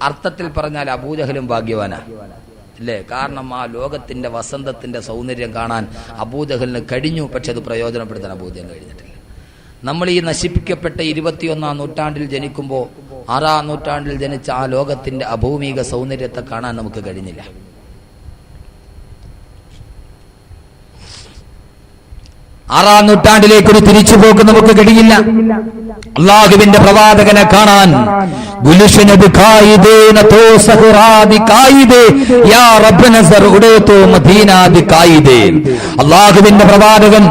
അർത്ഥത്തിൽ പറഞ്ഞാൽ അബൂജഹലും ഭാഗ്യവാനാ, അല്ലേ? കാരണം ആ ലോകത്തിന്റെ വസന്തത്തിന്റെ സൗന്ദര്യം കാണാൻ അബൂജഹലിന് കഴിഞ്ഞു. പക്ഷെ അത് പ്രയോജനപ്പെടുത്താൻ അബൂജഹൽ കഴിഞ്ഞിട്ടില്ല. നമ്മൾ ഈ നശിപ്പിക്കപ്പെട്ട 21-ാം നൂറ്റാണ്ടിൽ ജനിക്കുമ്പോൾ 6-ാം നൂറ്റാണ്ടിൽ ജനിച്ച ആ ലോകത്തിന്റെ അഭൗമിക സൗന്ദര്യത്തെ കാണാൻ നമുക്ക് കഴിഞ്ഞില്ല. ആറാം നൂറ്റാണ്ടിലേക്ക് ഒരു തിരിച്ചുപോക്ക് നമുക്ക് കഴിയില്ല. അള്ളാഹുവിന്റെ പ്രവാചകനെ കാണാൻ അള്ളാഹുവിന്റെ പ്രവാചകൻ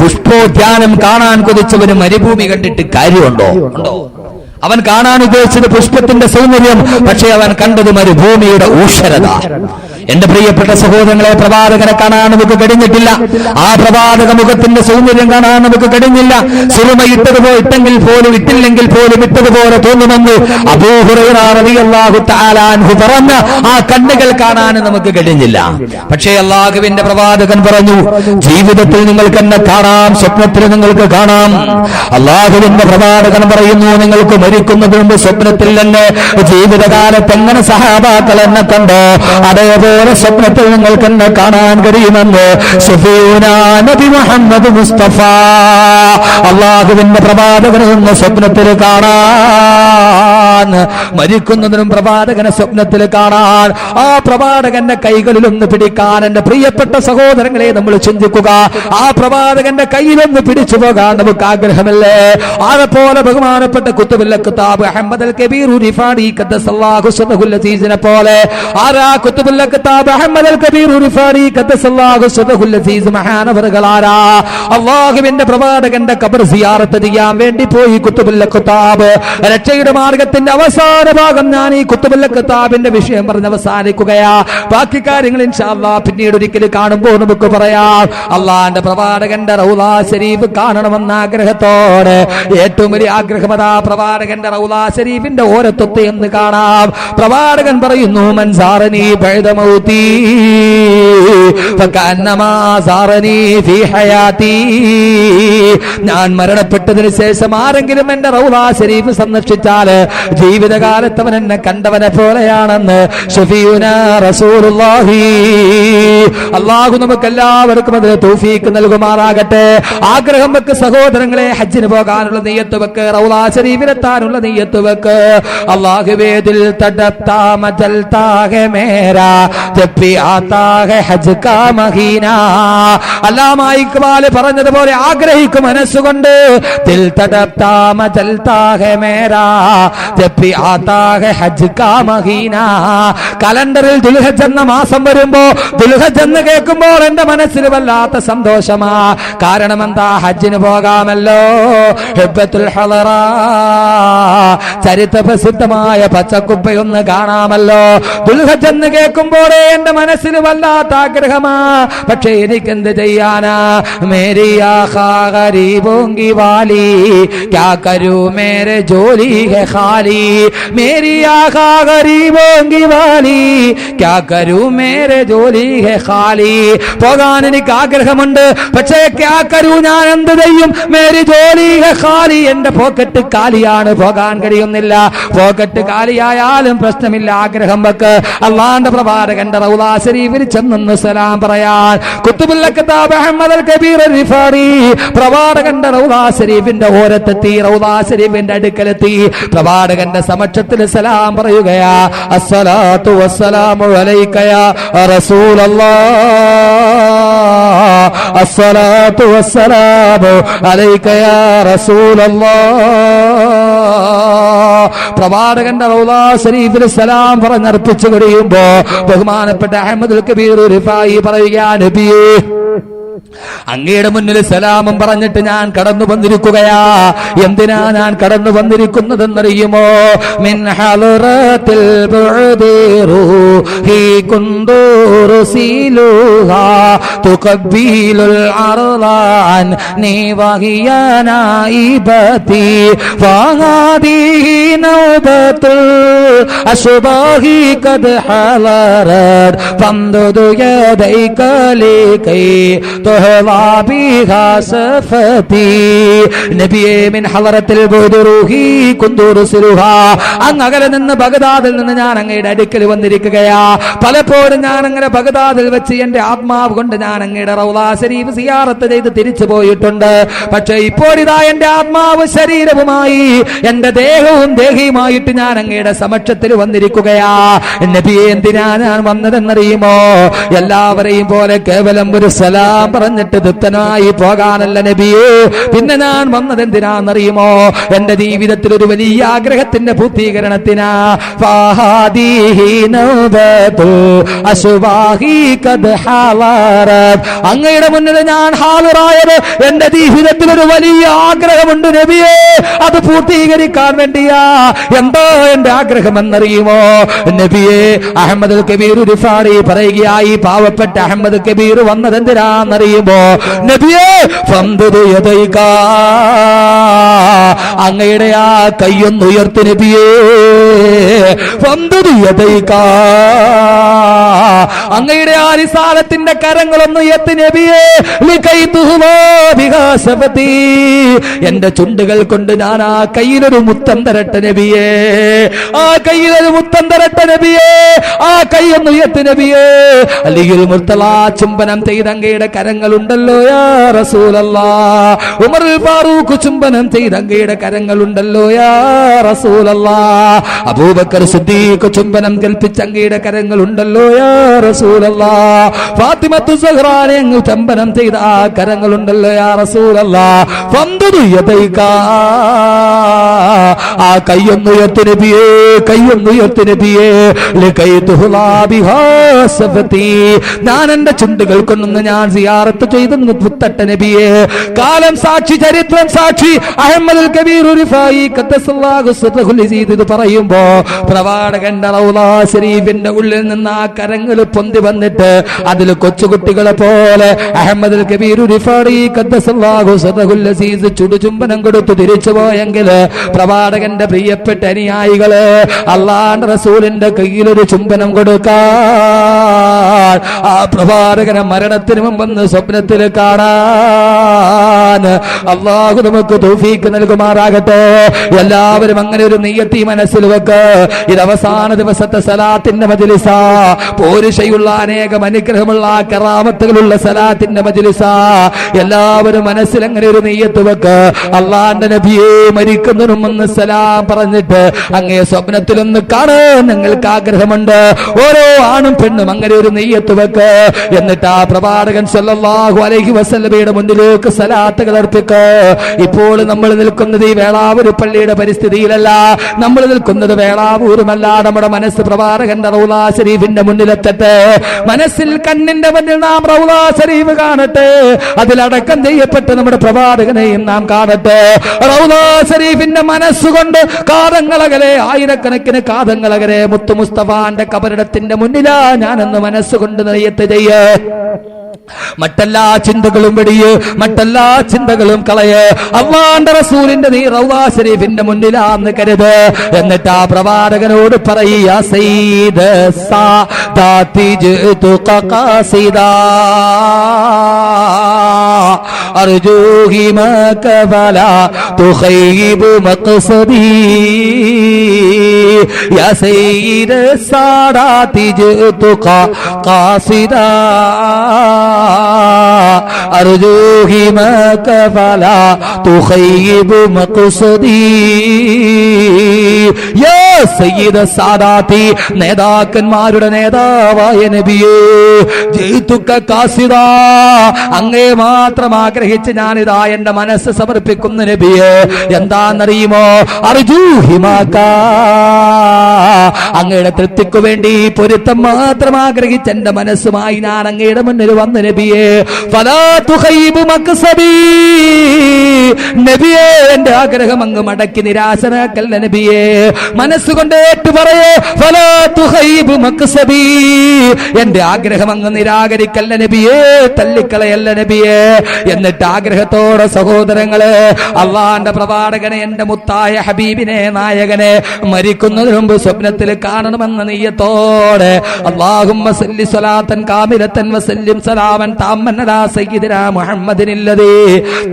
പുഷ്പോദ്യാനം കാണാൻ കൊതിച്ചവന് മരുഭൂമി കണ്ടിട്ട് കാര്യമുണ്ടോ? ഉണ്ടോ? അവൻ കാണാൻ ഉദ്ദേശിച്ചത് പുഷ്പത്തിന്റെ സൗന്ദര്യം, പക്ഷേ അവൻ കണ്ടത് മരുഭൂമിയുടെ ഊഷരത. എന്റെ പ്രിയപ്പെട്ട സഹോദരങ്ങളെ, പ്രവാചകനെ കാണാൻ നമുക്ക് കഴിഞ്ഞിട്ടില്ല. ആ പ്രവാചക മുഖത്തിന്റെ സൗന്ദര്യം കാണാൻ നമുക്ക് കഴിഞ്ഞില്ല. സുറുമ ഇട്ടതുപോലെ പോലും ഇട്ടില്ലെങ്കിൽ പോലും ഇട്ടതുപോലെ തോന്നുമെന്ന് അബൂ ഹുറൈറ റളിയല്ലാഹു തആല അൻഹു പറഞ്ഞ ആ കണ്ണുകൾ കാണാൻ നമുക്ക് കഴിഞ്ഞില്ല. പക്ഷേ അല്ലാഹുവിന്റെ പ്രവാചകൻ പറഞ്ഞു, ജീവിതത്തിൽ നിങ്ങൾക്ക് എന്നെ കാണാം, സ്വപ്നത്തിൽ നിങ്ങൾക്ക് കാണാം. അല്ലാഹുവിന്റെ പ്രവാചകൻ പറയുന്നു, നിങ്ങൾക്ക് മരിക്കുന്നതിന് മുമ്പ് സ്വപ്നത്തിൽ തന്നെ ജീവിതകാലത്ത് എങ്ങനെ സഹാബാക്കൾ എന്നെ കണ്ടോ അതേപോലെ സ്വപ്നത്തിൽ നിങ്ങൾക്ക് എന്നെ കാണാൻ കഴിയുമെന്ന് ശഫീഉനാ നബി മുഹമ്മദ് മുസ്തഫ അല്ലാഹുവിന്റെ പ്രവാചകനെ ഒന്ന് സ്വപ്നത്തിൽ കാണാൻ, മരിക്കുന്നതിനും പ്രവാചകനെ സ്വപ്നത്തിൽ കാണാൻ, ആ പ്രവാചകന്റെ കൈകളിലൊന്ന് പിടിക്കാൻ എന്റെ പ്രിയപ്പെട്ട സഹോദരങ്ങളെ നമ്മൾ ചിന്തിക്കുക. ആ പ്രവാചകന്റെ കയ്യിലൊന്ന് പിടിച്ചു പോകാൻ നമുക്ക് ആഗ്രഹമല്ലേ? അതുപോലെ ബഹുമാനപ്പെട്ട കുത്തുബുൽ കിതാബ് അഹ്മദ് അൽ കബീർ റിഫാഇ ഖദ്ദസല്ലാഹു സദഹുൽ അസീസിനെ പോലെ ആരാ കുത്തുബുൽ കിതാബ് അഹ്മദ് അൽ കബീർ റിഫാഇ ഖദ്ദസല്ലാഹു സദഹുൽ അസീസ് മഹാനവറുകളാരാ അല്ലാഹുവിന്റെ പ്രവാചകന്റെ ഖബർ സിയാറത്ത് ചെയ്യാൻ വേണ്ടി പോയി കുത്തുബുൽ കിതാബ്. രക്ഷയുടെ മാർഗത്തിന്റെ അവസാന ഭാഗം ഞാൻ ഈ കുത്തുബുൽ കിതാബിന്റെ വിഷയം പറഞ്ഞ് അവസാനിക്കുകയാ. ബാക്കി കാര്യങ്ങൾ ഇൻഷാ അല്ലാഹ് പിന്നീട് ഒരിക്കൽ കാണുമ്പോൾ നമുക്ക് പറയാം. അല്ലാഹുവിന്റെ പ്രവാചകന്റെ റൗളാ ശരീഫ് കാണണമെന്ന ആഗ്രഹത്തോടെ ഏറ്റവും വലിയ ആഗ്രഹമതാ പ്രവാചകന്റെ റൗളാ ശരീഫിന്റെ ഓരത്തൊത്ത് എന്ന് കാണാം. പ്രവാചകൻ പറയുന്നു, മൻ സാറനി ബഅദ മൗതി ഫകഅന്നമാ സാറനി ഫീ ഹയാതി. ഞാൻ മരണപ്പെട്ടതിന് ശേഷം ആരെങ്കിലും എന്റെ റൗളാ ശരീഫ് സന്ദർശിച്ചാൽ ജീവിതകാലത്ത് അവൻ എന്നെ കണ്ടവനെ പോലെയാണെന്ന് ശഫീഉനാ റസൂലുള്ളാഹി. അല്ലാഹു നമുക്ക് എല്ലാവർക്കും അതിന് തൗഫീഖ് നൽകുമാറാകട്ടെ. ആഗ്രഹം വെക്ക് സഹോദരങ്ങളെ, ഹജ്ജിന് പോകാനുള്ള നിയ്യത്ത് വെക്ക്, റൗളാ ശരീഫിലെത്താനുള്ള നിയ്യത്ത് വെക്ക്. അല്ലാഹുവേ ദിൽ തടപ്താ മജൽതാ ഹെ മേരാ ജബ് ഭി ആതാ ഹെ ഹജ്ജ് കാ മഹീനാ. അല്ലാമ ഇഖ്ബാൽ പറഞ്ഞതുപോലെ ആഗ്രഹിക്കും മനസ്സുകൊണ്ട് ദിൽ തടപ്താ മജൽതാ ഹെ മേരാ ജബ് ഭി ആതാ ഹെ ഹജ്ജ് കാ മഹീനാ. കലണ്ടറിൽ ദുൽഹജ്ജ് എന്ന മാസം വരുമ്പോ ദുൽഹജ്ജ് എന്ന് കേൾക്കുമ്പോൾ എന്റെ മനസ്സിൽ വല്ലാത്ത സന്തോഷമാ. കാരണം എന്താ? ഹജ്ജിന് പോകാമല്ലോ. ഹിബ്ബത്തുൽ ഹളറ, ചരിത്ര പ്രസിദ്ധമായ പച്ചക്കുപ്പയൊന്ന് കാണാമല്ലോ. ദുൽഹജ്ജ് എന്ന് കേൾക്കുമ്പോഴേ എന്റെ മനസ്സിൽ വല്ലാത്ത ആഗ്രഹമാ. പക്ഷേ എനിക്കെന്ത് ചെയ്യാനാ? മേരി ആഖാ ഗരീബോങ്കി വാലി ക്യാ കരൂ മേരെ ജോലി ഹെ ഖാലി. മേരി ആഖാ ഗരീബോങ്കി വാലി ക്യാ കരൂ മേരെ ജോലി ഹെ ഖാലി. പോകാൻ എനിക്ക് ആഗ്രഹമുണ്ട്, പക്ഷേ ക്യാ കരൂ, ഞാൻ എന്ത് ചെയ്യും? മേരി ജോലി ഹെ ഖാലി, എന്റെ പോക്കറ്റ് കാലിയാണ്, പോകാൻ കഴിയുന്നില്ല. പോക്കറ്റ് കാലിയായാലും പ്രശ്നമില്ല, ആഗ്രഹം വെക്ക്. അല്ലാഹുവിന്റെ പ്രവാചകന്റെ റൗളാ ശരീഫിൽ ചെന്നൊന്ന് സലാം പറയാൻ കുത്തുബുൽ കിതാബ് അഹ്മദ് അൽ കബീർ റിഫാഇ പ്രവാചകന്റെ റൗളാ ശരീഫിന്റെ ഓരത്തെത്തി, റൗളാ ശരീഫിന്റെ അടുക്കലെത്തി. പ്രവാചകന്റെ സമക്ഷത്തിൽ സലാം പറയുകയാ. അസ്സലാത്തു വസ്സലാമു അലൈക യാ റസൂലല്ലാഹ്, അസ്സലാത്തു വസ്സലാമു അലൈക യാ റസൂലല്ലാഹ്. പ്രവാചകന്റെ റൗളാ ശരീഫിൽ സലാം പറഞ്ഞർപ്പിച്ചു കഴിയുമ്പോ ബഹുമാനപ്പെട്ട അഹ്മദ് അൽ കബീർ റിഫാഇ പറയുകയാ, നബിയേ, അങ്ങയുടെ മുന്നിൽ സലാമും പറഞ്ഞിട്ട് ഞാൻ കടന്നു വന്നിരിക്കുകയാ. എന്തിനാ ഞാൻ കടന്നു വന്നിരിക്കുന്നതെന്നറിയുമോ? മിൻ ഹളറത്തിൽ ബുഅദി റൂഹി കുന്ദുറുസിലുഹാ തുഖബ്ബിലുൽ അർളാൻ നിവഹിയ നായിബതി ഫഹാദിഹി നൗബത്തുൽ അശ്ബാഹി ഖദ് ഹളറത് ഫംദുദു യദൈക ലീകൈ അങ്ങകലെ നിന്ന് ബഗ്ദാദിൽ നിന്ന് ഞാൻ അങ്ങയുടെ അടുക്കൽ വന്നിരിക്കുകയാ. പലപ്പോഴും ഞാൻ അങ്ങനെ ബഗ്ദാദിൽ വെച്ച് എന്റെ ആത്മാവ് കൊണ്ട് ഞാൻ അങ്ങയുടെ റൗളാ ശരീഫ് സിയാറത്ത് ചെയ്ത് തിരിച്ചു പോയിട്ടുണ്ട്. പക്ഷേ ഇപ്പോഴിതാ എന്റെ ആത്മാവ് ശരീരവുമായി എന്റെ ദേഹവും ദേഹിയുമായിട്ട് ഞാൻ അങ്ങയുടെ സമക്ഷത്തിൽ വന്നിരിക്കുകയാ. നബിയെ, എന്തിനാ ഞാൻ വന്നതെന്നറിയുമോ? എല്ലാവരെയും പോലെ കേവലം ഒരു സലാം പറഞ്ഞിട്ട് തൃപ്തനായി പോകാനല്ല നബിയേ, പിന്നെ ഞാൻ വന്നത് എന്തിനാന്നറിയുമോ? എന്റെ ജീവിതത്തിൽ ഒരു വലിയ ആഗ്രഹത്തിന്റെ പൂർത്തീകരണത്തിനാ. അങ്ങയുടെ മുന്നിൽ ഞാൻ ഹാജരായത് എന്റെ ജീവിതത്തിൽ ഒരു വലിയ ആഗ്രഹമുണ്ട് നബിയേ, അത് പൂർത്തീകരിക്കാൻ വേണ്ടിയാ. എന്താ എന്റെ ആഗ്രഹം എന്നറിയുമോ നബിയേ? അഹമ്മദ് കബീർ റിഫാറി പറയുകയായി, പാവപ്പെട്ട അഹമ്മദ് കബീർ വന്നത് എന്തിനാന്നറിയുമോ നബിയേ? അങ്ങയുടെ ആ കയ്യൊന്ന് ഉയർത്തി നബിയേ, അങ്ങയുടെ ആ റിസാലത്തിന്റെ കരങ്ങളൊന്ന് ഉയർത്തി നബിയേ. എന്റെ ചുണ്ടുകൾ കൊണ്ട് ഞാൻ ആ കയ്യിലൊരു മുത്തം തരട്ടെ നബിയേ, ആ കയ്യിലൊരു മുത്തം തരട്ടെ നബിയേ, ആ കയ്യൊന്ന് ഉയർത്തി നബിയേ. അല്ലെങ്കിൽ മുർത്തല ചുംബനം ചെയ്ത അങ്ങയുടെ കരങ്ങളുണ്ടല്ലോ യാ റസൂലല്ലാഹ്. ഉമർ ഫാറൂഖ് ചുംബനം ചെയ്ത അങ്ങയുടെ കരങ്ങളുണ്ടല്ലോ യാ റസൂലല്ലാഹ്. അബൂബക്കർ സിദ്ദീഖ് ചുംബനം കൽപ്പിച്ച അങ്ങയുടെ കരങ്ങളുണ്ടല്ലോ യാ റസൂലല്ലാഹ്. ഫാത്തിമത്തു സഹ്റാനെ അങ്ങ് ചുംബനം ചെയ്ത ആ കരങ്ങളുണ്ടല്ലോ യാ റസൂലല്ലാഹ്. ഫംദുദു യദൈക, ആ കയ്യൊന്ന് ഉയർത്തി നബിയേ, കയ്യൊന്ന് ഉയർത്തി നബിയേ. ലകൈ തുഹ്ലാ ബിഹാ സഫതി, ഞാൻ എന്റെ ചുണ്ടുകൾ കൊണ്ടൊന്ന് ഞാൻ സിയാറത്ത് ചെയ്തെന്ന് പുത്തട്ട നബിയേ. കാലം സാക്ഷി, ചരിത്രം സാക്ഷി, അഹമ്മദ് കബീർ റിഫായി ഖദ്ദസല്ലാഹു സിർറഹുൽ അസീദ് ഇത് പറയുമ്പോ പ്രവാചകന്റെ റൗള ശരീഫിന്റെ ഉള്ളിൽ നിന്ന് ആ കരങ്ങൾ പൊന്തി വന്നിട്ട് അതിൽ കൊച്ചുകുട്ടികളെ പോലെ അഹമ്മദ് കബീർ റിഫായി ഖദ്ദസല്ലാഹു സിർറഹുൽ അസീദ് ചുടുചുംബനം കൊടുത്തു തിരിച്ചു പോയെങ്കിൽ പ്രവാചകന്റെ പ്രിയപ്പെട്ട അനുയായികള് അല്ലാഹുവിന്റെ റസൂലിന്റെ കയ്യിലൊരു ചുംബനം കൊടുക്കാൻ ആ പ്രവാചകനെ മരണത്തിന് മുമ്പെന്ന് സ്വപ്നത്തിൽ കാണാൻ അല്ലാഹു നമുക്ക് തൗഫീഖ് നൽകുമാറാകട്ടെ. എല്ലാവരും അങ്ങനെ ഒരു നിയ്യത്ത് മനസ്സിൽ വെക്ക്. ഇത് അവസാന ദിവസത്തെ സലാത്തിന്റെ മജ്ലിസാ, പോരിശയുള്ള അനേകം അനുഗ്രഹമുള്ള കറാമത്തുകളുള്ള സലാത്തിന്റെ മജ്ലിസാ. എല്ലാവരും മനസ്സിൽ അങ്ങനെ ഒരു നിയ്യത്ത് വെക്ക്. അല്ലാഹുവിന്റെ നബിയെ മരിക്കുന്നതിന് മുമ്പ് സലാം പറഞ്ഞിട്ട് അങ്ങേ സ്വപ്നത്തിലൊന്ന് കാണാൻ നിങ്ങൾക്ക് ആഗ്രഹമുണ്ട്. ഓരോ ആണും പെണ്ണും അങ്ങനെ ഒരു നിയ്യത്ത് വെക്ക്. എന്നിട്ട് ആ പ്രവാചകൻ സല്ലല്ലാഹു അലൈഹി വസല്ലമയുടെ മുന്നിലേക്ക് സലാത്തുകൾ അർപ്പിക്ക്. ഇപ്പോൾ നമ്മൾ നിൽക്കുന്നത് ഈ വേളാവൂർ പള്ളിയുടെ പരിസ്ഥിതിയിലല്ല, നമ്മൾ നിൽക്കുന്നത് വേളാവൂരുമല്ല. നമ്മുടെ മനസ്സ് പ്രവാചകന്റെ റൗളാ ശരീഫിന്റെ മുന്നിലെത്തട്ടെ. മനസ്സിൽ കണ്ണിന്റെ മുന്നിൽ നാം റൗളാ ശരീഫ് കാണട്ടെ. അതിലടക്കം ചെയ്യപ്പെട്ട് നമ്മുടെ പ്രവാചകനെയും നാം കാണട്ടെ. റൗളാ ശരീഫിന്റെ മനസ്സുകൊണ്ട് കാതങ്ങളകലെ, ആയിരക്കണക്കിന് കാതങ്ങളകലെ മുത്തു മുസ്തഫാന്റെ കബറിടത്തിന്റെ മുന്നിലാ ഞാനെന്ന് മനസ്സുകൊണ്ട് നിയ്യത്ത് ചെയ്യ്. മറ്റെല്ലാ ചിന്തകളും വെടിയ്, മറ്റെല്ലാ ചിന്തകളും കളയ്. അല്ലാഹുവിന്റെ റസൂലിന്റെ നീ റൗളാ ശരീഫിന്റെ മുന്നിലാന്ന് കരുത്. എന്നിട്ട് ആ പ്രവാചകനോട് പറയുക, സയ്യിദ് സാദാതി ജിതുക ഖാസിദാ അർജൂഹി മക ഫലാ തുഖയ്യിബ് മഖ്സദി യാ സയ്യിദ് സാദാതി ജിതുക ഖാസിദാ അർജൂഹി മക ഫലാ തുഖയ്യിബ് മഖ്സദി യാ സയ്യിദ സാദാതി, നേതാക്കന്മാരുടെ നേതാവായ നബിയേ, ജയിതുക ഖാസിദാ, അങ്ങേ മാത്രം ആഗ്രഹിച്ച് ഞാനിതാ എന്റെ മനസ്സ് സമർപ്പിക്കുന്ന നബിയേ. എന്താന്നറിയുമോ? അർജൂഹി മക, അങ്ങയുടെ തൃപ്തിക്കു വേണ്ടി പൊരുത്തം മാത്രം ആഗ്രഹിച്ച് എന്റെ മനസ്സുമായി ഞാൻ അങ്ങയുടെ മുന്നിൽ വന്ന നബിയേ. ഫലാ തുഖയ്യിബ് മഖ്സദി, നബിയേ എന്റെ ആഗ്രഹം അങ്ങ് മടക്കി നിരാശനാക്കല്ല നബിയേ. മനസ്സുകൊണ്ട് ഏറ്റു പറയേ, ഫലാ തുഖയ്യിബ് മഖ്സദി, എന്റെ ആഗ്രഹം അങ്ങ് നിരാകരിക്കല്ല നബിയേ, തള്ളിക്കളയല്ല നബിയേ. എന്നിട്ട് ആഗ്രഹത്തോടെ സഹോദരങ്ങളെ, അല്ലാഹുവിന്റെ പ്രവാചകനെ, എന്റെ മുത്തായ ഹബീബിനെ, നായകനെ മരിക്കുന്നതിന് മുമ്പ് സ്വപ്നത്തിൽ കാണണമെന്ന നിയ്യത്തോടെ അല്ലാഹുമ്മ സല്ലി സ്വലാത്തൻ കാമിലത്തൻ വസല്ലിം സലാമൻ താമ്മൻ അലാ സയ്യിദിനാ മുഹമ്മദിനില്ലദീ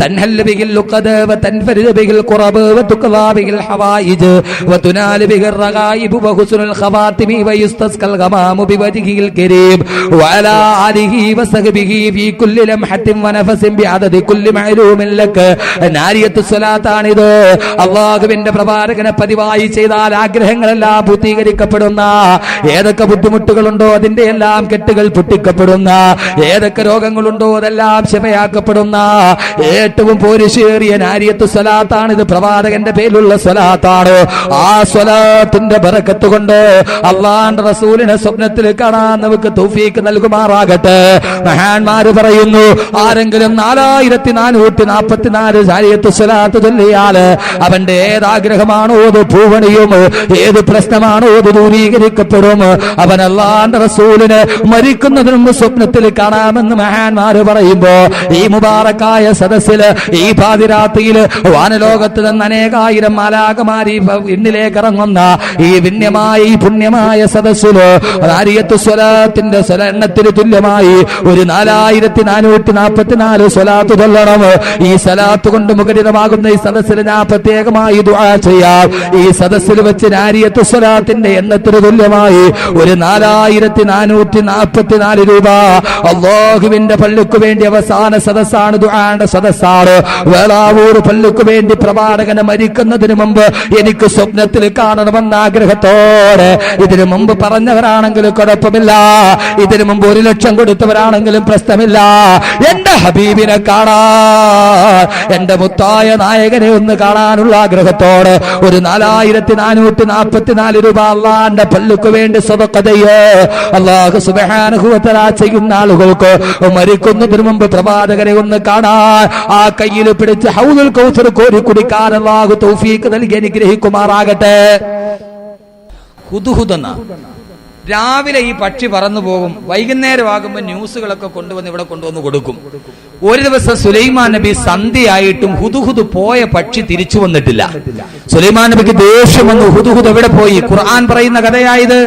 തൻഹൽ ബിഹിൽ ലുഖദ വതൻഫരിദു ബിഹിൽ ഖുറബ വതുഖലാ ബിഹിൽ ഹവായിജ് വതുനാലു ബിഹിൽ റഗായിബ് വഹുസ്നുൽ ഖവാതിമി വയുസ്തസ്കൽ ഗമാമു ബിവജ്ഹിൽ കരീം വഅലാ ആലിഹി വസഹ്ബിഹി ഫീ കുല്ലി ലംഹത്തിൻ വനഫസിൻ ബിഅദദി കുല്ലി മഅലൂമിൻ ലക. നാരിയത്തു സ്വലാത്താണിത്. അല്ലാഹുവിന്റെ പ്രവാചകനെ പതിവായി ചെയ്താൽ ആഗ്രഹങ്ങൾ ആഗ്രഹങ്ങളെല്ലാം പൂർത്തീകരിക്കപ്പെടുന്ന, ഏതൊക്കെ ബുദ്ധിമുട്ടുകളുണ്ടോ അതിന്റെ എല്ലാം കെട്ടുകൾ പൊട്ടിക്കപ്പെടുന്ന, ഏതൊക്കെ രോഗങ്ങളുണ്ടോ അതെല്ലാം ശമയാക്കപ്പെടുന്ന ഏറ്റവും പോരിശേറിയ നാരിയത്ത് സ്വലാത്താണ് ഇത്. പ്രവാചകന്റെ പേരിലുള്ള സ്വലാത്താണ്. ആ സ്വലാത്തിന്റെ ബറക്കത്ത് കൊണ്ട് അള്ളാഹുവിന്റെ റസൂലിനെ സ്വപ്നത്തിൽ കാണാൻ നമുക്ക് തൗഫീക്ക് നൽകുമാറാകട്ടെ. മഹാന്മാര് പറയുന്നു, ആരെങ്കിലും 4444 നാരിയത്ത് സ്വലാത്ത് ചൊല്ലിയാൽ അവന്റെ ഏതാഗ്രഹമാണോ അത് പൂവണിയും, ഏത് പ്രശ്നമാണോ അത് ദൂരീകരിക്കപ്പെടും. അവൻ അല്ലാഹുവിന്റെ റസൂലിനെ മരിക്കുന്നതിന് മുമ്പ് സ്വപ്നത്തിൽ കാണാമെന്ന് മഹാന്മാര് പറയുമ്പോ, ഈ മുബാറക്കായ സദസ്സില് ഈ പാതിരാത്രിയില് വാനലോകത്ത് നിന്ന് അനേകായിരം മാലാഖമാരി ഇന്നിലേക്ക് ഇറങ്ങുന്ന ഈ വിന്യമായ ഈ പുണ്യമായ സദസ്സില് നാരിയത്ത് സ്വലാത്തിന്റെ എണ്ണത്തിന് തുല്യമായി ഒരു 4444 സ്വലാത്ത് ചൊല്ലണം. ഈ സ്വലാത്ത് കൊണ്ട് മുഖരിതമാകുന്ന ഈ സദസ്സിൽ ഞാൻ പ്രത്യേകമായി ദുആ ചെയ്യാം. ഈ സദസ്സിൽ വെച്ച് നാരിയത്ത് സ്വലാത്തിന്റെ എണ്ണത്തിന് തുല്യമായി ഒരു 4444 രൂപ അല്ലാഹുവിന്റെ പള്ളിക്ക് വേണ്ടി അവസാന സദസ്സാണ്, ദുആന്റെ സദസ്സാണ്. വേളാവൂർ പള്ളിക്ക് വേണ്ടി പ്രവാചകനെ മരിക്കുന്നതിന് മുമ്പ് എനിക്ക് സ്വപ്നത്തിൽ കാണണമെന്ന ആഗ്രഹത്തോടെ, ഇതിനു മുമ്പ് പറഞ്ഞവരാണെങ്കിലും കുഴപ്പമില്ല, ഇതിനു മുമ്പ് 1 ലക്ഷം കൊടുത്തവരാണെങ്കിലും പ്രശ്നമില്ല, എന്റെ ഹബീബിനെ കാണാൻ, എന്റെ മുത്തായ നായകനെ ഒന്ന് കാണാനുള്ള ആഗ്രഹത്തോടെ ഒരു 4444 രൂപ അള്ളാന്റെ പള്ളിക്ക് വേണ്ടി സദഖ ചെയ്യ്. അല്ലാഹു സുബ്ഹാനഹു വ തആല ചെയ്യുന്ന ആളുകൾക്ക് മരിക്കുന്നതിന് മുമ്പ് പ്രവാചകനെ ഒന്ന് കാണാൻ, ആ കയ്യിൽ പിടിച്ച് ഹൗദുൽ കൗസർ കോരി കുടിക്കാൻ അല്ലാഹു തൗഫീഖ് നൽകി അനുഗ്രഹിക്കുമാറാകട്ടെ. ഹുദ്ഹുദ് രാവിലെ ഈ പക്ഷി പറന്നു പോകും, വൈകുന്നേരമാകുമ്പോൾ ന്യൂസുകളൊക്കെ കൊണ്ടുവന്ന് ഇവിടെ കൊണ്ടുവന്ന് കൊടുക്കും. ഒരു ദിവസം സുലൈമാൻ നബി സന്ധ്യയായിട്ടും ഹുദ്ഹുദ് പോയ പക്ഷി തിരിച്ചു വന്നിട്ടില്ല. സുലൈമാൻ നബിക്ക് ദേഷ്യം വന്നു. ഹുദ്ഹുദ് എവിടെ പോയി? ഖുർആൻ പറയുന്ന കഥയായത്.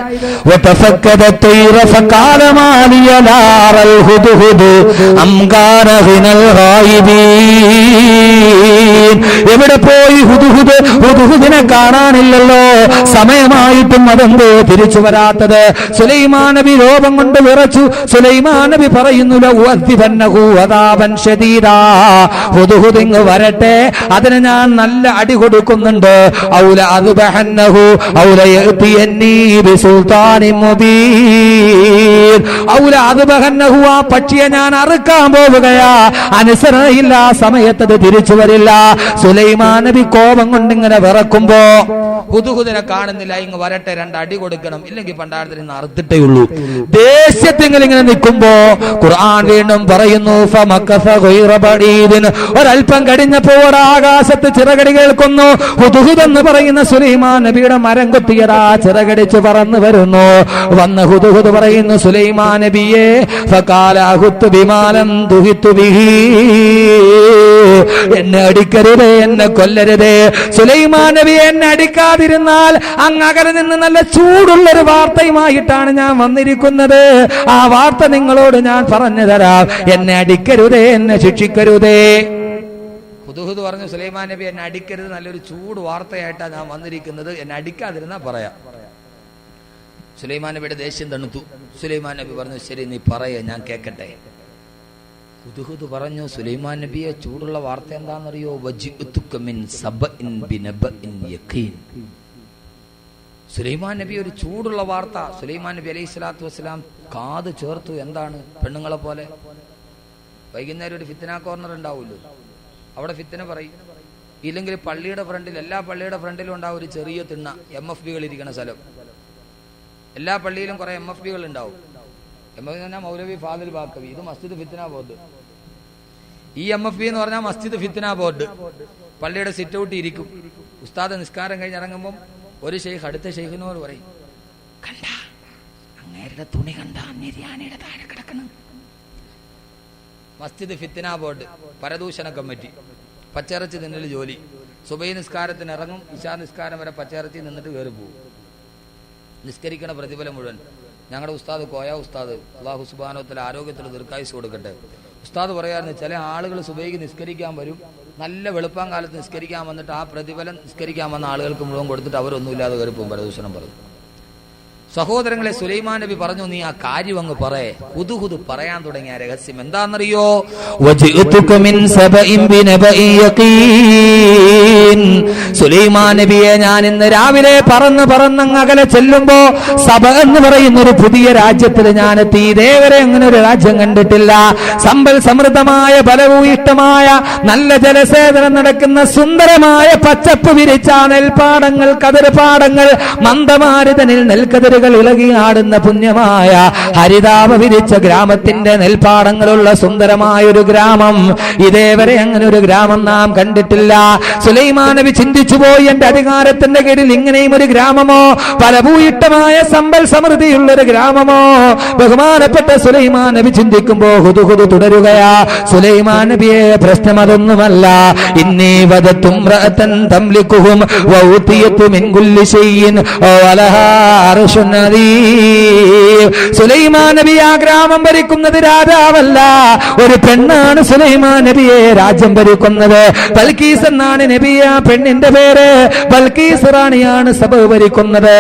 എവിടെ പോയി ഹുദ്ഹുദ്? ഹുദ്ഹുദിനെ കാണാനില്ലല്ലോ, സമയമായിട്ടും അതെന്തോ തിരിച്ചു വരാത്തത്? സുലൈമാൻ നബി ലോകം കൊണ്ട് വിറച്ചു. സുലൈമാൻ നബി പറയുന്നു, ഹുദ്ഹുദ് ഇങ്ങ് വരട്ടെ, അതിന് ഞാൻ നല്ല അടി കൊടുക്കുന്നുണ്ട്. ഔല അദ്ബഹന്നഹു ഔല യഅതിയന്നി ബിസുൽത്താനിൻ മുബീൻ. ഔല അദ്ബഹന്നഹു, ആ പക്ഷിയെ ഞാൻ അറുക്കാൻ പോവുകയാ, അനുസരണയില്ല, സമയത്തത് തിരിച്ചു വരില്ല. സുലൈമാൻ നബി കോപം കൊണ്ട് ഇങ്ങനെ വിറക്കുമ്പോ ഹുദ്ഹുദിനെ കാണുന്നില്ല, ഇങ്ങ് വരട്ടെ, 2 അടി കൊടുക്കണം, ഇല്ലെങ്കിൽ പണ്ടാരത്തിൽ നിന്ന് അറുത്തിട്ടേ ഉള്ളൂ. ദേഷ്യത്തിൽ ഇങ്ങനെ നിൽക്കുമ്പോ ഖുർആൻ വീണ്ടും പറയുന്നു, ഒരൽപ്പം കഴിഞ്ഞപ്പോൾ ആകാശത്ത് ചിറകടി കേൾക്കുന്നു. ഹുദ്ഹുദ് എന്ന് പറയുന്ന സുലൈമാൻ നബിയുടെ മരം കൊത്തിയതാ ചിറകടിച്ച് പറന്നു വരുന്നു. വന്ന ഹുദ്ഹുദ് പറയുന്നു, സുലൈമാൻ നബിയെ എന്നെ അടിക്കരുതേ, എന്നെ കൊല്ലരുതേ. സുലൈമാൻ നബി എന്നെ അടിക്കാതിരുന്നാൽ അങ്ങകലെ നിന്ന് നല്ല ചൂടുള്ളൊരു വാർത്തയുമായിട്ടാണ് ഞാൻ വന്നിരിക്കുന്നത്. ആ വാർത്ത നിങ്ങളോട് ഞാൻ പറഞ്ഞു തരാം. എന്നെ അടിക്കരുതേ, എന്നെ ശിക്ഷിക്കരുതേ. ഹുദ്ഹുദ് പറഞ്ഞു, സുലൈമാൻ നബി എന്നെ അടിക്കരുത്, നല്ലൊരു ചൂട് വാർത്തയായിട്ടാണ് ഞാൻ വന്നിരിക്കുന്നത്, എന്നെ അടിക്കാതിരുന്നാ പറയാം. സുലൈമാൻ നബിയുടെ ദേഷ്യം തണുത്തു. സുലൈമാൻ നബി പറഞ്ഞു, ശരി, നീ പറയ, ഞാൻ കേൾക്കട്ടെ. ഹുദ്ഹുദ് പറഞ്ഞു, സുലൈമാൻ നബിയെ, ചൂടുള്ള വാർത്ത എന്താണെന്നറിയോ? സുലൈമാൻ നബി ഒരു ചൂടുള്ള വാർത്ത. സുലൈമാൻ നബി അലൈഹി സ്വലാത്തു വസ്സലാം കാത് ചേർത്തു. എന്താണ്? പെണ്ണുങ്ങളെ പോലെ വൈകുന്നേരം ഒരു ഫിത്ന കോർണർ ഉണ്ടാവുമല്ലോ, അവിടെ ഫിത്ന പറയും. ഇല്ലെങ്കിൽ പള്ളിയുടെ ഫ്രണ്ടിൽ, എല്ലാ പള്ളിയുടെ ഫ്രണ്ടിലും ഉണ്ടാവും ഒരു ചെറിയ തിണ്ണ, MFBകൾ ഇരിക്കുന്ന സ്ഥലം. എല്ലാ പള്ളിയിലും കുറെ MFBകൾ ഉണ്ടാവും. MFB എന്ന് പറഞ്ഞാൽ മൗലവി ഫാദിൽ ബാക്കവി, ഇത് മസ്ജിദ് ഫിത്ന ബോർഡ്. ഈ MFB എന്ന് പറഞ്ഞാൽ മസ്ജിദ് ഫിത്ന ബോർഡ്. പള്ളിയുടെ സിറ്റ് ഔട്ട് ഇരിക്കും. ഉസ്താദ് നിസ്കാരം കഴിഞ്ഞ് ഇറങ്ങുമ്പോൾ ഒരു ഷെയ്ഖ് അടുത്ത ഷെയ്ഖിനോട് പറയും, കണ്ട അങ്ങേരുടെ തുണി കണ്ട നിര്യാണിയുടെ താഴെ കിടക്കണം. മസ്ജിദ് ഫിത്ന ബോർഡ്, പരദൂഷണ കമ്മിറ്റി, പച്ചിറച്ചി തിന്നൽ ജോലി. സുബൈ നിസ്കാരത്തിന് ഇറങ്ങും, ഇശാ നിസ്കാരം വരെ പച്ചിറച്ചി നിന്നിട്ട് കയറി പോകും. നിസ്കരിക്കണ പ്രതിഫലം മുഴുവൻ. ഞങ്ങളുടെ ഉസ്താദ് കോയ ഉസ്താദ്, അല്ലാഹു സുബ്ഹാനഹു വ തആല ആരോഗ്യത്തിൽ ദീർഘായുസ് കൊടുക്കട്ടെ, ഉസ്താദ് പറയാറുണ്ട്, ചില ആളുകൾ സുബൈക്ക് നിസ്കരിക്കാൻ വരും, നല്ല വെളുപ്പാൻ കാലത്ത് നിസ്കരിക്കാൻ വന്നിട്ട് ആ പ്രതിഫലം നിസ്കരിക്കാൻ വന്ന ആളുകൾക്ക് മുഴുവൻ കൊടുത്തിട്ട് അവരൊന്നുമില്ലാതെ കയറി പോകും. പരദൂഷണം പറഞ്ഞു. സഹോദരങ്ങളെ, സുലൈമാൻ നബി പറഞ്ഞു, നീ ആ കാര്യം അങ്ങ് പറയേ. ഹുദുഹുദ് പറയാൻ തുടങ്ങിയ രഹസ്യം എന്താണെന്നറിയോ? സുലൈമാൻ നബിയെ ഞാൻ ഇന്ന് രാവിലെ പറന്നങ്ങ് അകലെ ചെല്ലുമ്പോ സബ എന്ന് പറയുന്ന ഒരു പുതിയ രാജ്യത്തിൽ ഞാൻ എത്തി. ഇതേവരെ അങ്ങനെ ഒരു രാജ്യം കണ്ടിട്ടില്ല. സമ്പൽ സമൃദ്ധമായ ഫലഭൂയിഷ്ടമായ നല്ല ജലസേചനം നടക്കുന്ന സുന്ദരമായ പച്ചപ്പ് വിരിച്ച നെൽപ്പാടങ്ങൾ, കതിർപ്പാടങ്ങൾ, മന്ദമാരുതനിൽ നെൽക്കതിരുകൾ ഇളകിയാടുന്ന പുണ്യമായ ഹരിതാപ വിരിച്ച ഗ്രാമത്തിന്റെ നെൽപ്പാടങ്ങളുള്ള സുന്ദരമായ ഒരു ഗ്രാമം. ഇതേവരെ അങ്ങനെ ഒരു ഗ്രാമം നാം കണ്ടിട്ടില്ല. സുലൈമാൻ നബി ചിന്തിച്ചു പോയി, എന്റെ അധികാരത്തിന്റെ കീഴിൽ ഇങ്ങനെയും ഒരു ഗ്രാമമോ, ഫലഭൂയിഷ്ടമായ സമ്പൽ സമൃദ്ധിയുള്ള ഒരു ഗ്രാമമോ? ബഹുമാനപ്പെട്ട സുലൈമാൻ നബി ചിന്തിക്കുമ്പോ ഹുദുഹുദ് തുടരുകയാ. സുലൈമാൻ നബിയെ പ്രശ്നം അതൊന്നുമല്ല. ഇന്നീ വദതും റഅതൻ തംലികുഹും വഊതിയതു മിൻ കുല്ലി ശൈഇൻ വലഹാ അർശുൻ അദീം. സുലൈമാൻ നബി ആ ഗ്രാമം ഭരിക്കുന്നത് രാജാവല്ല, ഒരു പെണ്ണാണ് സുലൈമാൻ നബിയെ രാജ്യം ഭരിക്കുന്നത്. ബൽക്കീസ് എന്നാണ് നബി, ആ പെണ്ണിന്റെ പേര്. ബൽക്കീസ് റാണിയാണ് സഭ ഭരിക്കുന്നത്.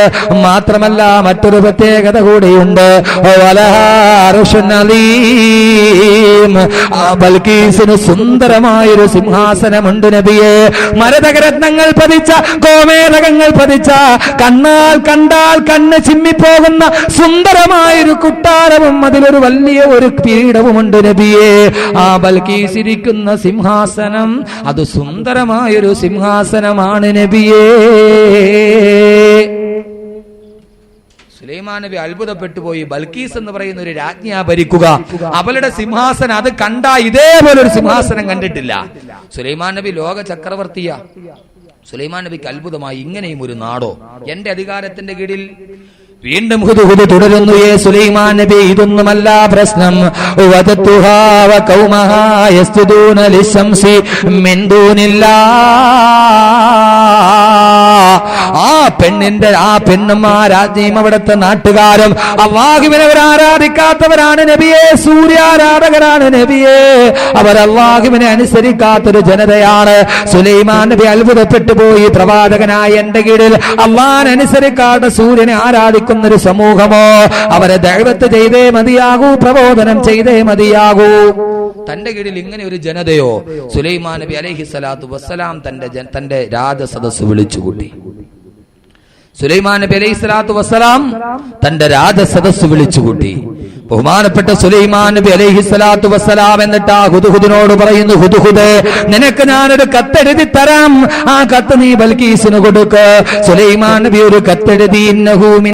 മാത്രമല്ല മറ്റൊരു പ്രത്യേകത കൂടിയുണ്ട്. വലഹാ അർശുൻ അദീം. ആ ബൽക്കീസിന് സുന്ദരമായൊരു സിംഹാസനമുണ്ട് നബിയെ. മരതകരത്നങ്ങൾ പതിച്ച, ഗോമേതകങ്ങൾ പതിച്ച, കണ്ടാൽ കണ്ണ് ചിമ്മിപ്പോകുന്ന സുന്ദരമായൊരു കുട്ടാരവും അതിലൊരു വലിയ ഒരു പീഠവുമുണ്ട് നബിയെ. ആ ബൽക്കീസ് ഇരിക്കുന്ന സിംഹാസനം അത് സുന്ദരമായൊരു സിംഹാസനമാണ് നബിയെ. സുലൈമാൻ നബി അത്ഭുതപ്പെട്ടു പോയി. ബൽക്കീസ് എന്ന് പറയുന്ന ഒരു രാജ്ഞിയാ ഭരിക്കുക, അവളുടെ സിംഹാസനം അത് കണ്ടാ ഇതേപോലെ ഒരു സിംഹാസനം കണ്ടിട്ടില്ല. സുലൈമാൻ നബി ലോക ചക്രവർത്തിയാ. സുലൈമാൻ നബിക്ക് അത്ഭുതമായി, ഇങ്ങനെയും ഒരു നാടോ എന്റെ അധികാരത്തിന്റെ കീഴിൽ. വീണ്ടും ഹുദുഹുദ് തുടരുന്നു. സുലൈമാൻ നബി, ഇതൊന്നുമല്ല പ്രശ്നം. വദതുഹാ വഖൗമഹാ യസ്ജുദൂന ലിശംസി മിൻ ദൂനില്ലാഹ്. ആ പെണ്ണും ആ രാജ്ഞിയും അവിടുത്തെ നാട്ടുകാരും അല്ലാഹുവിനെ ആരാധിക്കാത്തവരാണ് നബിയെ. സൂര്യാരാധകരാണ് നബിയെ. അവർ അല്ലാഹുവിനെ അനുസരിക്കാത്തൊരു ജനതയാണ്. സുലൈമാൻ നബി അത്ഭുതപ്പെട്ടു പോയി. പ്രവാചകനായ എന്റെ കീഴിൽ അല്ലാഹുവിനെ അനുസരിക്കാത്ത സൂര്യനെ ആരാധിക്കുന്നൊരു സമൂഹമോ? അവരെ ദഅവത്ത് ചെയ്തേ മതിയാകൂ, പ്രബോധനം ചെയ്തേ മതിയാകൂ. തന്റെ കീഴിൽ ഇങ്ങനെ ഒരു ജനതയോ? സുലൈമാൻ നബി അലൈഹിസ്സലാത്തു വസ്സലാം തന്റെ രാജസദസ്സ് വിളിച്ചുകൂട്ടി. സുലൈമാൻ നബി അലൈഹിസ്സലാത്തു വസ്സലാം തന്റെ രാജസദസ്സ് വിളിച്ചുകൂട്ടി. ബഹുമാനപ്പെട്ട സുലൈമാൻ നബി അലൈഹിസ്സലാത്തു വസ്സലാം എന്നിട്ട് ആ ഹുദുഹുദിനോട് പറയുന്നു, ഹുദുഹുദ്, നിനക്ക് ഞാനൊരു കത്തെഴുതി തരാം. ആ കത്ത് നീ ബൽക്കീസിന് കൊടുക്ക്. സുലൈമാൻ നബി ഒരു കത്തെഴുതി. ഇന്നഹു